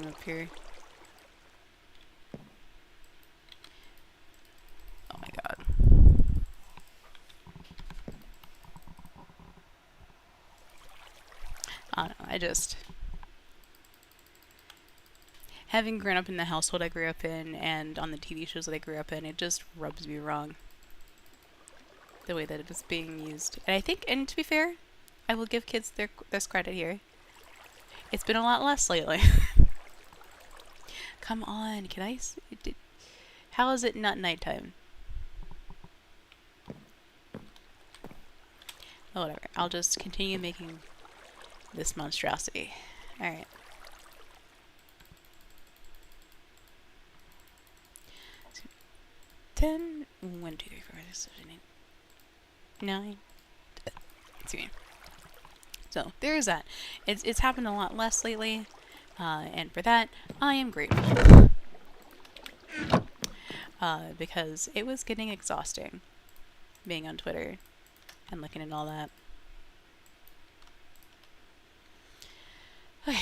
S1: do up here? Oh my god. I don't know, I just... Having grown up in the household I grew up in and on the TV shows that I grew up in, it just rubs me wrong. The way that it is being used. And I think, and to be fair, I will give kids their credit here. It's been a lot less lately. Come on, can I... How is it not nighttime? Oh, whatever. I'll just continue making this monstrosity. Alright. So, 10, 1, 2, 3, 4, 5, 6, 7, 8, 9. Excuse me. So, there's that. It's happened a lot less lately, and for that, I am grateful. Because it was getting exhausting being on Twitter and looking at all that. Okay.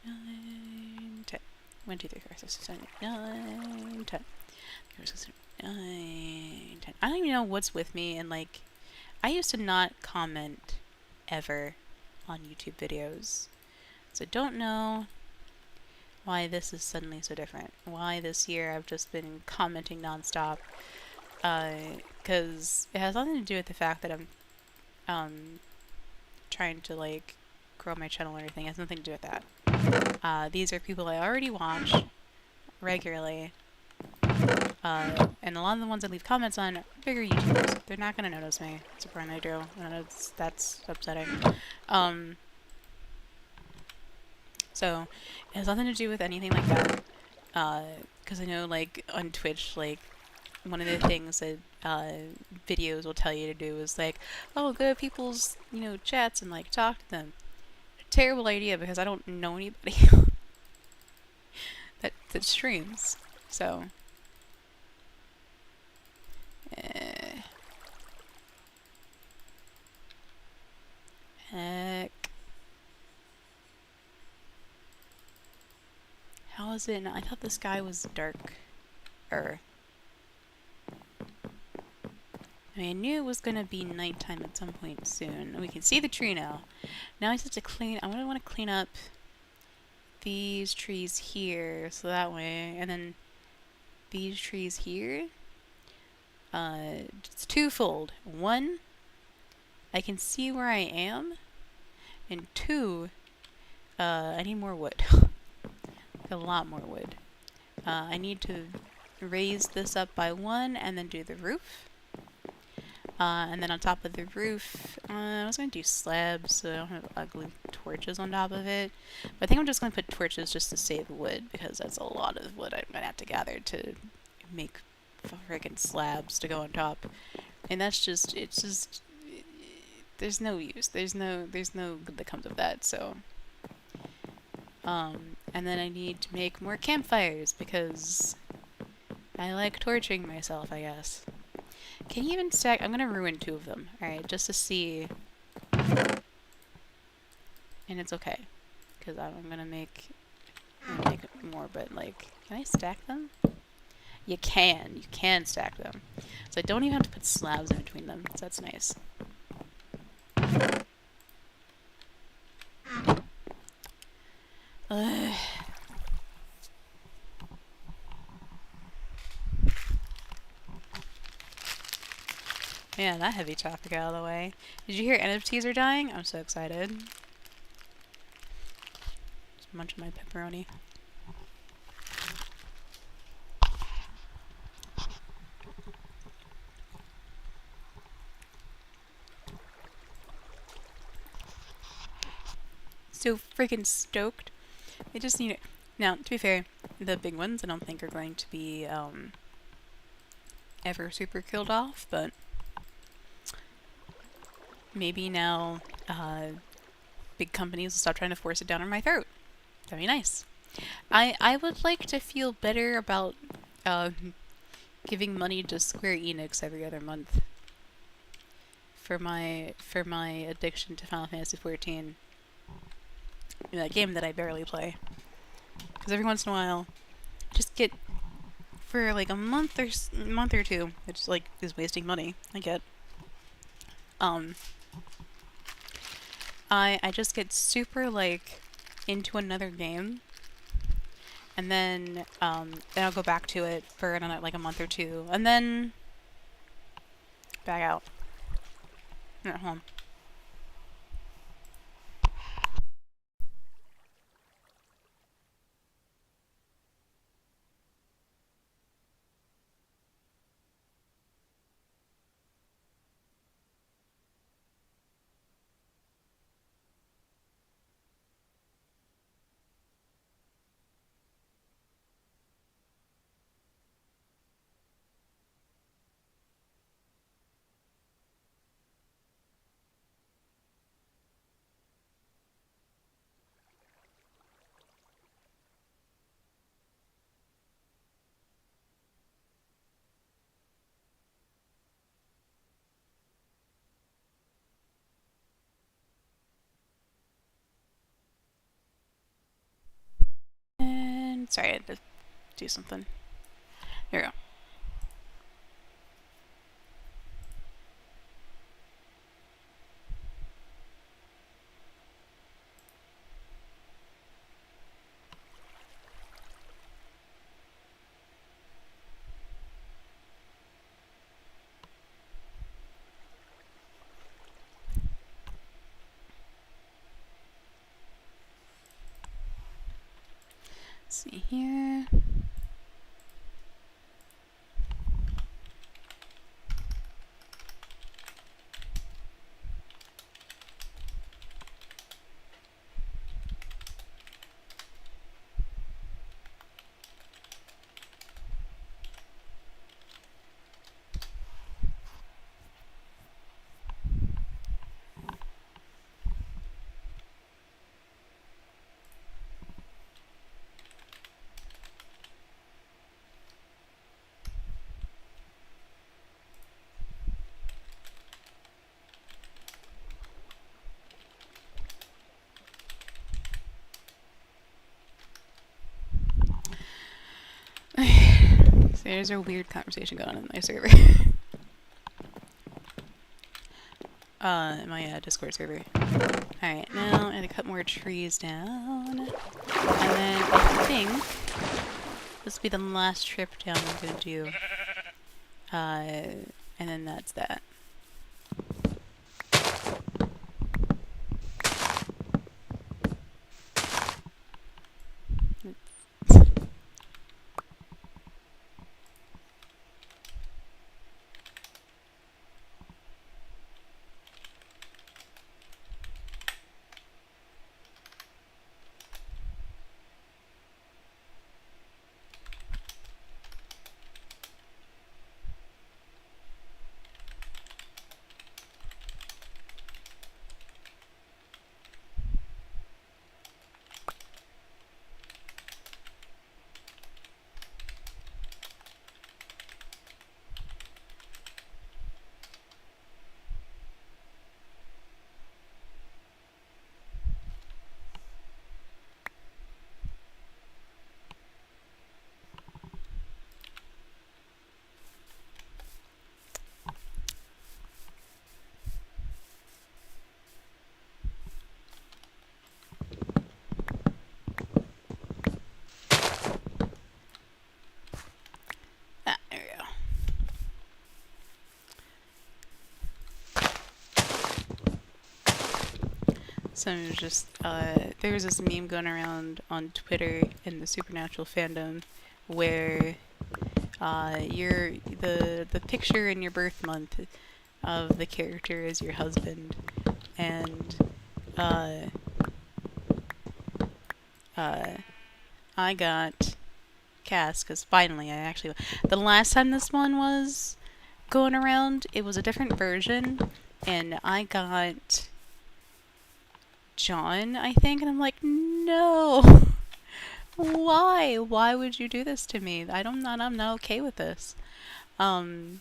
S1: 9, 10. 1, 2, 3, 4, 5, 6, 7, 8, 9, 10. 9, 10. I don't even know what's with me, and like, I used to not comment ever on YouTube videos. So don't know why this is suddenly so different. Why this year I've just been commenting nonstop. Because it has nothing to do with the fact that I'm trying to like grow my channel or anything. It has nothing to do with that. These are people I already watch regularly. And a lot of the ones I leave comments on are bigger YouTubers. They're not gonna notice me. Surprisingly, I do. And that's upsetting. So, it has nothing to do with anything like that. Because I know, like, on Twitch, like, one of the things that videos will tell you to do is, like, oh, go to people's, you know, chats and, like, talk to them. Terrible idea, because I don't know anybody that streams. So... Heck. How is it? I thought the sky was darker. I mean, I knew it was gonna be nighttime at some point soon. We can see the tree now. Now I just have to clean. I want to clean up these trees here, so that way, and then these trees here. It's twofold. One, I can see where I am, and two, I need more wood. A lot more wood. I need to raise this up by one and then do the roof. And then on top of the roof, I was going to do slabs so I don't have ugly torches on top of it. But I think I'm just going to put torches just to save wood, because that's a lot of wood I'm going to have to gather to make friggin' slabs to go on top. And that's just, it's just, there's no use. There's no good that comes of that, so... and then I need to make more campfires, because I like torching myself, I guess. Can you even stack? I'm gonna ruin 2 of them, alright, just to see. And it's okay, because I'm gonna make more, but like, can I stack them? You can stack them. So I don't even have to put slabs in between them, so that's nice. Ugh. Yeah, that heavy topic out of the way. Did you hear NFTs are dying? I'm so excited. Just munching my pepperoni. So freaking stoked. They just need it. Now, to be fair, the big ones I don't think are going to be ever super killed off, but maybe now big companies will stop trying to force it down my throat. That'd be nice. I would like to feel better about giving money to Square Enix every other month for my addiction to Final Fantasy XIV. in that game that I barely play. Because every once in a while, just get for like a month or two, which like is wasting money. I get. Um, I just get super like into another game, and then I'll go back to it for another like a month or two, and then back out. At home. And sorry, I had to do something. Here we go. Let's see here. So there's a weird conversation going on in my server. My Discord server. Alright, now I gotta cut more trees down. And then I think this will be the last trip down I'm gonna do. And then that's that. Ah, there we go. So it was just, there was this meme going around on Twitter in the Supernatural fandom where the picture in your birth month of the character is your husband, and I got cast because finally the last time this one was going around, it was a different version, and I got John, I think, and I'm like, no. Why? Why would you do this to me? I'm not okay with this. And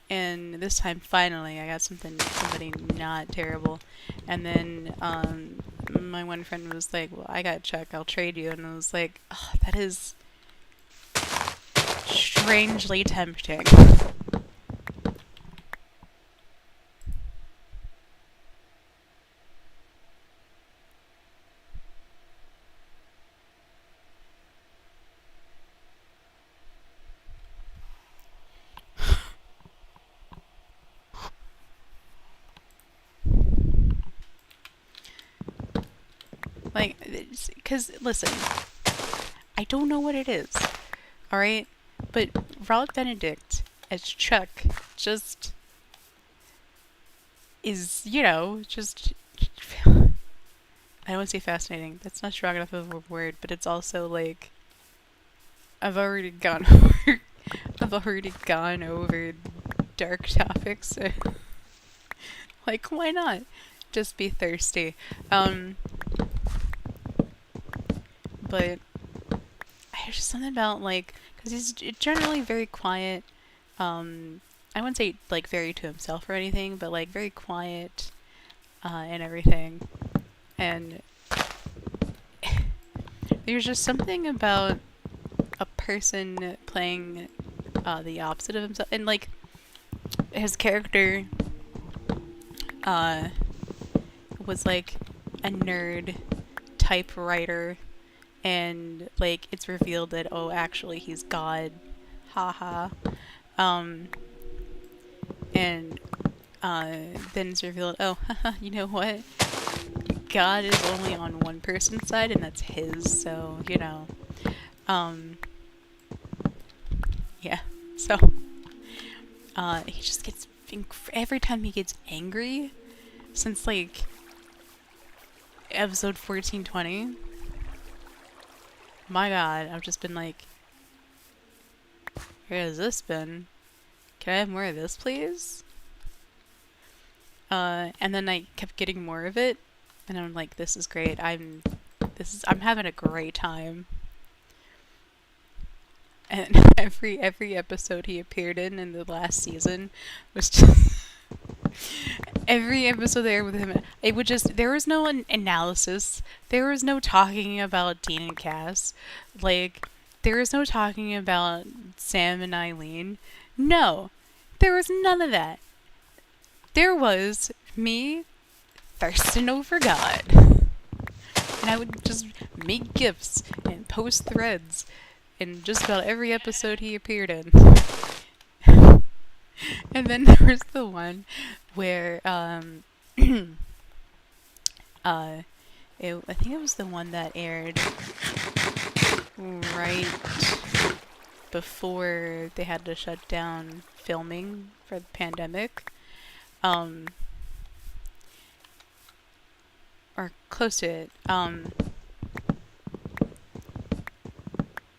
S1: this time, finally, I got somebody not terrible. And then, my one friend was like, well, I got Chuck, I'll trade you. And I was like, oh, that is strangely tempting. Like, because, listen, I don't know what it is, alright? But Rob Benedict as Chuck just is, just. I don't want to say fascinating. That's not strong enough of a word, but it's also like. I've already gone over. I've already gone over dark topics, so. Like, why not? Just be thirsty. But there's just something about, like, because he's generally very quiet. I wouldn't say, like, very to himself or anything, but, like, very quiet, and everything. And there's just something about a person playing, the opposite of himself. And, like, his character, was, like, a nerd typewriter. And, like, it's revealed that, oh, actually, he's God. Haha. And, then it's revealed, oh, haha, you know what? God is only on one person's side, and that's his, so, yeah. So, he just gets, every time he gets angry, since, like, episode 1420, my god, I've just been like, where has this been? Can I have more of this, please? And then I kept getting more of it, and I'm like, this is great. I'm having a great time. And every episode he appeared in the last season was just every episode there with him, it would just, there was no analysis, there was no talking about Dean and Cass, like, there was no talking about Sam and Eileen. No, there was none of that. There was me thirsting over God. And I would just make gifs and post threads in just about every episode he appeared in. And then there was the one where, I think it was the one that aired right before they had to shut down filming for the pandemic. Or close to it.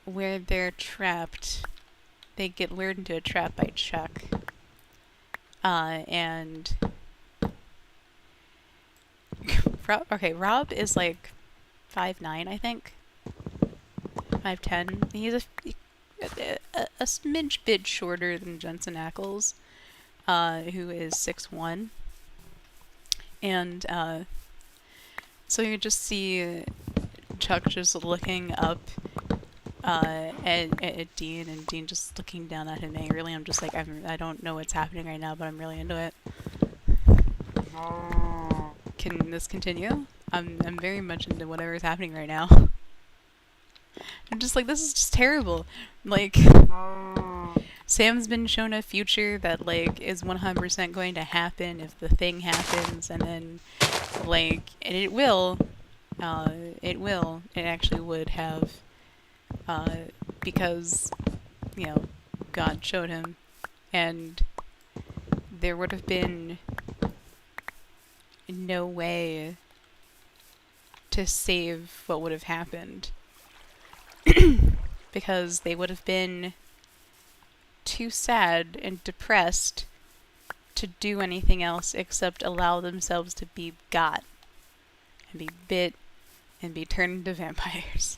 S1: Where they're trapped. They get lured into a trap by Chuck. And Rob is like 5'9", I think. 5'10". He's a smidge bit shorter than Jensen Ackles, who is 6'1". And so you just see Chuck just looking up at Dean, and Dean just looking down at him angrily. I'm just like, I don't know what's happening right now, but I'm really into it. Can this continue? I'm very much into whatever's happening right now. I'm just like, this is just terrible. Like, Sam's been shown a future that, like, is 100% going to happen if the thing happens, and then, like, and it will, it actually would have, because, God showed him, and there would have been no way to save what would have happened. Because they would have been too sad and depressed to do anything else except allow themselves to be got and be bit and be turned into vampires.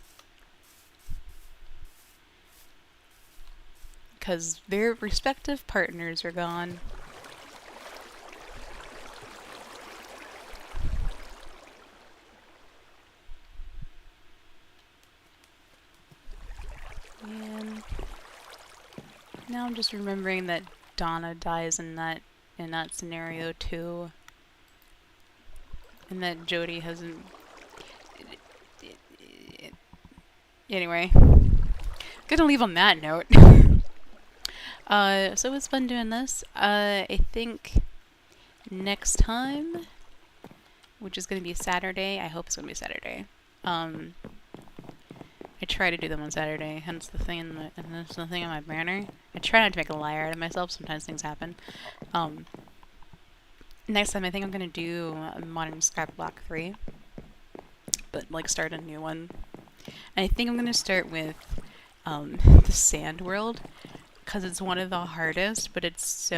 S1: Because their respective partners are gone. Now I'm just remembering that Donna dies in that scenario too, and that Jody hasn't. Anyway, gonna leave on that note. So it was fun doing this. I think next time, which is gonna be Saturday. I hope it's gonna be Saturday. I try to do them on Saturday, hence the thing in my banner. I try not to make a liar out of myself. Sometimes things happen. Next time, I think I'm gonna do Modern Skyblock 3, but like start a new one. And I think I'm gonna start with the Sand World, because it's one of the hardest, but it's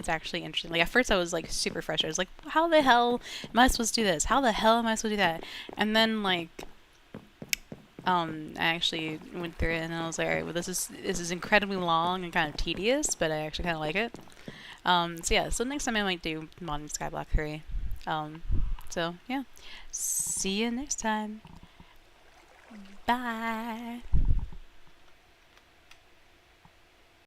S1: actually interesting. Like at first I was like super frustrated. I was like, how the hell am I supposed to do this? How the hell am I supposed to do that? And then like I actually went through it and I was like, alright, well this is incredibly long and kind of tedious, but I actually kind of like it. So yeah, so next time I might do Modern Skyblock 3. So yeah, see you next time. Bye.